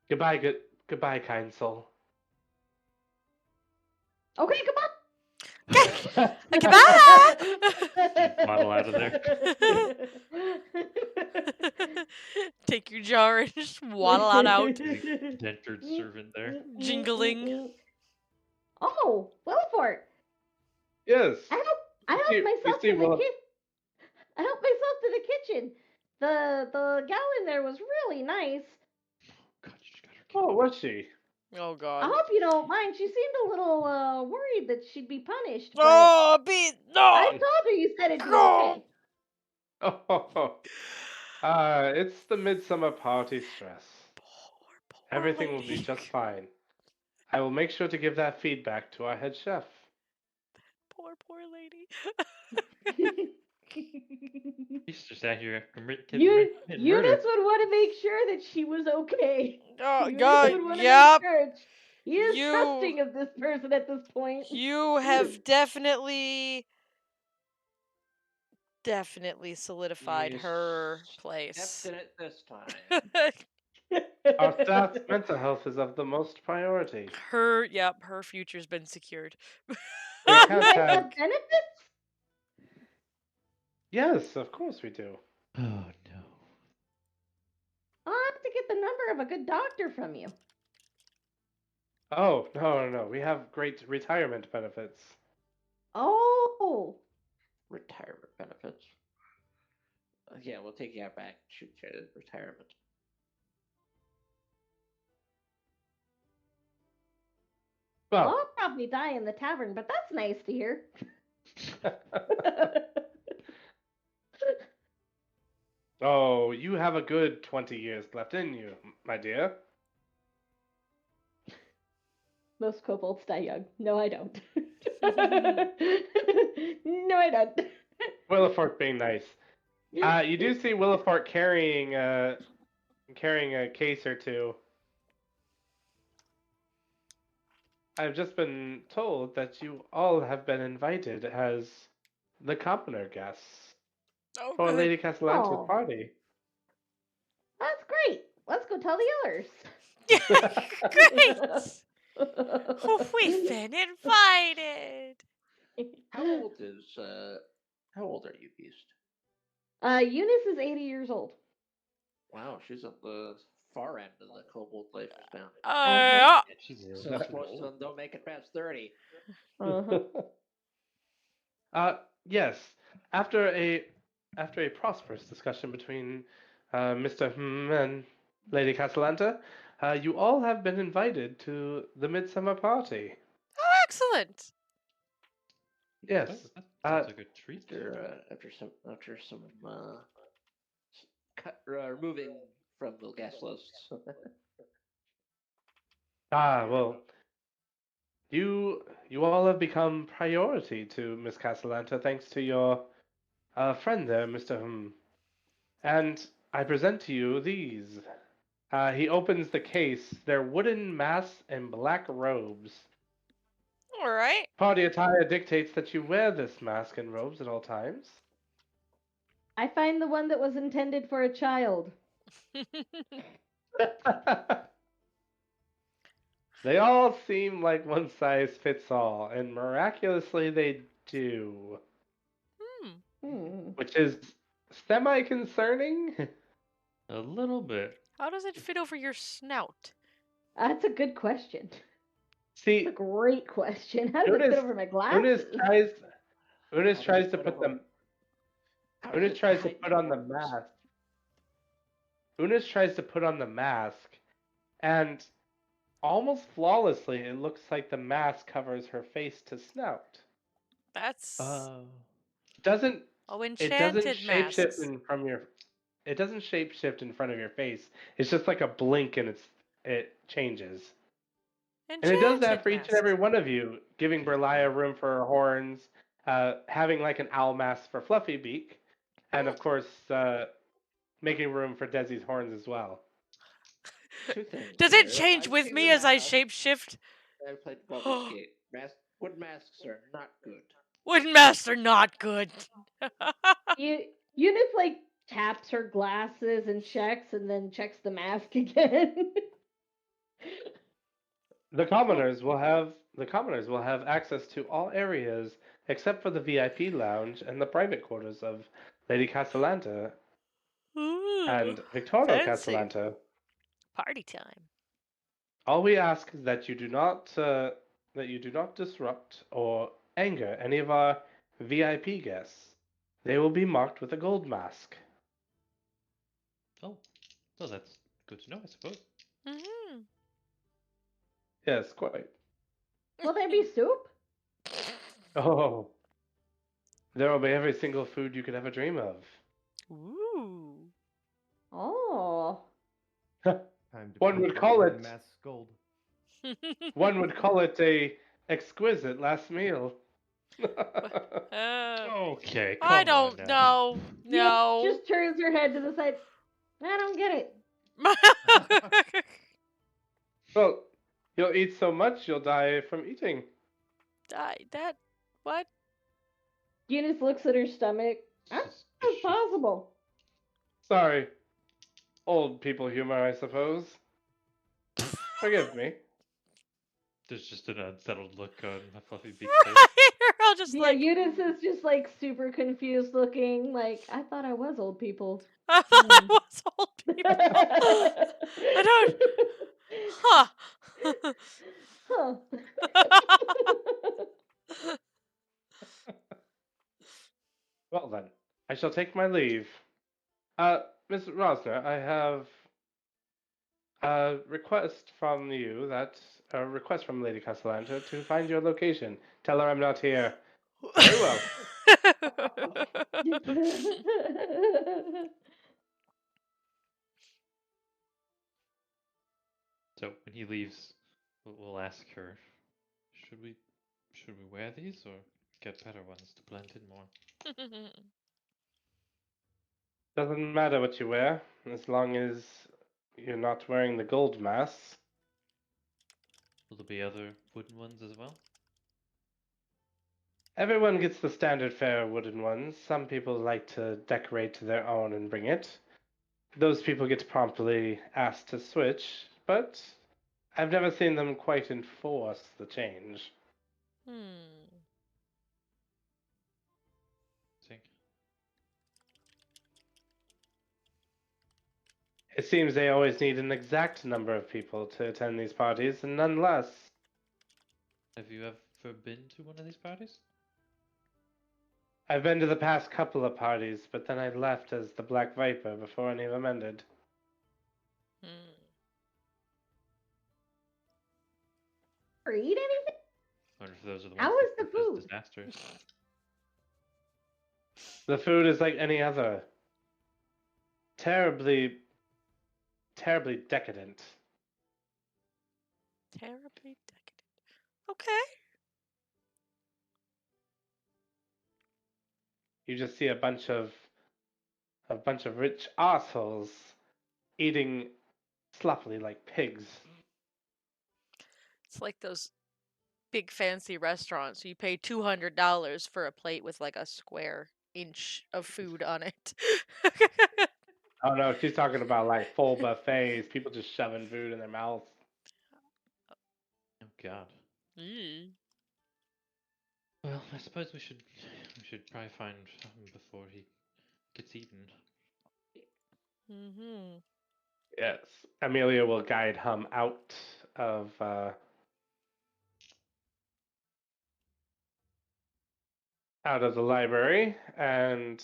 Goodbye, kind soul. Okay, come on. Okay, bye. Waddle out of there. Take your jar and just waddle on out, Entered servant there. jingling. Oh, Willifort. Yes. I helped we myself see to the Will- I helped myself to the kitchen. The gal in there was really nice. God, you just got her killed. Oh, was she? Oh I God. hope you don't mind. She seemed a little worried that she'd be punished, but Oh, be no. I told her you said it'd be okay. Oh, it's the midsummer party stress. Poor Everything will be lady. just fine. I will make sure to give that feedback to our head chef. Poor lady. He's just out here hitting Eunice murder. would want to make sure that she was okay. Oh Eunice God. would want to Yep. make sure. He is You- trusting of this person at this point. You have definitely solidified Yes, her place. Definite this time. Our staff's mental health is of the most priority. her future's been secured. We You can't guys have. have benefits? Yes, of course we do. Oh no. I'll have to get the number of a good doctor from you. Oh, no. We have great retirement benefits. Oh, Retirement benefits. Yeah, we'll take you out back. Shoot you at retirement. well, Well, I'll probably die in the tavern, but that's nice to hear. oh, you have a good 20 years left in you, my dear. Most kobolds die young. No, I don't. No, I don't. Willifort being nice. You do see Willifort carrying a case or two. I've just been told that you all have been invited as the commoner guests Oh, for good. Lady Castellanta's Oh. party. That's great. Let's go tell the others. Great. We've been invited. How old are you, Beast? Eunice is 80 years old. Wow, she's at the far end of the kobold lifespan. Yeah. She's So most of them don't make it past 30. Yes. After a prosperous discussion between Mr. and Lady Castellanta, you all have been invited to the midsummer party. Oh, excellent. Yes. That sounds like a treat. After some removing from the guest lists. Well, you all have become priority to Miss Castellanta thanks to your friend there, Mr. And I present to you these. He opens the case. They're wooden masks and black robes. All right. Party attire dictates that you wear this mask and robes at all times. I find the one that was intended for a child. They all seem like one size fits all, and miraculously they do. Which is semi-concerning. A little bit. How does it fit over your snout? That's a good question. See, That's a great question. How does it fit over my glasses? Unis tries to put them. How does Unis it tries to hide put my on the nose? mask. Unis tries to put on the mask, and almost flawlessly, it looks like the mask covers her face to snout. That's Doesn't it doesn't enchanted shapeshift masks. it doesn't shapeshift in front of your face. It's just like a blink and it changes. And it does that for each and every one of you, giving Berlia room for her horns, having like an owl mask for Fluffy Beak, and of course making room for Desi's horns as well. Two things Does it here. change I've with seen the me as I mask. shapeshift? I've played Baldur's Gate. Wood masks are not good. Wooden masks are not good. Eunice like taps her glasses and checks the mask again. The commoners will have access to all areas except for the VIP lounge and the private quarters of Lady Castellanta Ooh, and Victorio fancy. Castellanta. Party time. All we ask is that you do not disrupt or anger any of our VIP guests. They will be marked with a gold mask. Oh, well, that's good to know, I suppose. Mm-hmm. Yes, quite. Will there be soup? Oh, there will be every single food you could ever dream of. Ooh. Oh. Time to One paint would that call wooden it- mask gold. One would call it a exquisite last meal. Okay, come I on don't now. know. Eunice No. just turns her head to the side. I don't get it. Well, you'll eat so much you'll die from eating. that what? Eunice looks at her stomach. I don't know if it's Suspicious. possible. Sorry. Old people humor, I suppose. Forgive me. There's just an unsettled look on my fluffy beak face. You're all just Yeah, like Eunice is just like super confused looking. Like, I thought I was old people. I thought I was old people. I don't. Huh. Huh. Well then, I shall take my leave. Miss Rosner, I have a request from you a request from Lady Castellanta to find your location. Tell her I'm not here. Very well. So when he leaves, we'll ask her, should we wear these or get better ones to blend in more? Doesn't matter what you wear, as long as you're not wearing the gold masks. Will there be other wooden ones as well? Everyone gets the standard fare wooden ones. Some people like to decorate to their own and bring it. Those people get promptly asked to switch, but I've never seen them quite enforce the change. Hmm. Think. It seems they always need an exact number of people to attend these parties, and none less. Have you ever been to one of these parties? I've been to the past couple of parties, but then I left as the Black Viper before any of them ended. Hmm. Or eat anything? Wonder if those are the How ones was the that cause food? disasters. The food is like any other. Terribly, terribly decadent. Terribly decadent. Okay. You just see a bunch of rich assholes eating sloppily like pigs. It's like those big fancy restaurants. You pay $200 for a plate with like a square inch of food on it. Oh no, she's talking about like full buffets, people just shoving food in their mouths. Oh God. Mm. Well, I suppose we should probably find him before he gets eaten. Mm-hmm. Yes, Amelia will guide Hum out of the library, and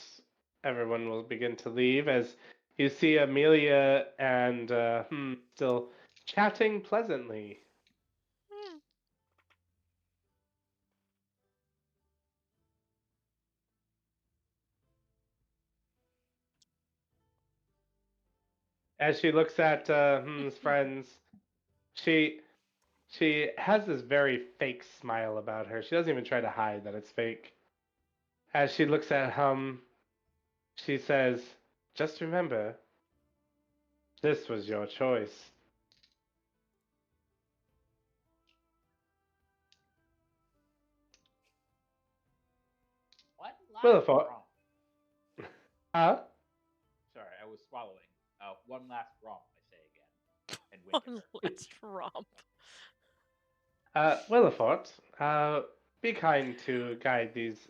everyone will begin to leave as you see Amelia and still chatting pleasantly. Hmm. As she looks at Hum's friends, she she has this very fake smile about her. She doesn't even try to hide that it's fake. As she looks at Hum, she says, "Just remember, This was your choice. One last Willifort. romp. Huh? Sorry, I was swallowing. One last romp, I say again, and wink at One her. last romp. Willifort, be kind to guide these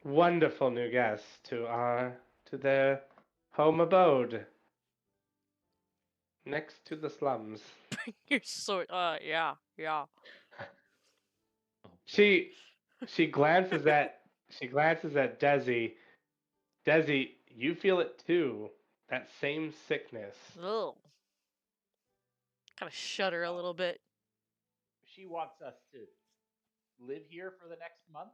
wonderful new guests to their home abode next to the slums. You're so. Yeah. Oh, boy. She glances at Desi. Desi, you feel it too. That same sickness. Ugh. Kind of shudder a little bit. She wants us to live here for the next month.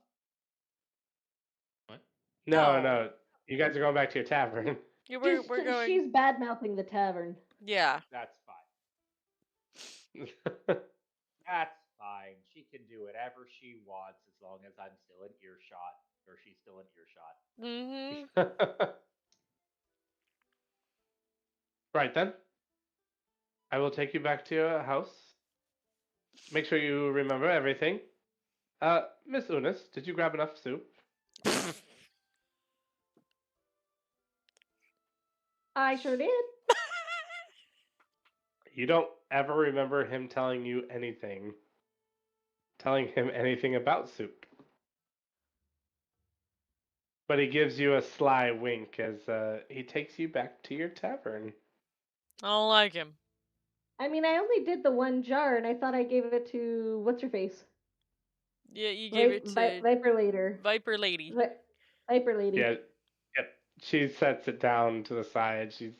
What? No, No. no. You guys are going back to your tavern. Yeah, Just we're going. she's bad mouthing the tavern. Yeah. That's fine. That's fine. She can do whatever she wants as long as I'm still in earshot, or she's still in earshot. Mm-hmm. Right then. I will take you back to your house. Make sure you remember everything. Miss Unis, did you grab enough soup? I sure did. You don't ever remember him telling him anything about soup. But he gives you a sly wink as he takes you back to your tavern. I don't like him. I mean, I only did the one jar, and I thought I gave it to what's her face, Yeah, you gave it to Viper Later. Viper Lady. Viper Lady. Yeah, yep. She sets it down to the side. She's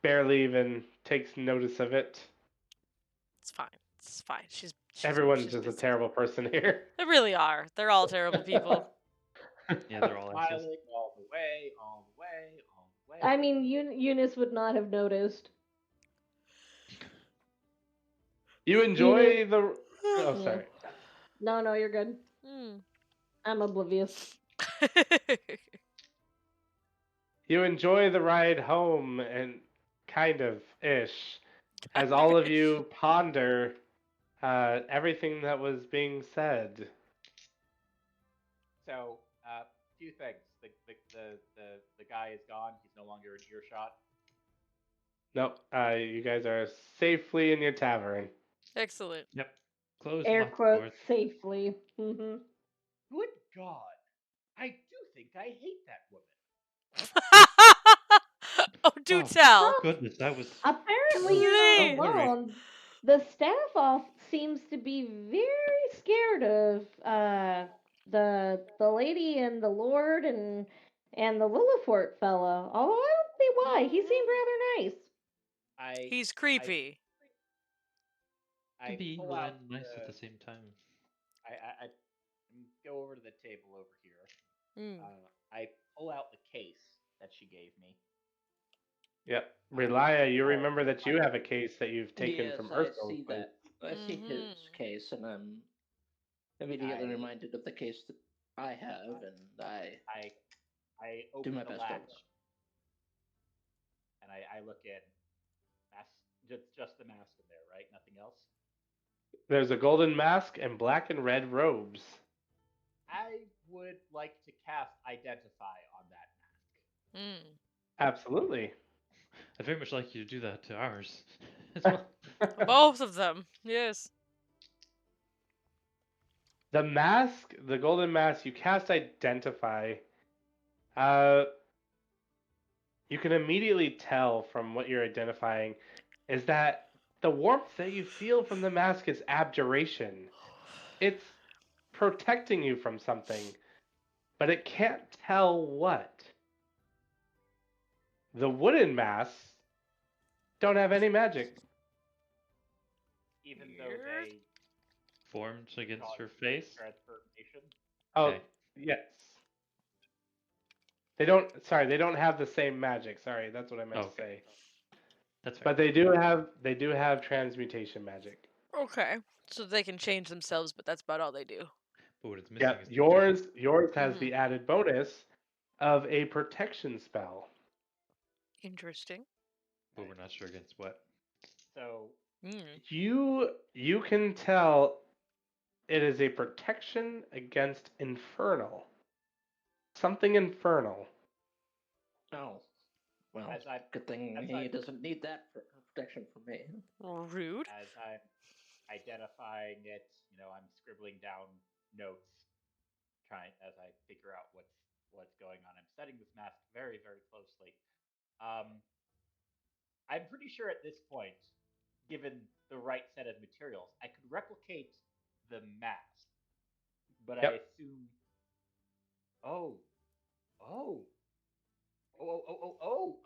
barely even takes notice of it. It's fine. It's fine. She's Everyone's she's just a busy. terrible person here. They really are. They're all terrible people. Yeah, they're all assholes. Smiling all the way, all the way, all the way. I mean, Eunice would not have noticed. You enjoy the. Oh, Yeah. sorry. No, you're good. Hmm. I'm oblivious. You enjoy the ride home and kind of ish as all of you ponder everything that was being said. So, few things. The guy is gone. He's no longer in earshot. Nope. You guys are safely in your tavern. Excellent. Yep. Close Air lock the quotes door. safely. Mm-hmm. Good God, I do think I hate that woman. Oh, do Oh, tell. goodness, that was. Apparently, was you're so not blurry. alone. The staff off seems to be very scared of the lady and the lord and the Lillifort fella. Although I don't see why. He seemed rather nice. He's creepy. I Be pull evil out and nice at the same time. I go over to the table over here. Mm. I pull out the case that she gave me. Yep. Relia, you Oh, remember that you have a case that you've taken Yes, from I Ursula's see place. that. I see his Mhm. case, and I'm immediately I- reminded of the case that I have, and I I do open my the best latch on that. and I look in. Mask, just the mask in there, right? Nothing else. There's a golden mask and black and red robes. I would like to cast Identify on that mask. Mm. Absolutely. I'd very much like you to do that to ours as well. Both of them. Yes. The mask, the golden mask, you cast Identify. You can immediately tell from what you're identifying is that the warmth that you feel from the mask is abjuration. It's protecting you from something, but it can't tell what. The wooden masks don't have any magic. Even though Weird. they Formed against cause her face. transformation. Oh, Okay. yes. They don't have the same magic. Sorry, that's what I meant to Okay. say. That's fair. But they do have transmutation magic. Okay. So they can change themselves, but that's about all they do. But what it's missing Yeah, is yours has Mhm. the added bonus of a protection spell. Interesting. but we're not sure against what. So Mm. You can tell it is a protection against infernal. Something infernal. Oh, well, as I good thing as I he doesn't need that protection from me. Rude. as I'm identifying it, I'm scribbling down notes, trying as I figure out what's going on. I'm studying this mask very, very closely. Um, I'm pretty sure at this point, given the right set of materials, I could replicate the mask, but I Yep. assume. Oh, oh, oh,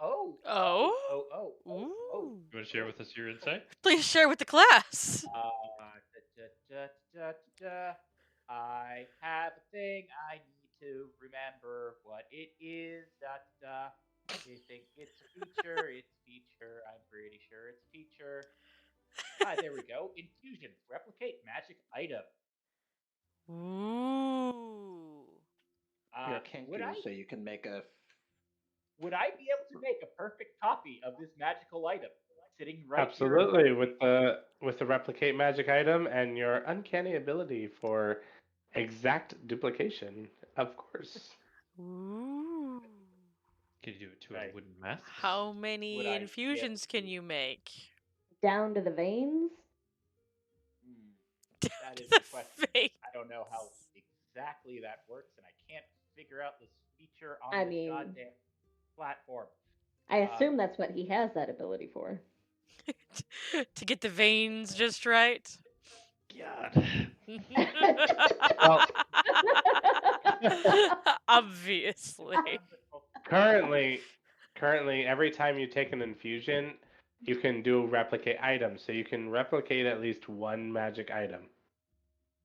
Oh? oh. You want to share with us your insight? Please share with the class. I have a thing I need to remember what it is. I think it's a feature. It's feature. I'm pretty sure it's feature. There we go. Infusions. Replicate magic item. Ooh. You're a Would I kenku, so you can make a. would I be able to make a perfect copy of this magical item sitting right here in front Absolutely, of me? with the replicate magic item and your uncanny ability for exact duplication, of course. Ooh. Can you do it to Would a I wooden mask? How would many I be able infusions to? can you make? Down to the veins. Hmm. Down That to is the the question. face. I don't know how exactly that works, and I can't figure out this feature on I this mean, goddamn platform. I Um, assume that's what he has that ability for. To get the veins just right. God. Well, Obviously. currently, currently, every time you take an infusion, you can do replicate items, so you can replicate at least one magic item.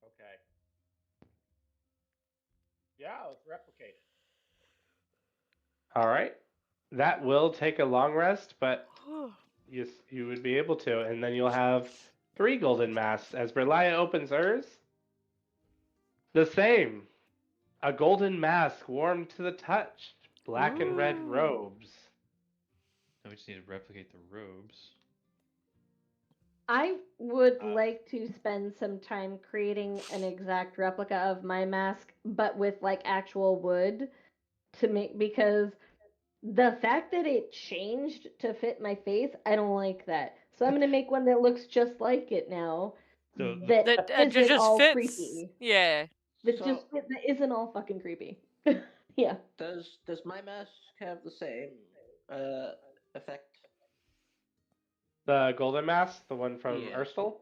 okay. Yeah, let's replicate it. All right, that will take a long rest, but you would be able to, and then you'll have 3 golden masks as Berlia opens hers. The same. A golden mask warm to the touch, black and red Ooh. robes. Now we just need to replicate the robes. I would Uh, like to spend some time creating an exact replica of my mask, but with like actual wood to make because the fact that it changed to fit my face, I don't like that. So I'm gonna make one that looks just like it now. So That That isn't just all fits. creepy. Yeah. So That isn't all fucking creepy. Yeah. does my mask have the same effect? The golden mask, the one from Yeah, Urstel,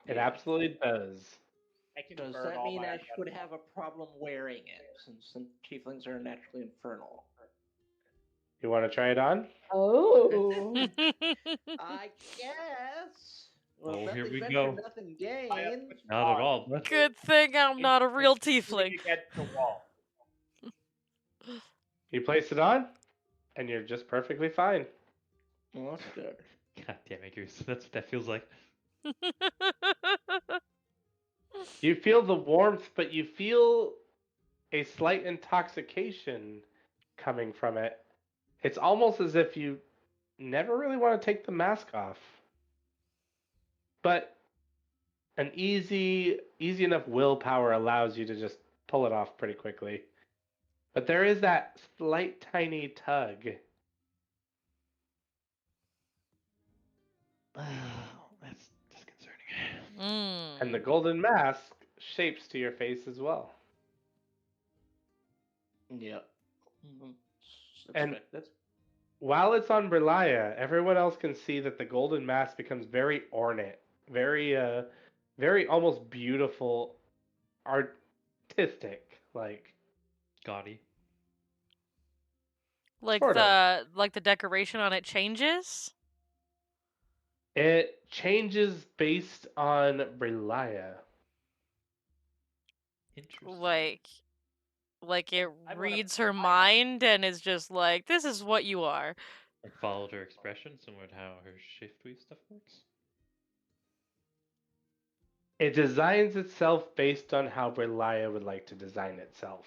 it yeah. absolutely does. I can Does burn that all mean my I would identifiers. have a problem wearing it since tieflings are naturally infernal? You want to try it on? Oh. I guess. Well, oh, here nothing we ventured, go. nothing I have gained. put it Not at on. all, but Good thing I'm not a real Leaning tiefling. against the wall. You place it on, and you're just perfectly fine. Well, that's good. God damn it, Goose. That's what that feels like. You feel the warmth, but you feel a slight intoxication coming from it. It's almost as if you never really want to take the mask off. But an easy enough willpower allows you to just pull it off pretty quickly. But there is that slight tiny tug. Oh, that's disconcerting. And the Mm. golden mask shapes to your face as well. Yep. Mm-hmm. And Expected. while it's on Berlia, everyone else can see that the golden mask becomes very ornate, very almost beautiful, artistic, like Like sort of. the decoration on it changes? It changes based on Berlia. Interesting. Like it I want to reads put her my mask. mind and is just like, this is what you are. Like followed her expression, similar to how her shift weave stuff works. It designs itself based on how Berlia would like to design itself.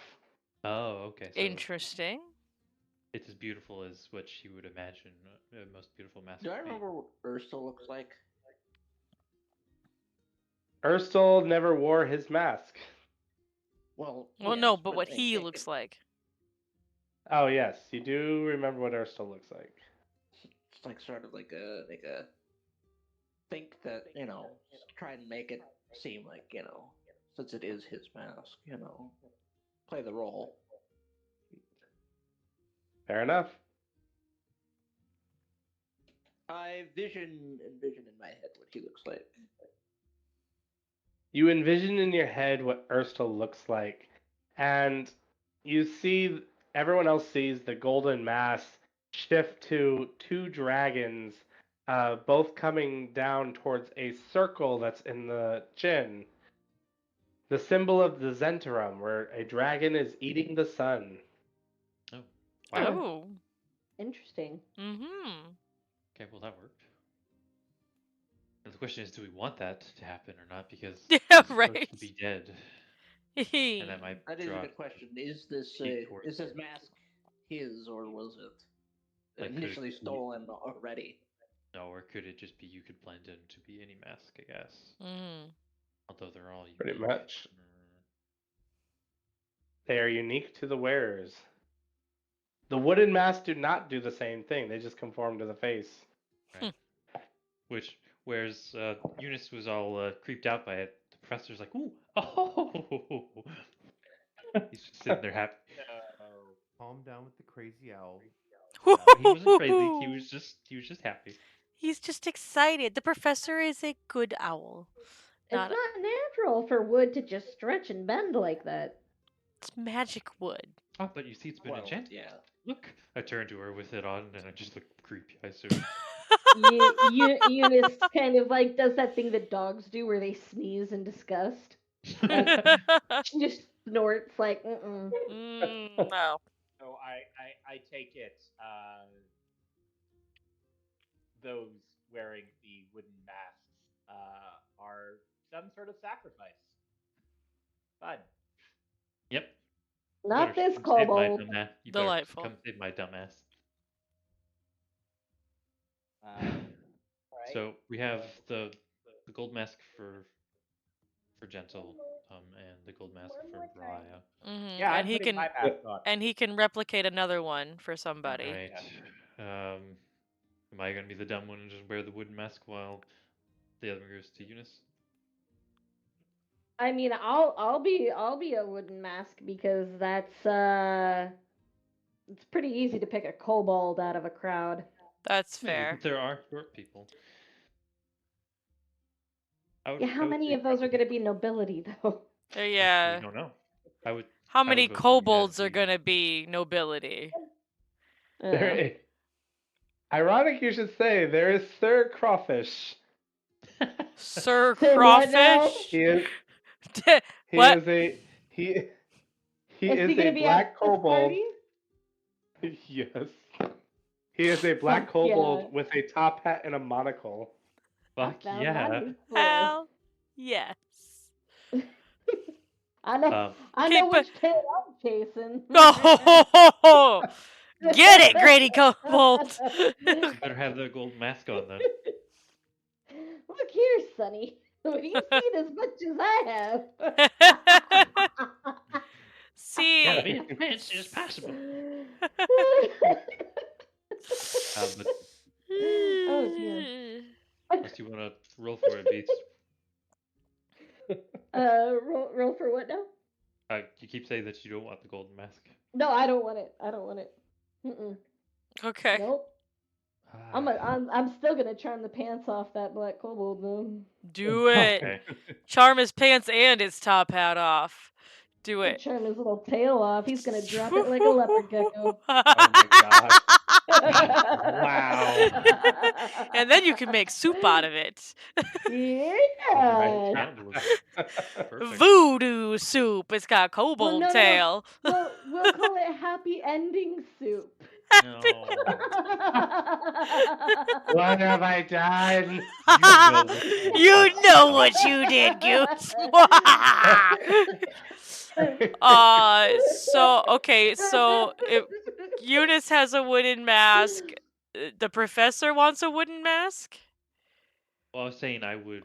Oh, okay. So Interesting. it's as beautiful as what she would imagine a most beautiful mask Do I would be. remember what Ursula looks like? Erstal never wore his mask. Well, Well, yes, no, but what he looks like. Oh yes, you do remember what Erstal looks like. It's like sort of like a think that try and make it seem like since it is his mask, play the role. Fair enough. I envision in my head what he looks like. You envision in your head what Erstal looks like, and you see everyone else sees the golden mass shift to two dragons, both coming down towards a circle that's in the chin. The symbol of the Zentarum, where a dragon is eating the sun. Oh, wow. Oh. Interesting. Mm-hmm. Okay, well that worked. And the question is, do we want that to happen or not? Because Yeah, he's supposed right. to be dead, and that might That is a draw good question. Is this heat towards is this mask his, or was it Like, could it initially be- stolen already? No, or could it just be you could blend in to be any mask, I guess. Mm. Although they're all unique. Pretty much. Mm, They are unique to the wearers. The wooden masks do not do the same thing. They just conform to the face. right. Whereas Eunice was all creeped out by it. The professor's like, ooh, oh. He's just sitting there happy. No. Calm down with the crazy owl. He wasn't crazy. He was just happy. He's just excited. The professor is a good owl. It's not natural for wood to just stretch and bend like that. It's magic wood. Oh, but you see, it's been enchanted. Yeah. Look, I turned to her with it on, and I just looked creepy. I assume. Eunice kind of like does that thing that dogs do where they sneeze in disgust. Like, she just snorts like, mm-mm. No. So I take it those wearing the wooden masks are some sort of sacrifice. Fun. Yep. Not Better this come save my kobold. dumbass. You better Delightful. come save my dumbass. Right. So we have the gold mask for Gentle, and the gold mask for Mariah. Mm-hmm. Yeah, I'm and he putting can my mask on. and he can replicate another one for somebody. Right. Am I gonna be the dumb one and just wear the wooden mask while the other one goes to Eunice? I mean, I'll be a wooden mask because that's it's pretty easy to pick a kobold out of a crowd. That's Maybe, fair. but there are short people. Yeah, how many of those are going to be nobility though? Yeah. We don't know. How I many would vote for you kobolds guys are to- gonna be nobility? Ironic you should say, there is Sir Crawfish. Sir Say what now? Crawfish? He is What? he Is is he a gonna be black at this kobold. party? Yes. He is a black Fuck kobold yeah. with a top hat and a monocle. Fuck Found yeah. my new source. Hell yes. I know Okay, but- which tail I'm chasing. Oh, get it, Grady Kobold. You better have the gold mask on then. Look here, Sonny. Have you seen as much as I have? See, Yeah, be as fancy as possible. But Oh, dear. unless you want to roll for it, Beats. Roll for what now? You keep saying that you don't want the golden mask. No, I don't want it. I don't want it. Mm-mm. okay. Nope. I'm still gonna charm the pants off that black kobold though. Do it. Okay. Charm his pants and his top hat off. Do it. Charm his little tail off. He's gonna drop it like a leopard gecko. Oh my god. Wow. And then you can make soup out of it. Yeah. Perfect. Voodoo soup. It's got kobold no. tail. We'll call it happy ending soup. No. What have I done? You know what you did, Goose. Eunice has a wooden mask. The professor wants a wooden mask? Well, I was saying I would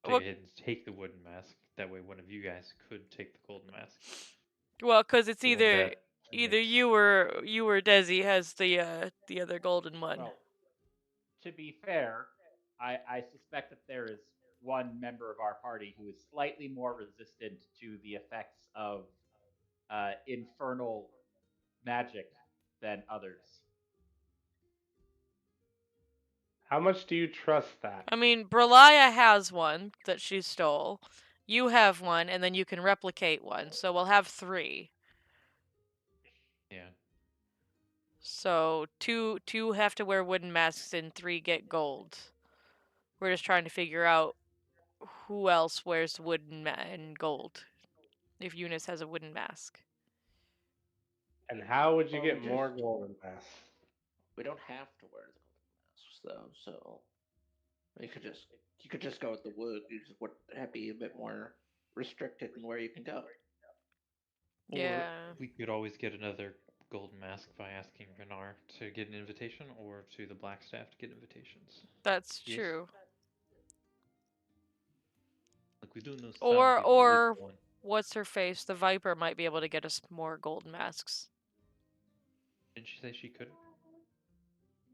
go Well, ahead and take the wooden mask. That way, one of you guys could take the golden mask. well, because it's The one either that either emits. you or Desi has the other golden one. Well, to be fair, I suspect that there is one member of our party who is slightly more resistant to the effects of infernal magic than others. How much do you trust that? I mean, Brelaya has one that she stole. You have one, and then you can replicate one. So we'll have 3. Yeah. So two have to wear wooden masks, and 3 get gold. We're just trying to figure out who else wears wooden and gold. If Eunice has a wooden mask. And how would you Well, get more golden masks? we don't have to wear the golden masks though, so you could just go with the wood. You just would be a bit more restricted in where you can go. Yeah. Or we could always get another golden mask by asking Renar to get an invitation, or to the Blackstaff to get invitations. That's Yes. true. Like we do know some Or people, at least or one. what's her face? The Viper might be able to get us more golden masks. Didn't she say she couldn't?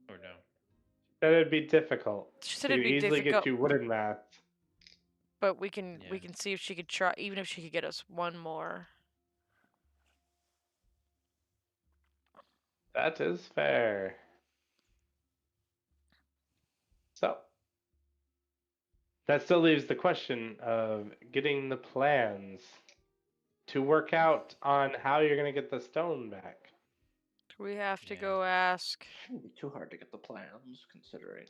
Or no? That it'd be difficult. She She said could it'd be easily difficult, get you wooden masks. but we can Yeah. see if she could try, even if she could get us one more. That is fair. So, that still leaves the question of getting the plans to work out on how you're going to get the stone back. We have to Yeah. go ask. Shouldn't be too hard to get the plans, considering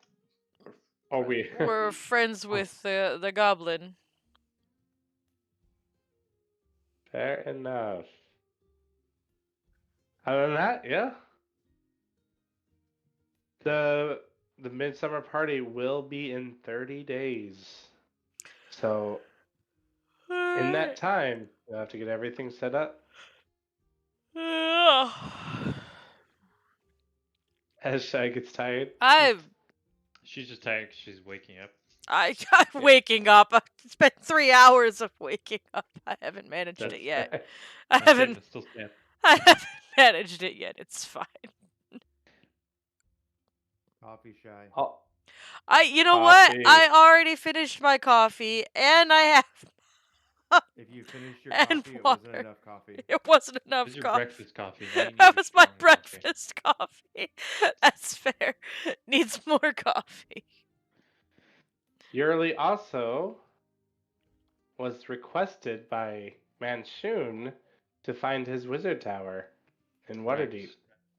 we're Or friends we. with We're Waterdeep. friends with the goblin. Fair enough. Other than that, yeah. The midsummer party will be in 30 days. So in that time, you'll have to get everything set up. As Shy gets tired. She's just tired 'cause she's waking up. I'm waking up. It's been 3 hours of waking up. I haven't managed That's it yet. fair. I My haven't. statement still stands. I haven't managed it yet. It's fine. Coffee shy. Oh, You know what? coffee. I already finished my coffee, and I have If you finished your and coffee, it water. wasn't enough coffee. It wasn't enough This is your coffee. breakfast coffee. Now you need That your was my strong coffee. breakfast coffee. That's fair. Needs more coffee. Yurley also was requested by Manchun to find his wizard tower in Waterdeep.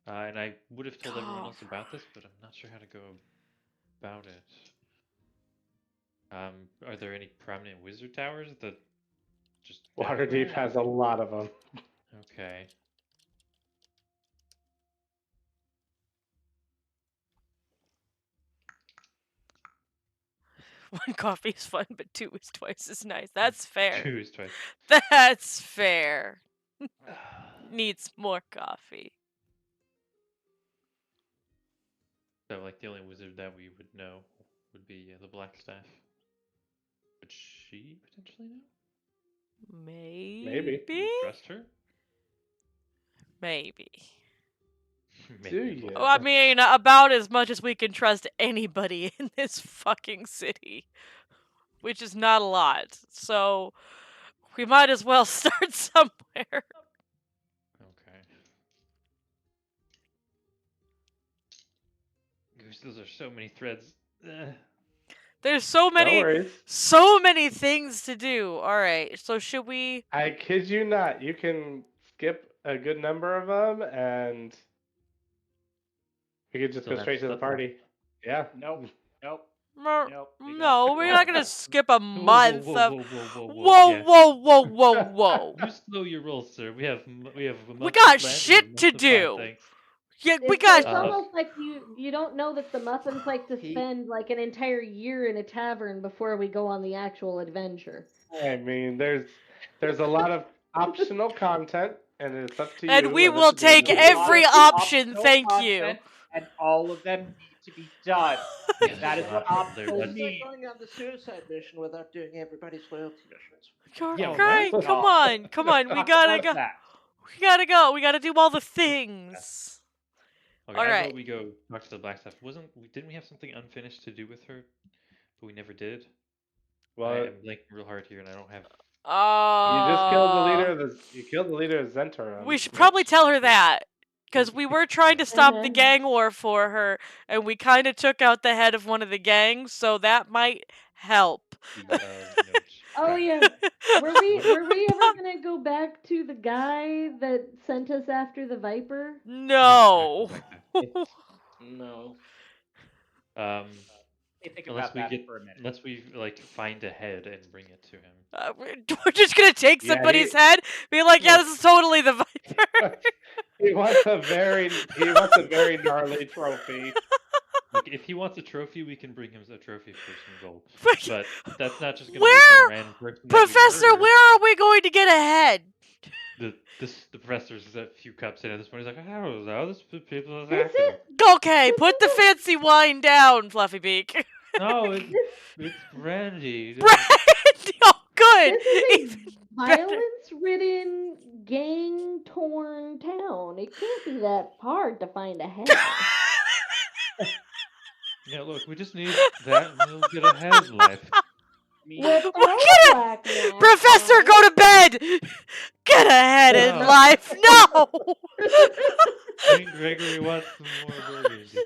Right. And I would have told everyone Oh, else about this, but I'm not sure how to go about it. Are there any prominent wizard towers that just Waterdeep everywhere? has a lot of them. Okay. one coffee is fun, but 2 is twice as nice. That's fair. 2 is twice. That's fair. Needs more coffee. So, like, the only wizard that we would know would be the Blackstaff. Would she potentially know? Maybe. Do you trust her? Maybe. Do you? Oh, I mean, about as much as we can trust anybody in this fucking city, which is not a lot. So we might as well start somewhere. Okay. Goose, those are so many threads. There's so No many, worries. so many things to do. All right, so should we? I kid you not. You can skip a good number of them, and we could just Still go have straight to the stuff party. Yeah. Nope. Nope. No, Nope. We no, got we're more not gonna stuff. skip a month whoa, of. whoa, whoa, whoa, Whoa, yeah. whoa, whoa, whoa, whoa! You slow your roll, sir. We have a month We to got plan, we have a shit month to find do. things. Yeah, we It's, got. it's almost like you don't know that the Muffins like to He- spend like an entire year in a tavern before we go on the actual adventure. I mean, there's a lot of optional content and it's up to And you we whether will to do it take or A lot not. every of the option, optional thank you. content, and all of them need to be done. Yeah, That there's is an what option there. optional That's It's like means. going on the suicide mission without doing everybody's loyalty missions. You're Yeah, oh, right. what? Come no. on, come on. We Talk gotta about go. that. We gotta go. We gotta do all the Yeah. things. Okay, All I right. vote we go talk to the black staff. Didn't we have something unfinished to do with her, but we never did? I Well, am blanking real hard here, and I don't have. you just killed the leader Uh, of the. You killed the leader of we Zentarum, should probably which tell her that. Because we were trying Yeah. to stop the Uh-huh. gang war for her, and we kind of took out the head of one of the gangs, so that might help. The note. Oh Right. yeah. Were we What? were we ever gonna go back to the guy that sent us after the Viper? Yeah, back to No. the black staff. It's No. um Let me think unless about we that get for a minute. unless we like find a head and bring it to him. We're just gonna take yeah, somebody's head, be like, yeah, this is totally the Viper. he wants a very gnarly trophy. Like if he wants a trophy, we can bring him a trophy for some gold. Wait, But that's not just gonna be some where, random person that we Professor, murder. where are we going to get a head? The professor's a few cups in at this point. He's like, I don't know. This people is Is after me. it Okay, put the fancy wine down, Fluffy Beak. No, this it's brandy. Brandy. Oh, good. this is a Even better. violence-ridden, gang-torn town. It can't be that hard to find a head. Yeah, look, we just need that, and we'll get ahead in life. I mean, With We'll all get the it. black mask Professor, on. go to bed. Get ahead in No. life. No. St. Gregory wants some more burgundy.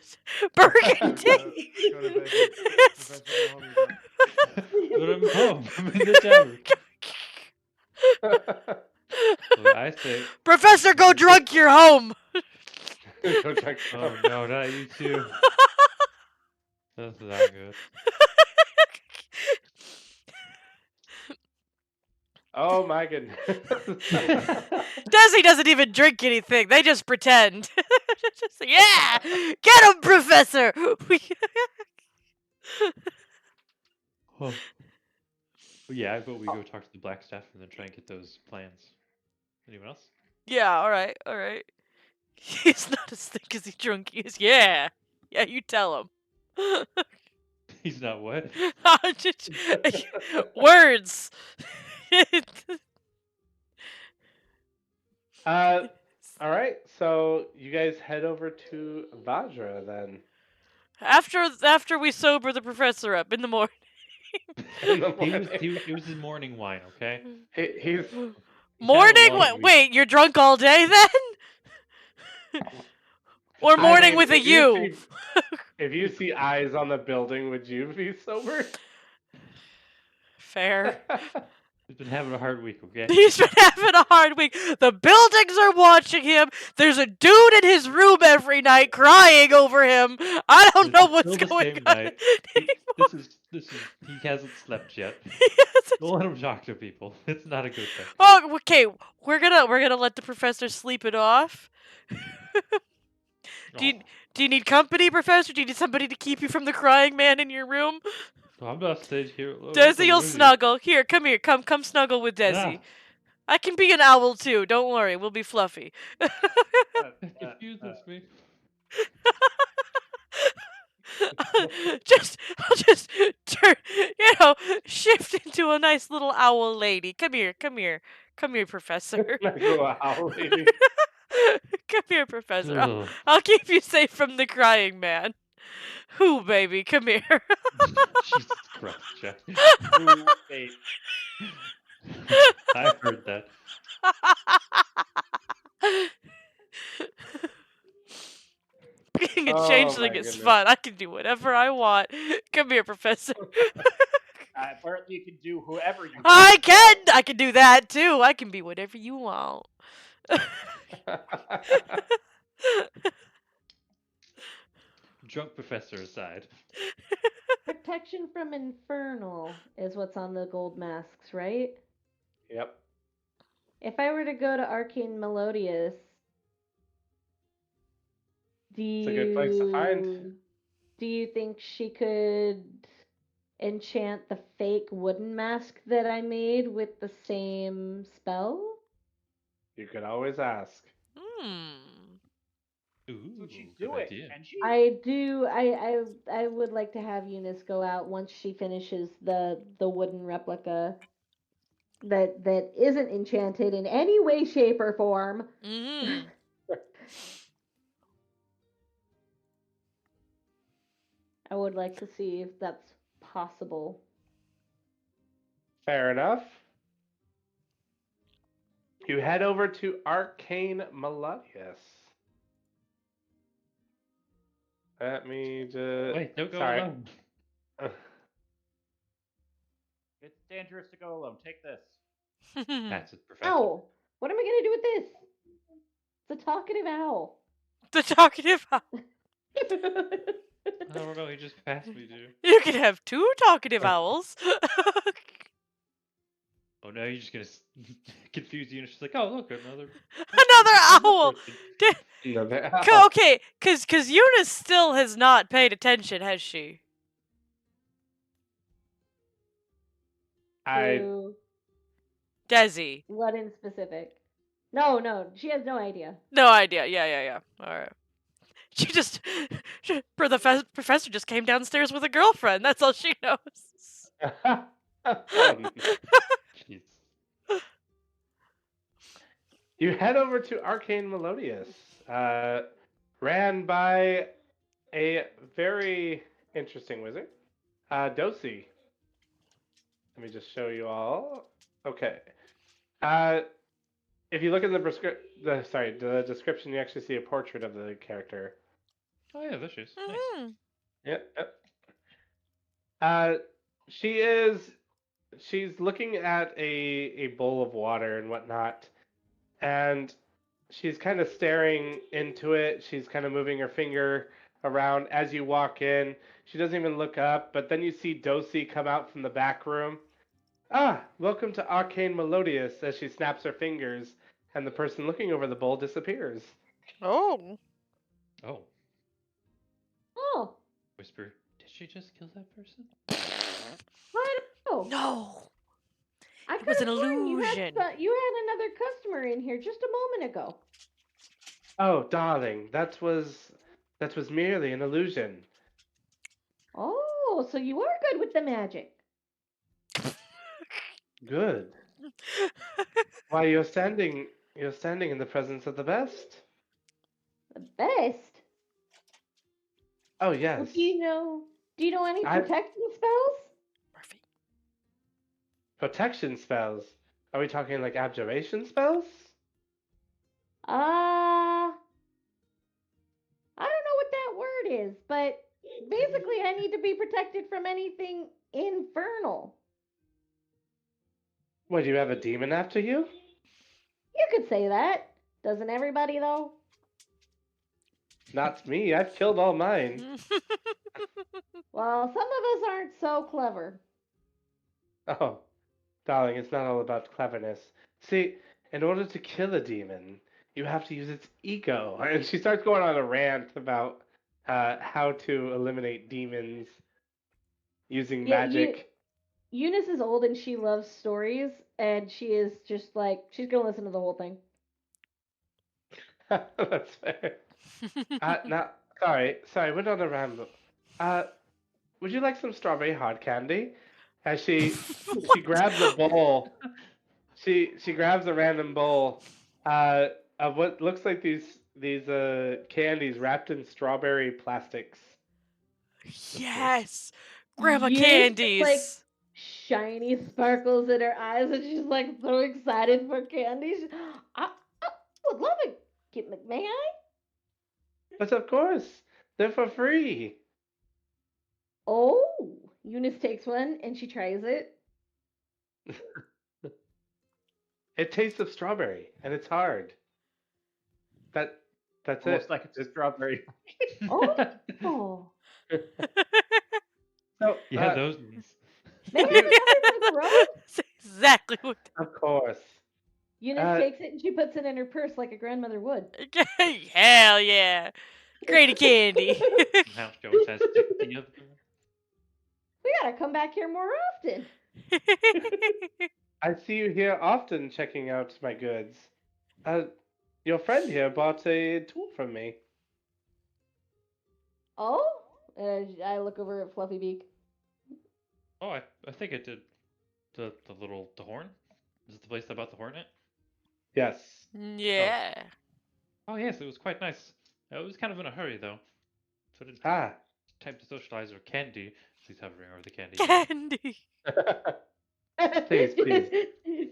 Burgundy. Go to bed. Professor, go home. You're done. But I'm home. I'm in the tavern. Look, I say. Professor, go drunk your home. Go check Oh no, not you too. That's not good. Oh my goodness. Desi doesn't even drink anything. They just pretend. Just, yeah, get him, Professor. Oh. But yeah, I vote we go talk to the black staff and then try and get those plans. Anyone else? Yeah, all right, all right. He's not as thick as he drunk he is. Yeah, yeah, you tell him. He's not what? Just- words. All right. So you guys head over to Vajra then. After we sober the professor up in the morning. In the It was his morning wine, okay? He's He's had a Morning? long week. Wait, you're drunk all day then? Or I morning mean, with a if you U? if you see eyes on the building, would you be sober? Fair. He's been having a hard week, okay? He's been having a hard week. The buildings are watching him. There's a dude in his room every night crying over him. I don't know It's what's still the going same on. night. This is he hasn't slept yet. Don't let him talk to people. It's not a good thing. Oh, okay. We're gonna let the professor sleep it off. Do you Oh, do you need company, Professor? Do you need somebody to keep you from the crying man in your room? I'm not staying here alone. Desi will With you. snuggle. Here, come here. Come snuggle with Desi. Ah, I can be an owl too. Don't worry. We'll be fluffy. it confuses me. I'll just turn, shift into a nice little owl lady. Come here, Professor. Not go owl lady. Come here, Professor. Ugh. I'll keep you safe from the crying man. Who, baby? Come here. Jesus Christ, Jack. Ooh, wait. I heard that. Being a Oh, changeling my is goodness. fun. I can do whatever I want. Come here, Professor. Apparently, you can do whoever you want. I can do that too. I can be whatever you want. Drunk professor aside. Protection from infernal is what's on the gold masks, right? Yep. If I were to go to Arcane Melodious, do It's a good place to find. do you think she could enchant the fake wooden mask that I made with the same spell? You could always ask. Hmm. Ooh, So she'd good do it, idea. and she. I would like to have Eunice go out once she finishes the wooden replica that isn't enchanted in any way, shape, or form. Mm-hmm. I would like to see if that's possible. Fair enough. You head over to Arcane Melodius. Let me just. Wait, don't go Sorry. alone. It's dangerous to go alone. Take this. That's it, Professor. Owl! What am I gonna do with this? It's a talkative owl. The talkative owl. I don't know, he just passed me, dude. You can have 2 talkative owls. Oh, now you're just gonna confuse you, and she's like, "Oh, look, another Another owl. person." Another Okay, cause Eunice still has not paid attention, has she? I To Desi. what in specific? No, she has no idea. No idea. Yeah. All right. She just, professor just came downstairs with a girlfriend. That's all she knows. Jeez. You head over to Arcane Melodius, ran by a very interesting wizard, Dosi. Let me just show you all. Okay. If you look in the description, you actually see a portrait of the character. Oh yeah, there she is. Nice. Mm-hmm. Yep. Uh, she is. She's looking at a bowl of water and whatnot, and she's kind of staring into it. She's kind of moving her finger around as you walk in. She doesn't even look up, but then you see Dosi come out from the back room. Ah, welcome to Arcane Melodius, as she snaps her fingers, and the person looking over the bowl disappears. Oh. Oh, Oh, whisper. Did she just kill that person? I don't know. No. I It could was have an sworn illusion. you had another customer in here just a moment ago. Oh, darling, that was merely an illusion. Oh, so you are good with the magic. Good. Why you're standing in the presence of the best. The best. Oh Well, yes. do you know any I protection spells? Murphy. protection spells. Are we talking like abjuration spells? I don't know what that word is, but basically I need to be protected from anything infernal. What, do you have a demon after you? You could say that. Doesn't everybody though? Not me. I've killed all mine. Well, some of us aren't so clever. Oh, darling, it's not all about cleverness. See, in order to kill a demon, you have to use its ego. And she starts going on a rant about how to eliminate demons using Yeah, magic. Eunice is old and she loves stories, and she is just like she's gonna listen to the whole thing. That's fair. Now, sorry, went on a ramble. Uh, would you like some strawberry hard candy? As she grabs a bowl. She grabs a random bowl of what looks like these candies wrapped in strawberry plastics. Yes. Grandma Eunice just like candies. shiny sparkles in her eyes, and she's like so excited for candies. I would love it. May I? But of course, they're for free. Oh, Eunice takes one and she tries it. It tastes of strawberry and it's hard. That that's Almost it. like it's a strawberry. Oh, So Yeah, those ones. may I you, have another for the road? That's exactly what. of course. Eunice takes it and she puts it in her purse like a grandmother would. Hell yeah. Grady candy. Now Jones has 60 of them. We gotta come back here more often. I see you here often checking out my goods. Your friend here bought a tool from me. Oh? I look over at Fluffy Beak. Oh, I think I did the horn. Is it the place I bought the horn at? Yes. Yeah. Oh yes, it was quite nice. I was kind of in a hurry though, so I didn't Ah. time to socialize or candy. She's hovering over the candy again. Candy. Please, please.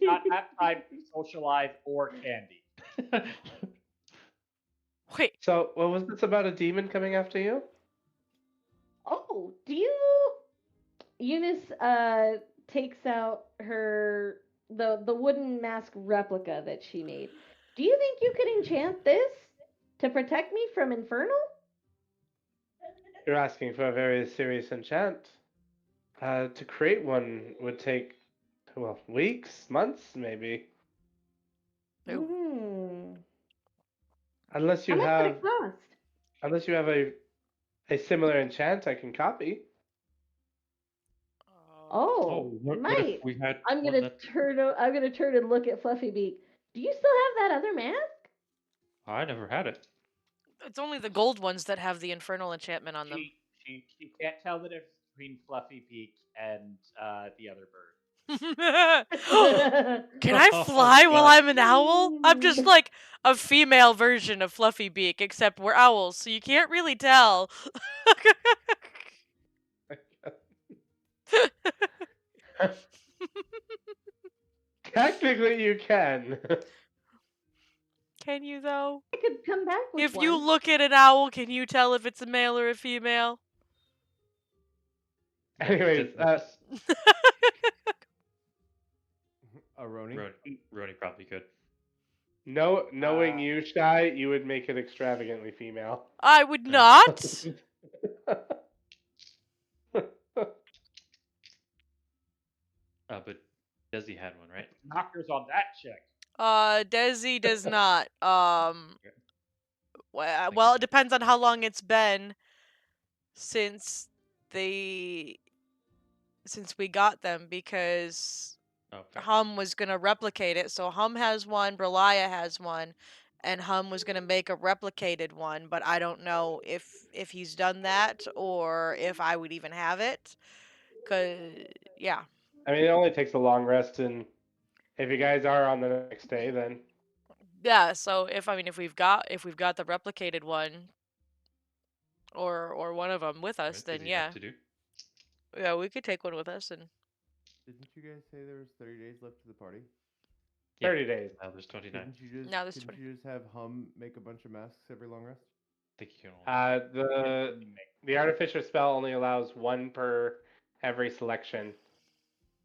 Not have time to socialize or candy. Wait. So, what was this about a demon coming after you? Oh, do you? Eunice takes out the wooden mask replica that she made. Do you think you could enchant this to protect me from Infernal? You're asking for a very serious enchant. To create one would take, well, weeks, months, maybe. Ooh. Hmm. Unless How you much would have, it cost? unless you have a similar enchant I can copy. Oh, Oh, I what if might. we had I'm one gonna that I'm gonna turn and look at Fluffy Beak. Do you still have that other mask? I never had it. It's only the gold ones that have the infernal enchantment on them. She can't tell the difference between Fluffy Beak and the other bird. Can I Oh fly while God. I'm an owl? I'm just like a female version of Fluffy Beak, except we're owls, so you can't really tell. Technically, you can. Can you though? I could come back with If you one. look at an owl, can you tell if it's a male or a female? Anyways, A Roni? Roni probably could. knowing you, Shy, you would make it extravagantly female. I would Yeah. not. But Desi had one, right? Knockers on that chick. Desi does not. Okay. Well, it depends on how long it's been since they since we got them because Oh, fair. Hum was gonna replicate it. So Hum has one, Brelia has one, and Hum was gonna make a replicated one, but I don't know if he's done that or if I would even have it. Cause yeah. I mean, it only takes a long rest, and if you guys are on the next day, then Yeah, so if we've got the replicated one or one of them with us, Right, then easy enough yeah. to do. Yeah, we could take one with us and Didn't you guys say there was 30 days left to the party? Yeah. 30 days. Now there's 29. now this Couldn't you just have Hum make a bunch of masks every long rest? I think you can only. The artificer spell only allows one per every selection.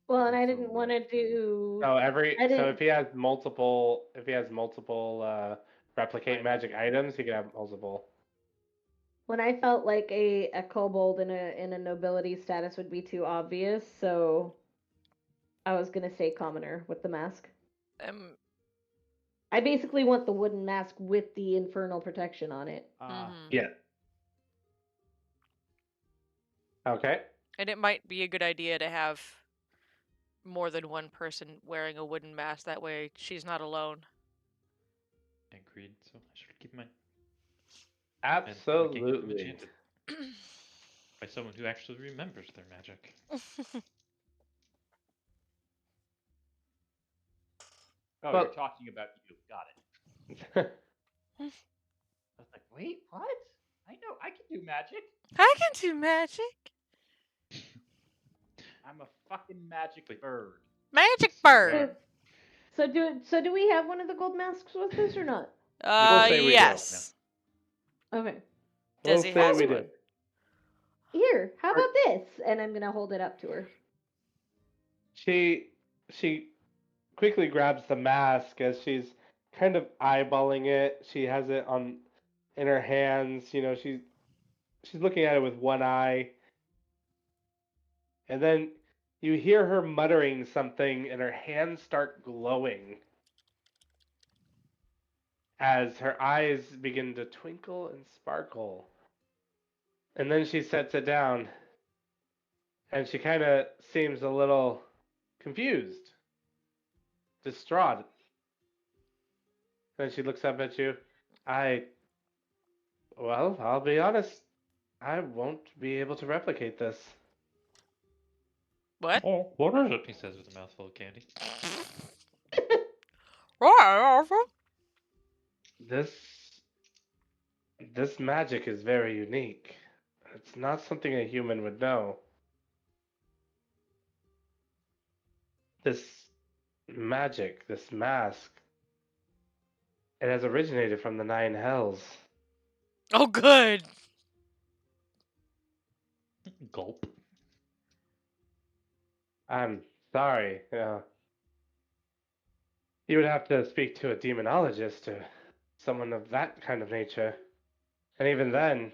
Well, and I So didn't want to less do. So I so didn't. if he has multiple replicate magic items, he can have multiple. When I felt like a kobold in a nobility status would be too obvious, so I was gonna say commoner with the mask. um I basically want the wooden mask with the infernal protection on it. mhm. Yeah. Okay. And it might be a good idea to have more than one person wearing a wooden mask. That way she's not alone. Agreed. So I should keep mine. And we can get them Absolutely. enchanted by someone who actually remembers their magic. Oh, Well- you're talking about you. Got it. I was like, wait, what? I know, I can do magic. I can do magic. I'm a fucking magic Wait. bird. Magic So, bird. So do we have one of the gold masks with us or not? We'll say we do. Yes. Okay. We'll Desi say has we one. do. Here, how about this? And I'm gonna hold it up to her. She quickly grabs the mask as she's kind of eyeballing it. She has it in her hands. You know, she's looking at it with one eye, and then you hear her muttering something, and her hands start glowing as her eyes begin to twinkle and sparkle. And then she sets it down, and she kind of seems a little confused, distraught. Then she looks up at you. Well, I'll be honest. I won't be able to replicate this. What? Oh, what is it? He says with a mouthful of candy. This this magic is very unique. It's not something a human would know. This magic, this mask, it has originated from the Nine Hells. Oh, good. Gulp. I'm sorry. You would have to speak to a demonologist or someone of that kind of nature. And even then,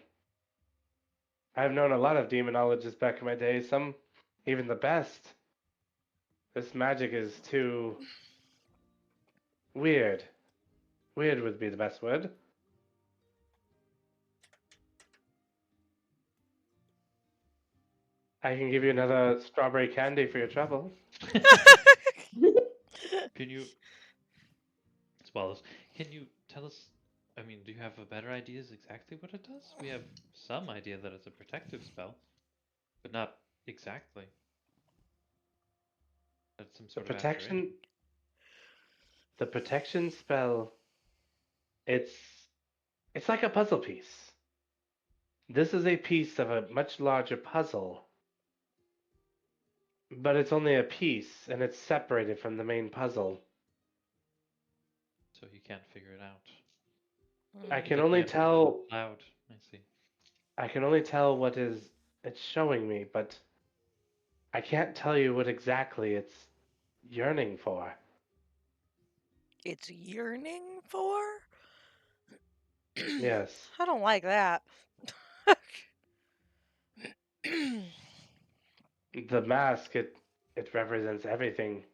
I've known a lot of demonologists back in my day, some even the best. This magic is too weird. Weird would be the best word. I can give you another strawberry candy for your trouble. Can you swallows? Can you tell us? I mean, do you have a better ideas exactly what it does? We have some idea that it's a protective spell, but not exactly. That's some The sort of abjuration. protection the protection spell, it's it's like a puzzle piece. This is a piece of a much larger puzzle, but it's only a piece and it's separated from the main puzzle. So you can't figure it out. I It's can Mm. like you only have to spell tell it loud. I see. I can only tell what is it's showing me, but I can't tell you what exactly it's yearning for. It's yearning for? Yes. I don't like that. The mask, it represents everything.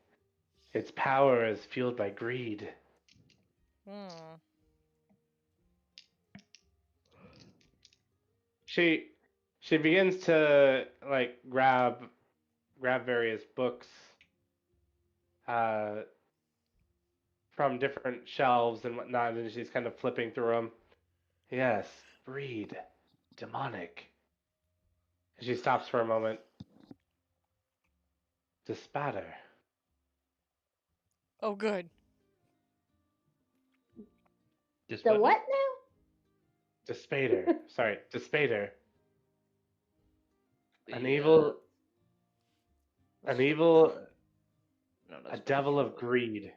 Its power is fueled by greed. Hmm. She she begins to like grab various books uh from different shelves and whatnot, and she's kind of flipping through them. Yes, greed, demonic. And she stops for a moment. Despatter. Oh, good. This The what now? what Despater. now? Sorry, despater. An The evil an what's the evil no, a that's devil of particularly. greed.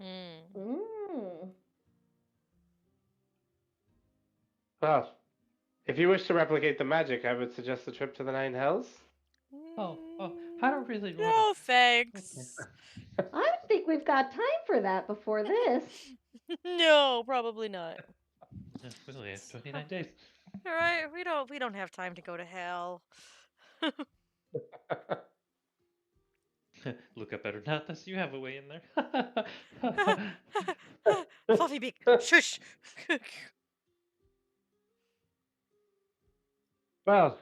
Hmm. Mm. Well, if you wish to replicate the magic, I would suggest a trip to the Nine Hells. Oh, I don't really want to. No, Okay. thanks. I don't think we've got time for that before this. No, probably not. Yeah, we only have 29 days. All right, we don't have time to go to hell. Look up better not this. You have a way in there. Fluffy beak. Shush. Well,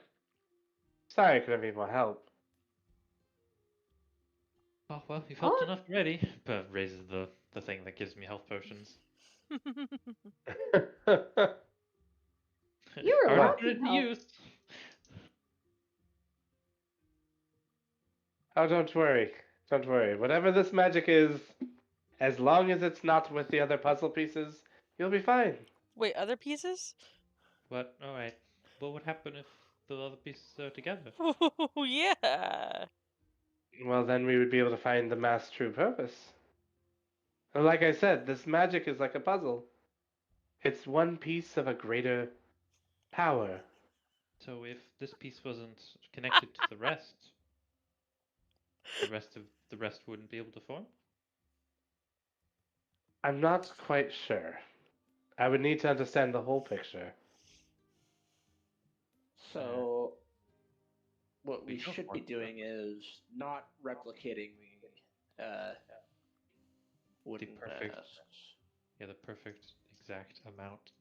sorry I couldn't be more help. Oh well, you've helped Oh, enough already. But raises the thing that gives me health potions. you're Already allowed Well, put to it to help. use. oh, don't worry. Don't worry. Whatever this magic is, as long as it's not with the other puzzle pieces, you'll be fine. Wait, other pieces? What? All right. What would happen if the other pieces are together? Oh, yeah. Well, then we would be able to find the mask's true purpose. And like I said, this magic is like a puzzle. It's one piece of a greater power. So if this piece wasn't connected to the rest wouldn't be able to form. I'm not quite sure. I would need to understand the whole picture. So what We we go should for be it. doing is not replicating the The wooden perfect, masks. yeah, the perfect exact amount.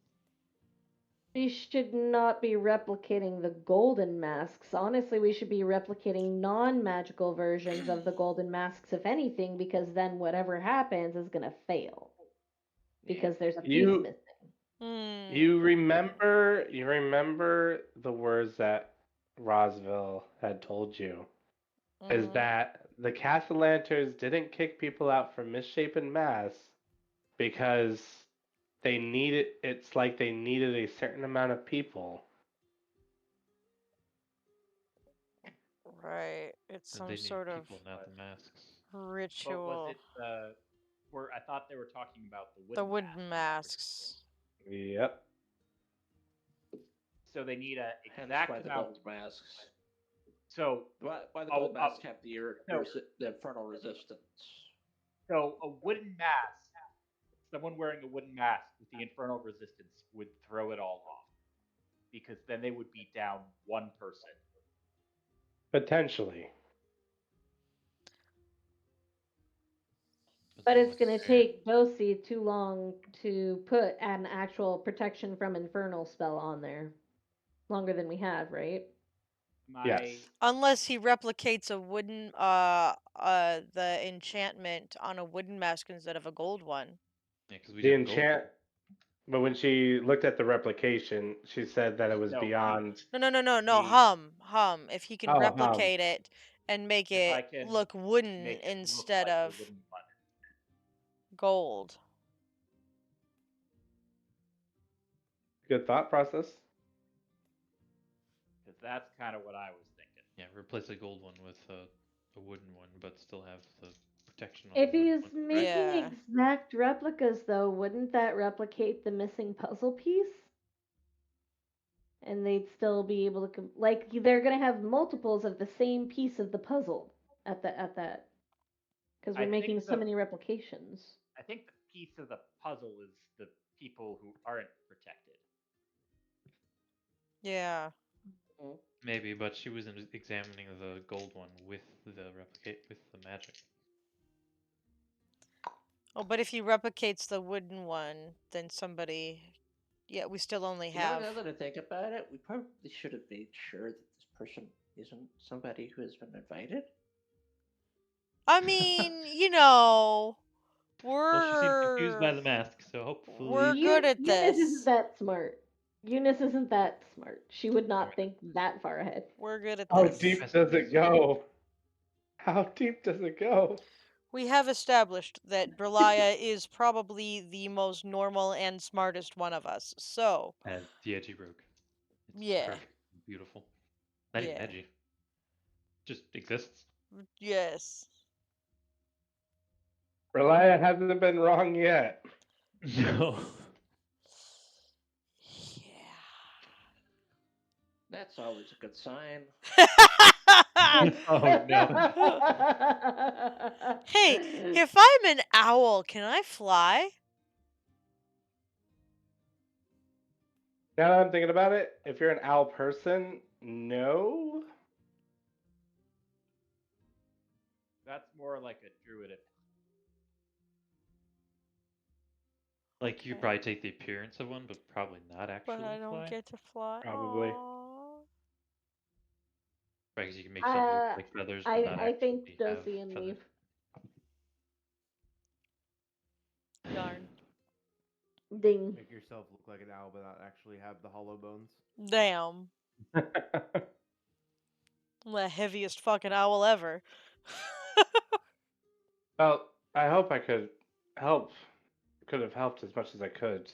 We should not be replicating the golden masks. Honestly, we should be replicating non magical versions of the golden masks, if anything, because then whatever happens is going to fail. because there's a piece You missing. you remember the words that Rosville had told you is that the Castellanters didn't kick people out from misshapen mass because it's like they needed a certain amount of people. Right. It's And they some need sort of people, not the masks. But was ritual. it where I thought they were talking about the The wooden wooden masks. masks. Yep. So they need a Hence exact why the amount. gold masks. So Why the gold masks have the infernal resistance. So a wooden mask, someone wearing a wooden mask with the infernal resistance would throw it all off, because then they would be down one person. Potentially. But then it's going to what's there? take Josie too long to put an actual protection from infernal spell on there. Longer than we have, right? Yes. Unless he replicates a wooden the enchantment on a wooden mask instead of a gold one. Yeah, because we The have gold. enchant. But when she looked at the replication, she said that it was beyond. No. Hum. If he can Oh, replicate it and make If I it can look wooden make it look instead like the of wooden one. gold. Good thought process. Because that's kind of what I was thinking. Yeah, replace a gold one with a wooden one, but still have the protection on If the wooden he's one. making Yeah. exact replicas, though, wouldn't that replicate the missing puzzle piece? And they'd still be able to like they're gonna have multiples of the same piece of the puzzle at that because we're making so many replications. I think the piece of the puzzle is the people who aren't protected. Yeah. Maybe, but she was examining the gold one with the magic. Oh, but if he replicates the wooden one, then somebody. Yeah, we still only have. Now that I think about it, we probably should have made sure that this person isn't somebody who has been invited. I mean, you know, Well, she seemed confused by the we're mask, so hopefully. we're good at Eunice isn't this. that smart. Eunice isn't that smart. She would not Alright. think that far ahead. We're good at How this. deep does it go? How deep does it go? We have established that Berlia is probably the most normal and smartest one of us. So, As the edgy rogue. It's yeah. perfect. Beautiful. Not even Yeah. edgy. Just exists. Yes. Relia hasn't been wrong yet. No. Yeah. That's always a good sign. Oh no. Hey, if I'm an owl, can I fly? Now that I'm thinking about it, if you're an owl person, no. That's more like a druid. Like you probably take the appearance of one, but probably not actually But I don't fly. get to fly. Probably. Aw. Right, because you can make stuff look like feathers, but not I actually think have Josie and feathers. leave. Darn. Ding. Make yourself look like an owl, but not actually have the hollow bones. Damn. I'm the heaviest fucking owl ever. Well, I hope I could help. Could have helped as much as I could.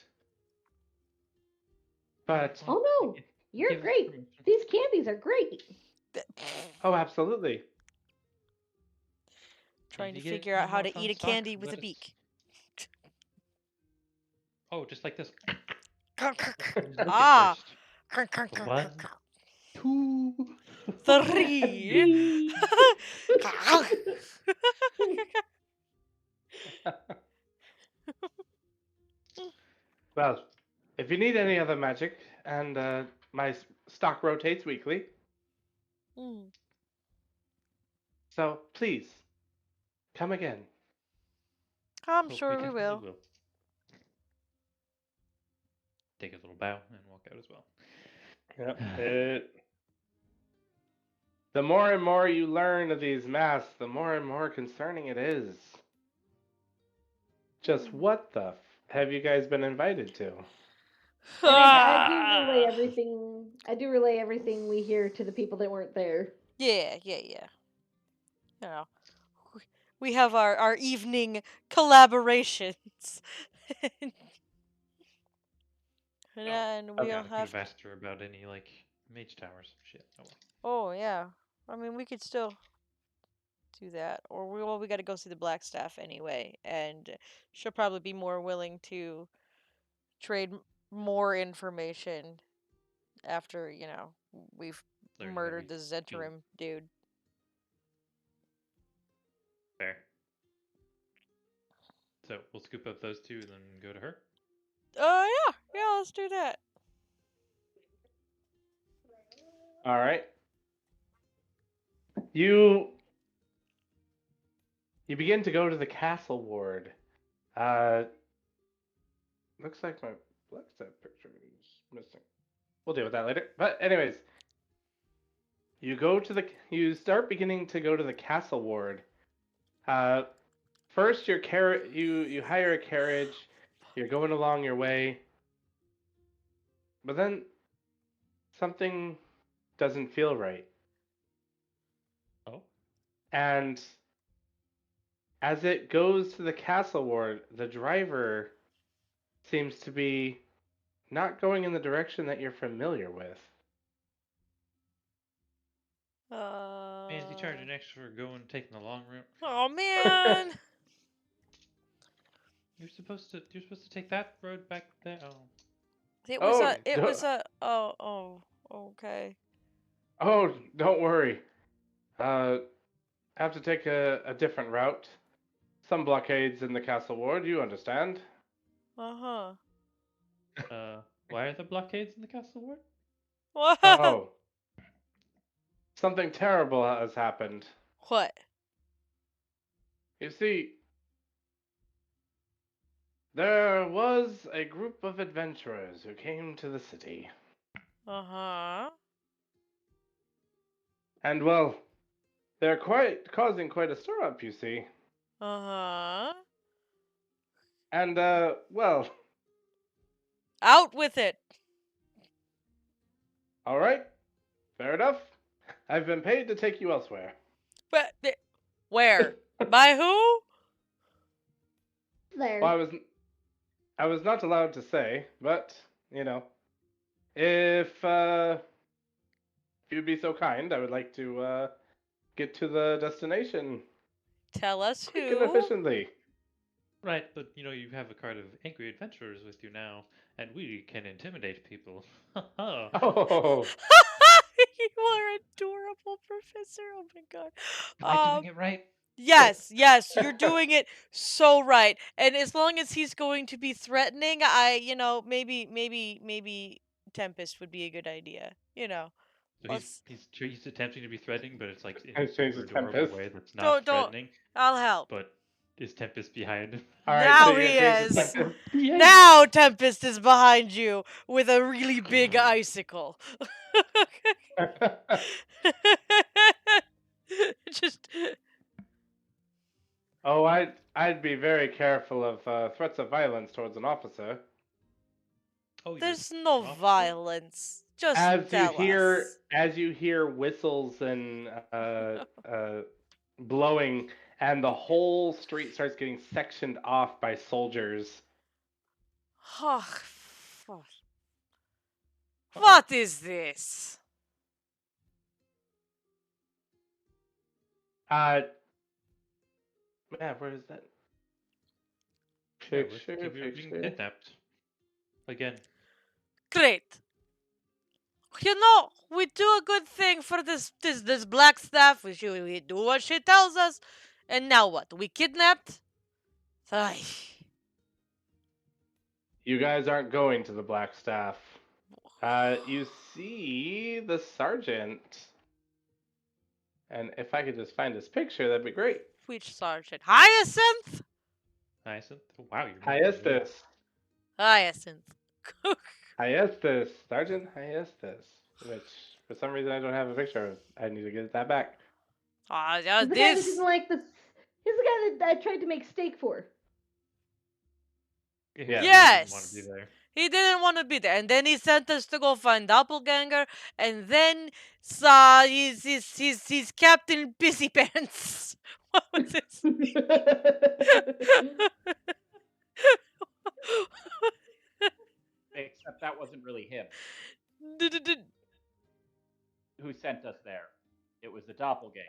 But Oh no, you're Give us great. permission. These candies are great. oh, absolutely. Trying to If you get figure any out how more to fun eat a stuff, candy with let a us- beak. Oh, just like this. Ah. First. One, two, 3. Well, if you need any other magic, and my stock rotates weekly, Mm. so please come again. I'm Oh, sure we definitely will. Take a little bow and walk out as well. Yep. The more and more you learn of these masks, the more and more concerning it is. Just what the have you guys been invited to? I do relay Ah. everything. I do relay everything we hear to the people that weren't there. Yeah. You know, we have our evening collaborations. Oh, And God, we'll I could have have asked her about any like mage towers. Shit. Oh well. Oh yeah. I mean, we could still do that, or we got to go see the black staff anyway, and she'll probably be more willing to trade more information after we've Learning that murdered we've the been Zentarim dude. fair. So we'll scoop up those two and then go to her. Yeah, let's do that. All right. You you begin to go to the castle ward. Uh, looks like my Blackstep picture is missing. We'll deal with that later. But anyways, you start beginning to go to the castle ward. Uh, first you hire a carriage. You're going along your way, but then something doesn't feel right. Oh. And as it goes to the castle ward, the driver seems to be not going in the direction that you're familiar with. Man, is he Uh. charging extra for going taking the long route? Oh man. You're supposed to take that road back there. Oh. It was Oh, a. It was a. Oh. Okay. don't worry. I have to take a different route. Some blockades in the castle ward, you understand. Uh Why are there blockades in the castle ward? huh. Oh, something terrible has happened. What? You see, there was a group of adventurers who came to the city. Uh huh. And well, they're quite causing quite a stir up, you see. Uh huh. And well, Out with it. all right, fair enough. I've been paid to take you elsewhere. But where? By who? There. Well, I was not allowed to say, but you know, if you'd be so kind, I would like to get to the destination Tell us quick and who. efficiently. Right, but you have a card of angry adventurers with you now, and we can intimidate people. Ha Oh, You are adorable, Professor. Oh my god. Am I doing it right? Yes, you're doing it so right. And as long as he's going to be threatening, maybe Tempest would be a good idea. So he's Let's he's he's attempting to be threatening, but it's like in I a changed super to adorable Tempest. way that's not don't. threatening. I'll help. But is Tempest behind him? All right, so Now you're he gonna change to is. Tempest. Yay! Now Tempest is behind you with a really big icicle. Just Oh, I'd be very careful of threats of violence towards an officer. Oh, you're there's an no officer? violence. Just tell us. As you hear whistles and blowing, and the whole street starts getting sectioned off by soldiers. Oh, Uh-oh. what is this? Man, where is that Yeah, picture? we're being kidnapped again. Great. We do a good thing for this black staff. We do what she tells us. And now what? We kidnapped? Ay. You guys aren't going to the Black Staff. You see the sergeant. And if I could just find his picture, that'd be great. Which sergeant? Hyacinth? Hyacinth? Oh, wow, you're Hyestus. Hyacinth. Hyestus. Sergeant Hyestus. Which, for some reason, I don't have a picture of. I need to get that back. Ah, He's the guy that this. didn't like this. He's the guy that I tried to make steak for. He Yes. didn't want to be Yes. there. He didn't want to be there, and then he sent us to go find Doppelganger, and then he's Captain Busy Pants. What was his? Except that wasn't really him D-d-d- who sent us there. It was the doppelganger,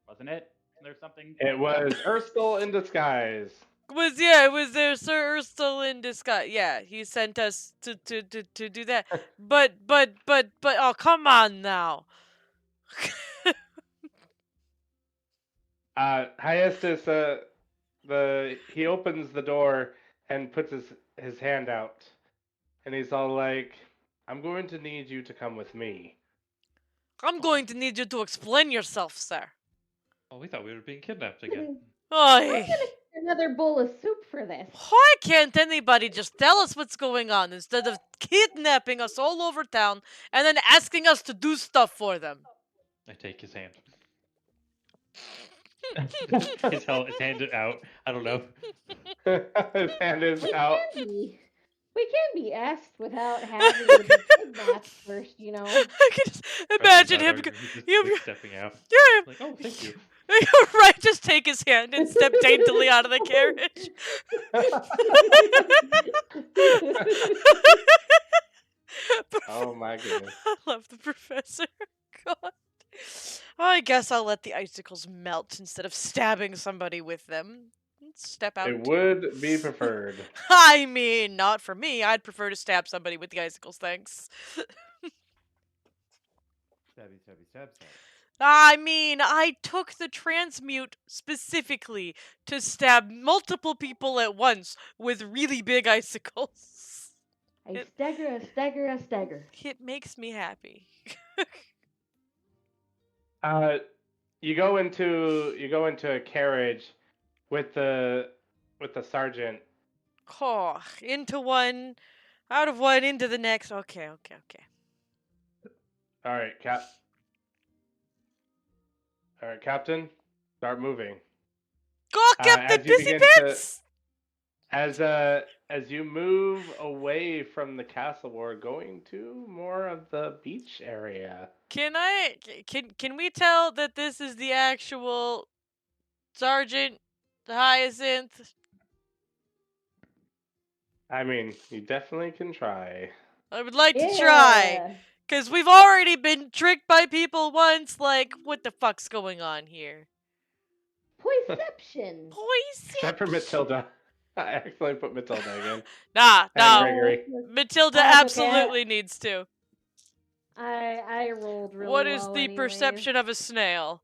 wasn't it? Isn't there something? It was Urstel in disguise. it was there Sir Urstel in disguise. Yeah, he sent us to do that. But oh, come on now. Hyestus, he opens the door and puts his hand out, and he's all like, "I'm going to need you to come with me." I'm going to need you to explain yourself, sir. Oh, we thought we were being kidnapped again. Oi. Another bowl of soup for this. Why can't anybody just tell us what's going on instead of kidnapping us all over town and then asking us to do stuff for them? I take his hand. his hand out. I don't know. His hand is out. We can be asked without having to be kidnapped first, you know. I can just imagine him. He's just You- stepping out. Yeah, Like, oh, thank you. right. Just take his hand and step daintily out of the carriage. Oh my goodness. I love the professor. God. I guess I'll let the icicles melt instead of stabbing somebody with them. Step out. It would be preferred. I mean, not for me. I'd prefer to stab somebody with the icicles, thanks. Stabby, stabby, stab, stab. I mean, I took the transmute specifically to stab multiple people at once with really big icicles. A stagger, a stagger, a stagger. It makes me happy. You go into a carriage with the sergeant. Oh, into one, out of one, into the next. Okay. All right, Captain, start moving. Go, Captain as you Busy begin to- Pants! As you move away from the castle, we're going to more of the beach area. Can we tell that this is the actual Sergeant Hyacinth? I mean, you definitely can try. I would like to try. Because we've already been tricked by people once. Like, what the fuck's going on here? Poiception. Except for Matilda. I accidentally put Matilda again. Nah, And no. Gregory. Matilda That's okay. absolutely needs to. I rolled really What is low the anyways. perception of a snail?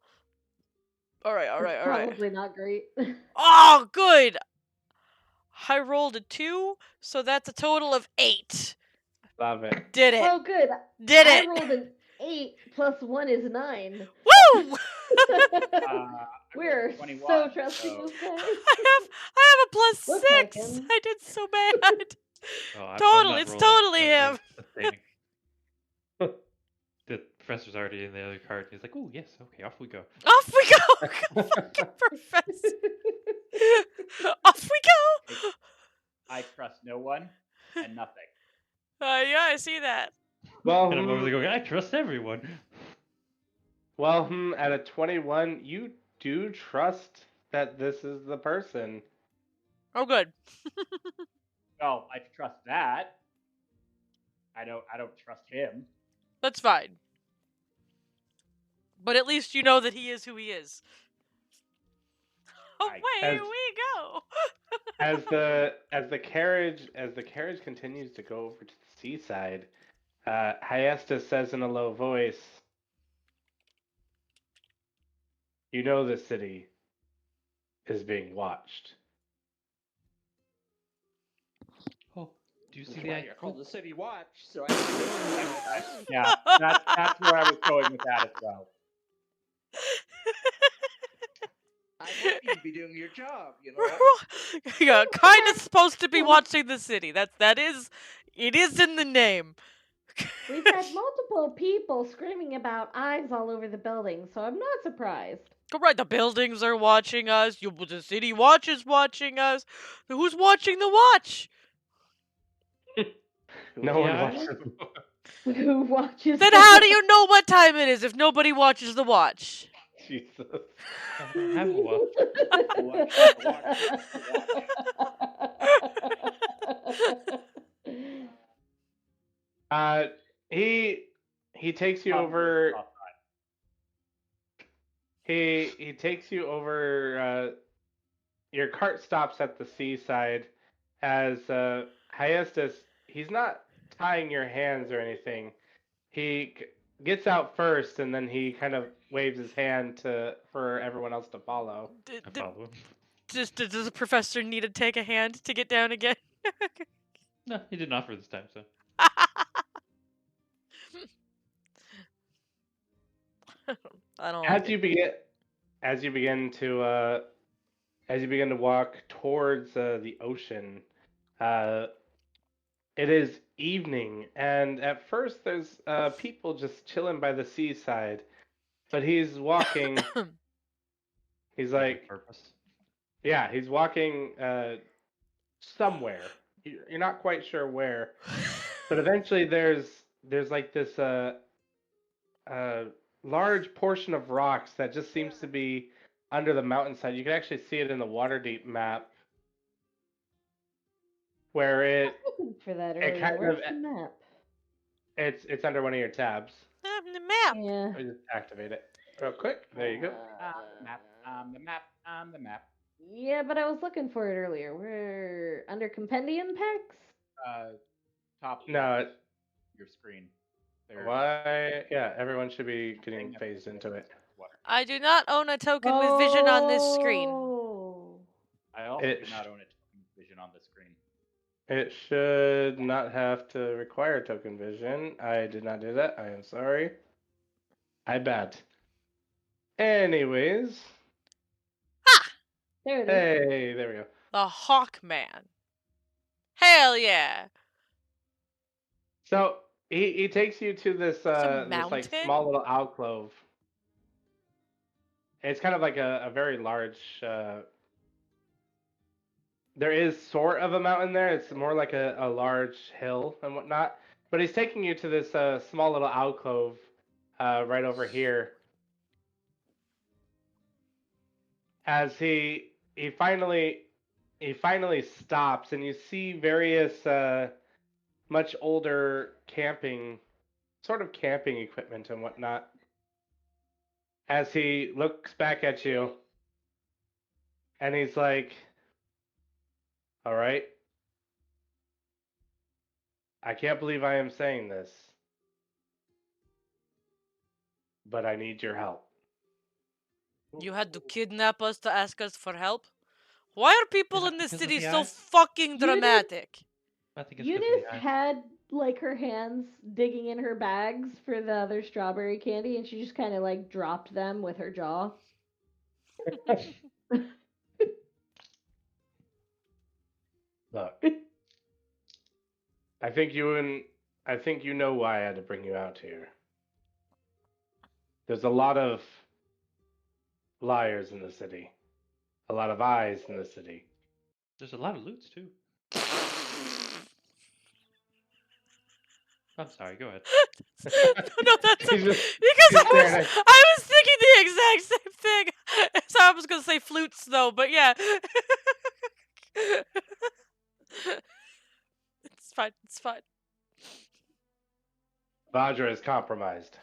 Alright. It's probably not great. Oh, good! I rolled a 2, so that's a total of 8. Love it. Did it. Oh, good. Did I it. rolled an 8 plus 1 is 9. Woo! We're 21, so trusting so- this guy. I have a plus Looks like 6. him. I did so bad. Oh, I'm Totally, not it's rolling totally a him. thing. The professor's already in the other card. He's like, oh, yes, okay, off we go. Off we go. Go fucking professor. Off we go. I trust no one and nothing. Yeah, I see that. Well, And I'm over there going, I trust everyone. at a 21, you do trust that this is the person. Oh, good. Well, I trust that. I don't trust him. That's fine. But at least you know that he is who he is. Oh, As- we go. As the carriage continues to go over to the seaside, Hyestus says in a low voice, "You know this city is being watched." Oh, do you see That's the why you're called the City Watch, so Yeah, that's where I was going with that as well. I'm happy to be doing your job, you know. Yeah, kind of supposed to be watching the city. It is in the name. We've had multiple people screaming about eyes all over the building, so I'm not surprised. Right, the buildings are watching us. The city watch is watching us. Who's watching the watch? No one Yeah. watches. Who watches? Then how do you know what time it is if nobody watches the watch? Jesus. I don't have a watch. Watch, watch, watch. Uh, he takes you Probably over. off. He takes you over. Your cart stops at the seaside. As Hyestus, he's not tying your hands or anything. He gets out first, and then he kind of waves his hand for everyone else to follow. I follow him. Does the professor need to take a hand to get down again? No, he didn't offer this time, so. I don't like As it. you begin, as you begin to walk towards the ocean, uh, it is evening, and at first there's people just chilling by the seaside. But he's walking. He's Like like, with purpose. yeah, he's walking somewhere. You're not quite sure where, but eventually there's like this uh, large portion of rocks that just seems to be under the mountainside. You can actually see it in the Waterdeep map, where Looking for that it earlier. kind of Where's the map? it's under one of your tabs. The map. Yeah. Let me just activate it real quick. There you go. The map. The map. The map. Yeah, but I was looking for it earlier. We're under compendium packs? Top No, left it, your screen. There's why? Yeah, everyone should be something getting that phased into it. What? I do not own a token with vision on this screen. Oh. I also It do not own a token vision on the screen. It should not have to require token vision. I did not do that. I am sorry. I bet. Anyways, There it is. hey, there we go. The Hawkman. Hell yeah. So he takes you to this a this like mountain? small little alcove. It's kind of like a very large. There is sort of a mountain there. It's more like a large hill and whatnot. But he's taking you to this small little alcove right over here. As he finally stops, and you see various much older camping equipment and whatnot. As he looks back at you, and he's like, "All right, I can't believe I am saying this, but I need your help." You had to kidnap us to ask us for help? Why are people that in this because of city the so eye? fucking Eunice- dramatic? I think it's because of Eunice the eye. had like her hands digging in her bags for the other strawberry candy, and she just kind of like dropped them with her jaw. Look, I think you know why I had to bring you out here. There's a lot of liars in the city, a lot of eyes in the city. There's a lot of loots too. I'm sorry. Go ahead. No, that's He's okay. just- Because he's staring at- I was thinking the exact same thing. So I was gonna say flutes though, but yeah. It's fine. It's fine. Vajra is compromised.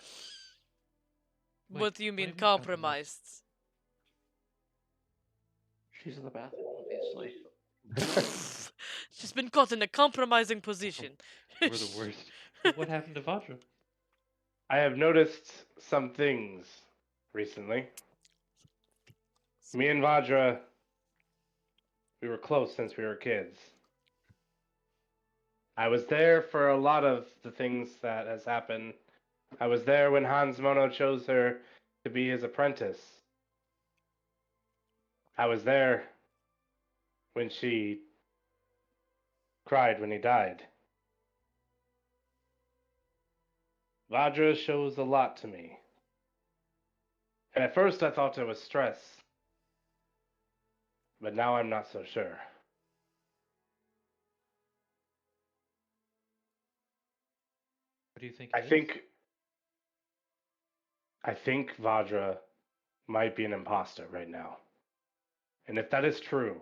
Wait, What do you what mean do you mean compromised? compromised? She's in the bathroom, obviously. She's been caught in a compromising position. We're the worst. But what happened to Vajra? I have noticed some things recently. Me and Vajra, we were close since we were kids. I was there for a lot of the things that has happened. I was there when Hans Mono chose her to be his apprentice. I was there when she cried when he died. Vajra shows a lot to me. And at first I thought it was stress. But now I'm not so sure. What do you think I it is? think Vajra might be an imposter right now. And if that is true,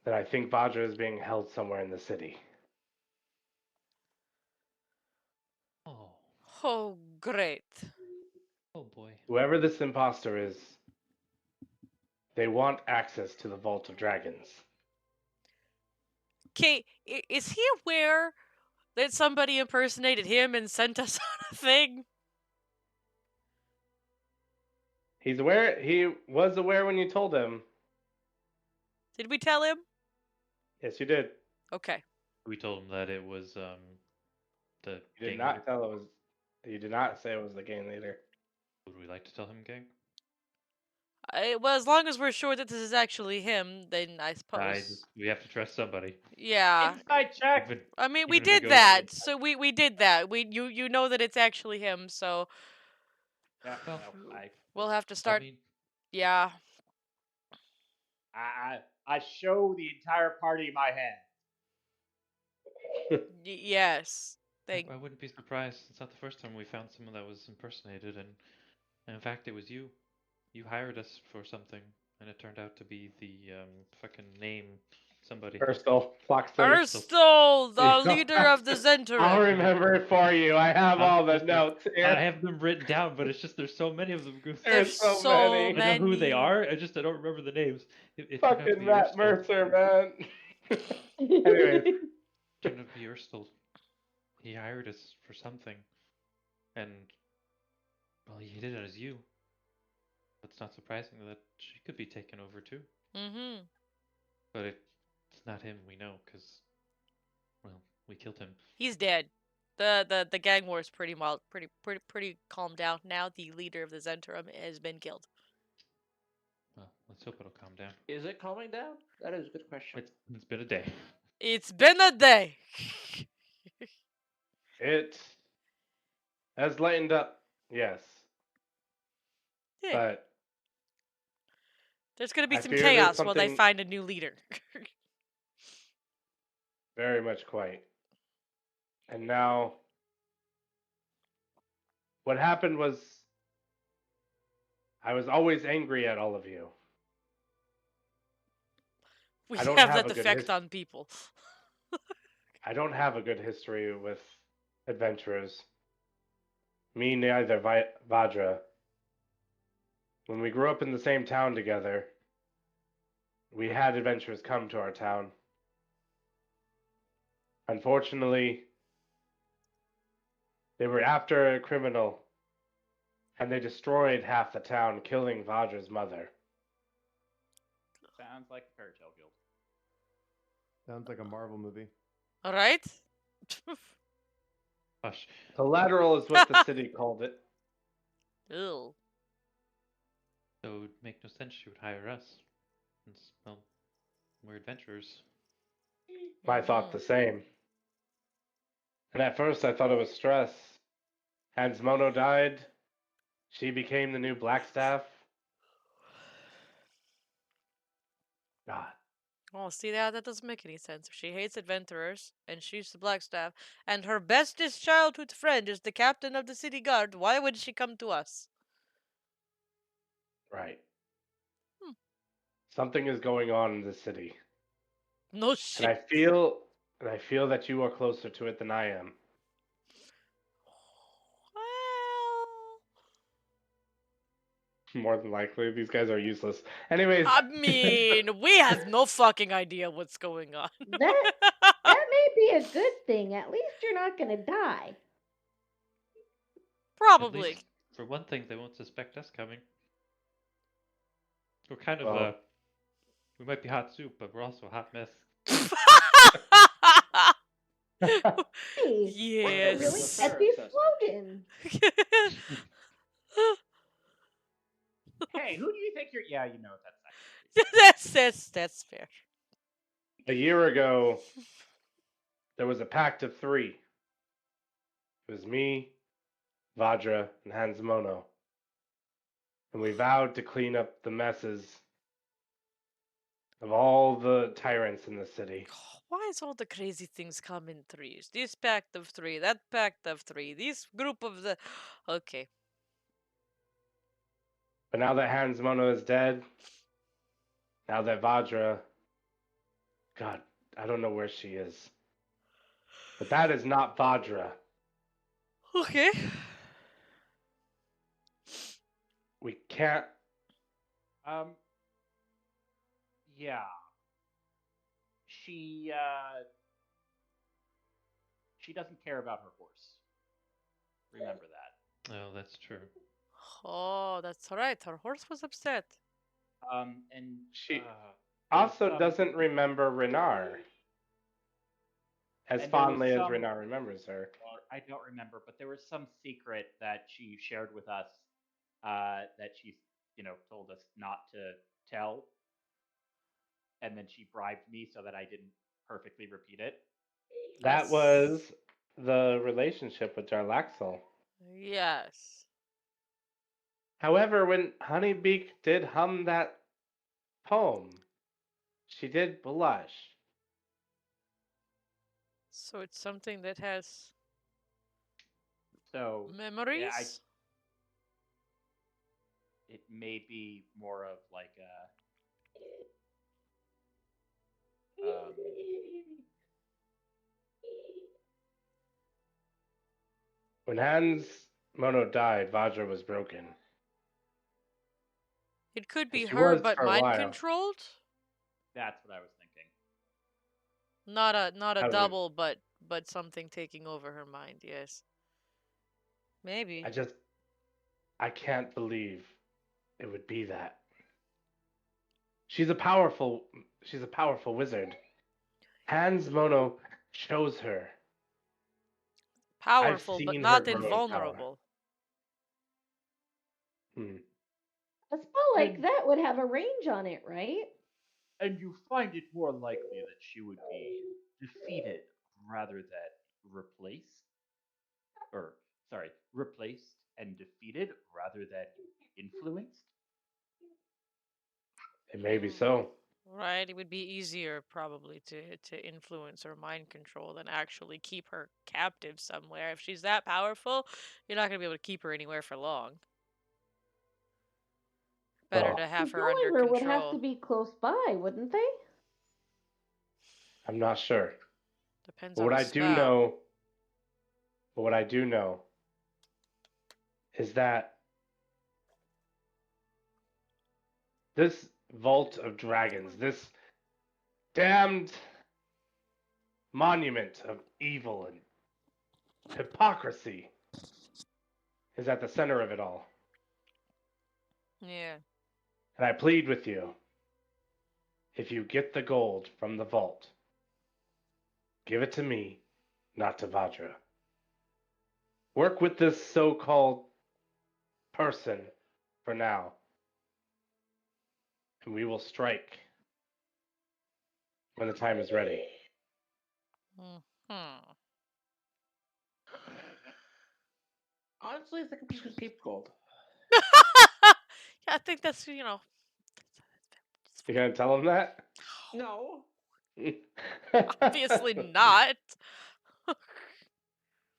then I think Vajra is being held somewhere in the city. Oh, Oh, great. oh boy. Whoever this imposter is, they want access to the Vault of Dragons. Okay, is he aware that somebody impersonated him and sent us on a thing? He's aware. He was aware when you told him. Did we tell him? Yes, you did. Okay. We told him that it was the You did gang not leader. tell it was. You did not say it was the gang leader. Would we like to tell him, gang? Well, as long as we're sure that this is actually him, then I suppose. We have to trust somebody. Yeah. Inside check. Even I mean, we even if it did goes that. against- So we did that. You know that it's actually him. So Yeah, Well, no, we'll have to I start. mean, Yeah. I show the entire party my hand. Yes. Thank. I wouldn't be surprised. It's not the first time we found someone that was impersonated, and in fact, it was you. You hired us for something, and it turned out to be the fucking name somebody. Urstel, Foxley. Erstol, the Yeah. leader of the I'll Zentrum. remember it for you. I have all the Just like- notes I here. have them written down, but it's just there's so many of them. Goose. There's so so many. I know who they many. are. I don't remember the names. It turned out to Fucking be Matt Urstel. Mercer, man. Anyways, Turned out to be Urstel. He hired us for something, and well, he did it as you. It's not surprising that she could be taken over too. Mm-hmm. But it's not him. We know because well, we killed him. He's dead. The gang war is pretty mild, pretty calmed down now. The leader of the Zentrum has been killed. Well, let's hope it'll calm down. Is it calming down? That is a good question. It's been a day. It's been a day. it has lightened up, yes. Yeah. But There's gonna be I some fear there's chaos while they something- find a new leader. very much quite. And now, what happened was, I was always angry at all of you. We I don't have have that a good effect on people. I don't have a good history with adventurers. Me neither, Vajra. When we grew up in the same town together, we had adventurers come to our town. Unfortunately, they were after a criminal, and they destroyed half the town, killing Vajra's mother. Sounds like a fairy tale guild. Sounds like a Marvel movie. All right. Hush. Collateral is what the city called it. Ew. So it would make no sense she would hire us. Since, well, we're adventurers. I thought the same. And at first I thought it was stress. Hans Mono died. She became the new Blackstaff. God. Oh, see that doesn't make any sense. If she hates adventurers and she's the Blackstaff, and her bestest childhood friend is the captain of the city guard, why would she come to us? Right. Hmm. Something is going on in the city. No And shit. I feel that you are closer to it than I am. Well, More than likely, these guys are useless. Anyways, I mean, we have no fucking idea what's going on. That may be a good thing. At least you're not gonna die. At Probably. least, for one thing, they won't suspect us coming. We're kind of Well- we might be hot soup, but we're also a hot mess. Hey, Yes. that's a really Fair catchy assessment. slogan. Hey, who do you think you're? Yeah, you know that's that's fair. a year ago, there was a pact of 3. It was me, Vajra, and Hans Mono. And we vowed to clean up the messes of all the tyrants in the city. Why is all the crazy things come in threes? This pact of three, that pact of three, this group of the. Okay. But now that Hans Mono is dead, now that Vajra, God, I don't know where she is. But that is not Vajra. Okay. We can't. Yeah. She doesn't care about her horse. Remember that. Oh, that's true. Oh, that's right. Her horse was upset. And She there's also some- doesn't remember Renar as And there was fondly as some- Renar remembers her. I don't remember, but there was some secret that she shared with us that she, told us not to tell, and then she bribed me so that I didn't perfectly repeat it. That was the relationship with Jarlaxle. Yes. However, when Honeybeak did hum that poem, she did blush. So it's something that has So memories? it may be more of like a When Hans Mono died, Vajra was broken. It could be She her, was but for a mind while. controlled. That's what I was thinking. Not a How would- double, but something taking over her mind. Yes. Maybe. I can't believe it would be that. She's a powerful wizard. Hans Mono chose her. Powerful, but seen not her grow in power. invulnerable. A spell like that would have a range on it, right? And you find it more likely that she would be defeated rather than replaced? Or, sorry, replaced and defeated rather than influenced? It may be so. Right? It would be easier probably to influence or mind control than actually keep her captive somewhere. If she's that powerful, you're not gonna be able to keep her anywhere for long. Better Well, to have The her under Gulliver would control. have to be close by, wouldn't they? I'm not sure. Depends But on what the I do spell. know, is that this vault of dragons, this damned monument of evil and hypocrisy, is at the center of it all. Yeah. And I plead with you, if you get the gold from the vault, give it to me, not to Vajra. Work with this so-called person for now, and we will strike when the time is ready. Hmm. Honestly, I think I'm just gonna keep gold. Yeah, I think that's You gonna tell him that? No. obviously not.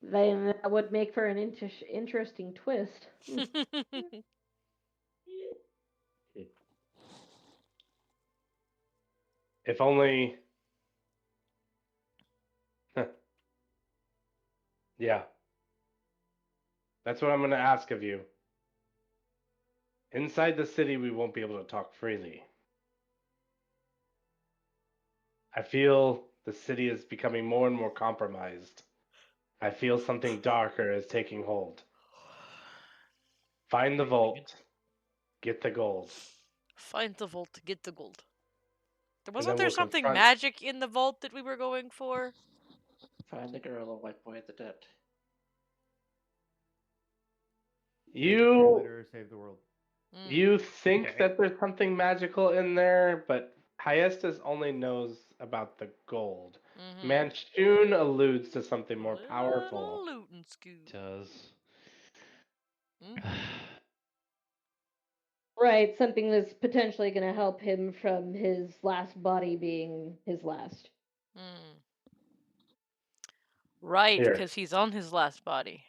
Then that would make for an interesting twist. If only. Yeah. That's what I'm going to ask of you. Inside the city, we won't be able to talk freely. I feel the city is becoming more and more compromised. I feel something darker is taking hold. Find the vault. Get the gold. Find the vault to get the gold. then Wasn't there we'll something confront- magic in the vault that we were going for? Find the girl and white boy at the tent. You Cheerleader, save the world. you think Okay. that there's something magical in there, but Hyestus only knows about the gold. Mm-hmm. Manchun alludes to something more powerful. Little lootin' scoot. Does. Mm. Right, something that's potentially going to help him from his last body being his last. Mm. Right, Here. because he's on his last body.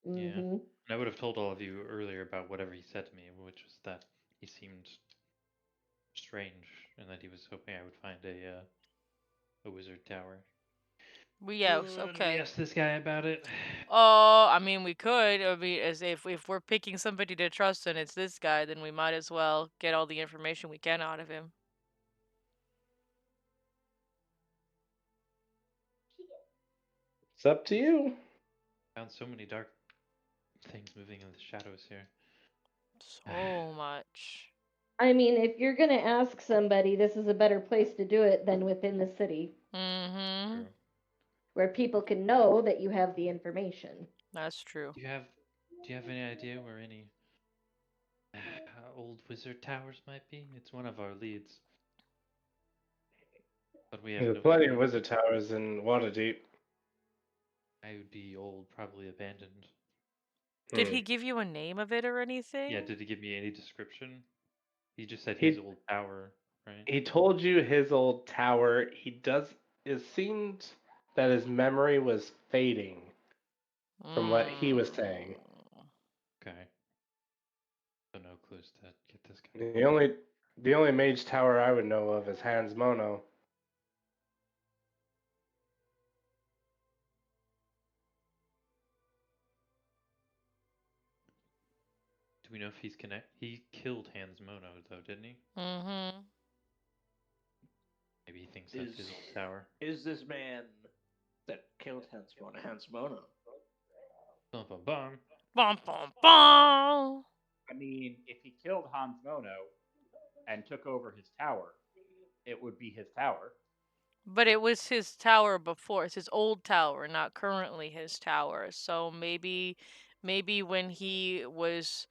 Yeah. Mm-hmm. And I would have told all of you earlier about whatever he said to me, which was that he seemed strange and that he was hoping I would find a wizard tower. Yes, And we okay. asked this guy about it. I mean, we could. I mean, as if we're picking somebody to trust and it's this guy, then we might as well get all the information we can out of him. It's up to you. Found so many dark things moving in the shadows here. So much. I mean, if you're going to ask somebody, this is a better place to do it than within the city, Mm-hmm. True. where people can know that you have the information. That's true. Do you have any idea where any old wizard towers might be? It's one of our leads. But we have There's no plenty of clue. wizard towers in Waterdeep. I would be old, probably abandoned. Did Hmm. he give you a name of it or anything? Yeah, did he give me any description? He just said his He old tower, right? he told you his old tower. It seemed that his memory was fading from what he was saying. Mm. Okay. So no clues to get this guy. The only mage tower I would know of is Hans Mono. Do we know if he's connect? He killed Hans Mono though, didn't he? Mm-hmm. Maybe he thinks that's his old tower. Is this man that killed Hans Mono? Bum bum bum. Bum bum bum. I mean, if he killed Hans Mono and took over his tower, it would be his tower. But it was his tower before. It's his old tower, not currently his tower. So maybe when he was,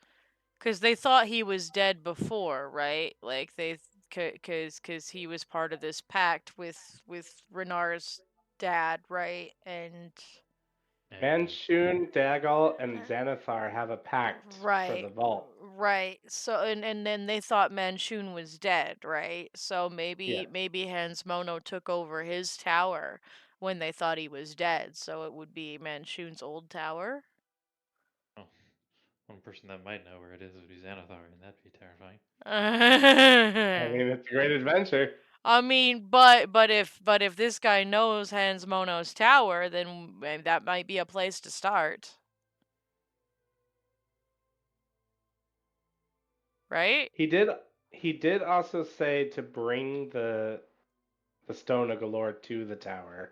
because they thought he was dead before, right? Like because he was part of this pact with Renar's dad, right? And Manshun, Dagal, and Xanathar have a pact for the right, vault. right. So and then they thought Manchun was dead, right? So Yeah. maybe Hans Mono took over his tower when they thought he was dead. So it would be Manchun's old tower. Oh, one person that might know where it is would be Xanathar, and that'd be terrifying. I mean, it's a great adventure. I mean, but if this guy knows Hans Mono's tower, then that might be a place to start, right? He did also say to bring the stone of Galore to the tower.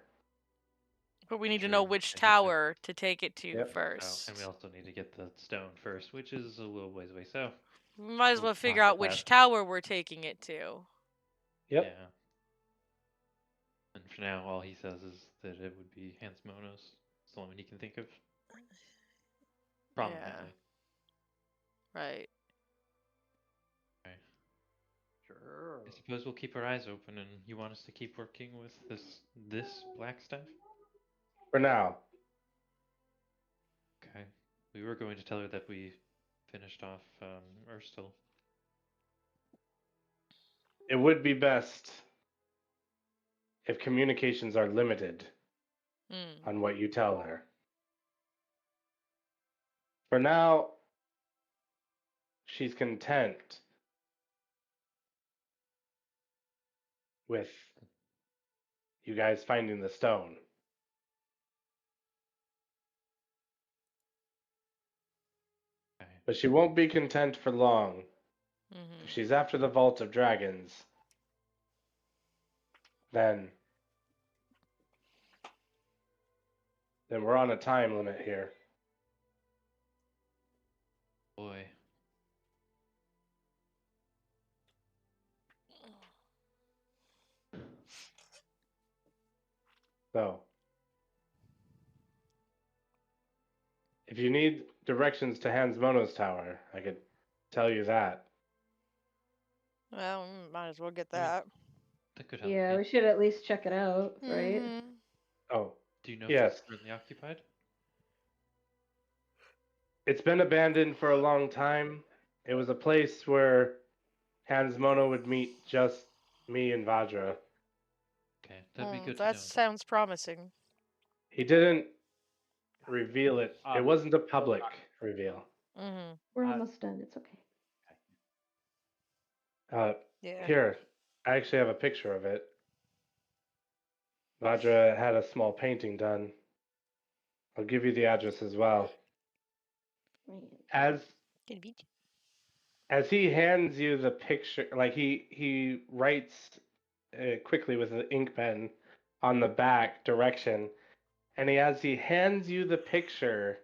But we need to know True. which And he said, tower to take it to Yep. oh, and we first. also need to get the stone first, which is a little ways away. So We might as we'll well figure cross the out path. which tower we're taking it to. Yep. Yeah. And for now, all he says is that it would be Hans Mono's. It's the only one he can think of. Prominently. Right. Okay. Sure. I suppose we'll keep our eyes open, and you want us to keep working with this black stuff? For now. Okay. We were going to tell her that we finished off Urstel. It would be best if communications are limited Mm. on what you tell her. For now, she's content with you guys finding the stone. Okay. But she won't be content for long. Mm-hmm. If she's after the Vault of Dragons, then we're on a time limit here. Boy. So, if you need directions to Hans Mono's tower, I could tell you that. Well, might as well get I mean, that. that could help. Yeah, Yeah. we should at least check it out, right? Mm-hmm. Oh, Do you know if yes. it's currently occupied? It's been abandoned for a long time. It was a place where Hans Mono would meet just me and Vajra. Okay, that'd be good to That know. sounds promising. He didn't reveal it. It Um, wasn't a public reveal. Mm-hmm. We're Uh, almost done. It's okay. Yeah. Here, I actually have a picture of it. Vajra had a small painting done. I'll give you the address as well. As as he hands you the picture, like he writes quickly with an ink pen on the back direction, and as he hands you the picture,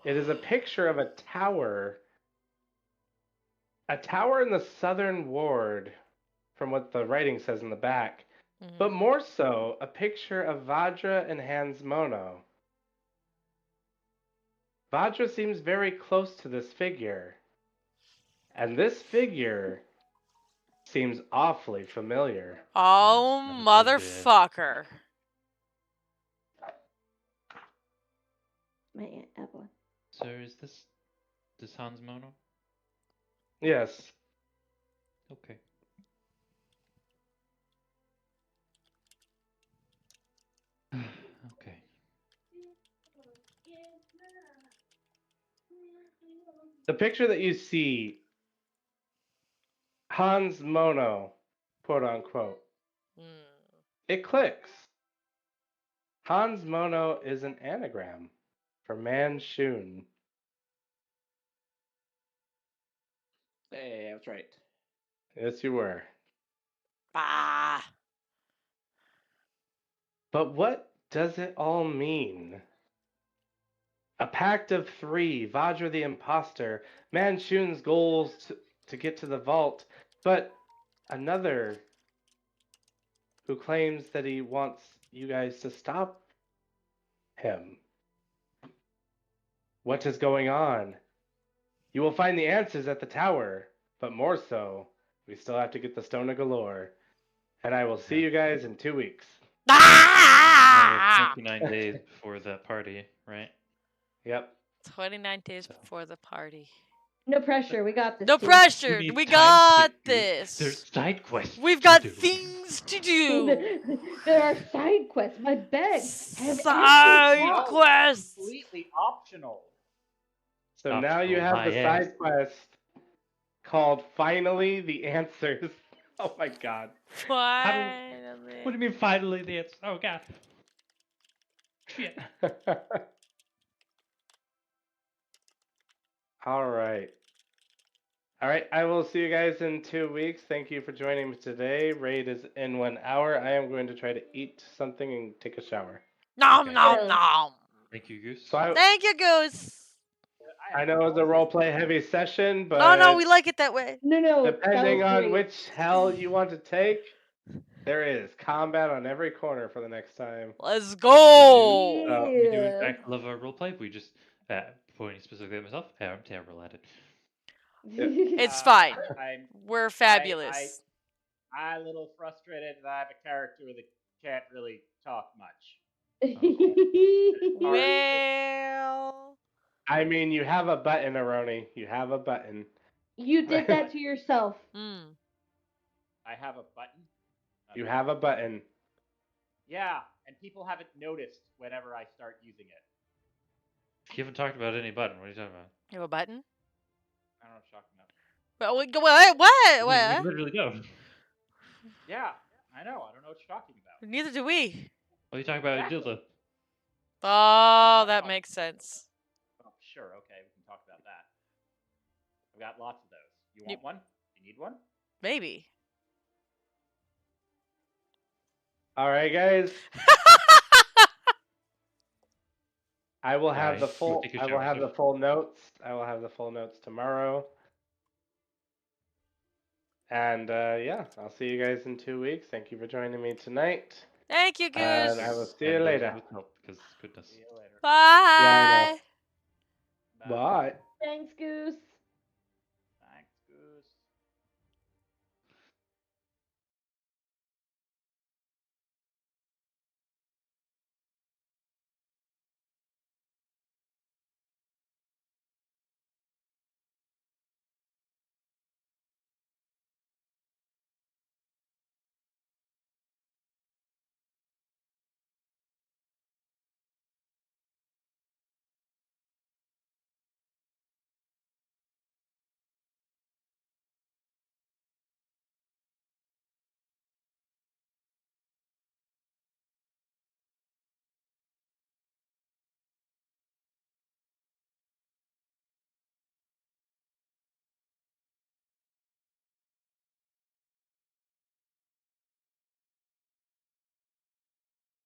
it is a picture of a tower in the southern ward, from what the writing says in the back, but Mm-hmm. more so, a picture of Vajra and Hans Mono. Vajra seems very close to this figure, and this figure seems awfully familiar. Oh, Son of a bitch. motherfucker. My Aunt Evelyn. Sir, is this Hans Mono? Yes, Okay. Okay. the picture that you see, Hans Mono, quote unquote, Mm. it clicks. Hans Mono is an anagram for Manchun. Hey, I was right. Yes, you were. Ah. But what does it all mean? A pact of three, Vajra the imposter, Manchun's goals to get to the vault, but another who claims that he wants you guys to stop him. What is going on? You will find the answers at the tower, but more so, we still have to get the Stone of Galore. And I will see you guys in 2 weeks. Ah! 29 days before that party, right? Yep. 29 days So. before the party. No pressure. We got this. No Goose. pressure. need We time to got get There's this. side quests We've to got do. things to do. There are side quests. My bed has Side actual walls. quests. Completely optional. So now you Optional, have the my ass. side quest called Finally the Answers. Oh my god. Finally. What do you mean finally the answer? Oh god. Shit. All right. All right, I will see you guys in 2 weeks. Thank you for joining me today. Raid is in 1 hour. I am going to try to eat something and take a shower. Nom Okay. nom nom. Thank you, Goose. So Thank you, Goose. I know it's a roleplay heavy session, but No, we like it that way. No, depending that was on great. which hell you want to take, there is combat on every corner for the next time. Let's go. We do in Yeah. fact love our roleplay. We just pointing specifically at myself. I'm terrible at it. It's fine. We're fabulous. I'm a little frustrated that I have a character that can't really talk much. Well, I mean, you have a button, Aroni. You have a button. You did that to yourself. I have a button. You have a button. Yeah, and people haven't noticed whenever I start using it. You haven't talked about any button. What are you talking about? You have a button? I don't know what you're talking about. But what? We literally don't. Yeah, I know. I don't know what you're talking about. Neither do we. What are you talking about, Exactly. Dilda? Oh, that makes sense. Oh, sure. Okay, we can talk about that. I've got lots of those. You want one? You need one? Maybe. All right, guys. I will have the full. Take a I will shower, have sir. the full notes. I will have the full notes tomorrow. And yeah, I'll see you guys in 2 weeks. Thank you for joining me tonight. Thank you, Goose. And I will see you later. With help, because goodness. See you later. Bye. Yeah, I know. Bye. Thanks, Goose.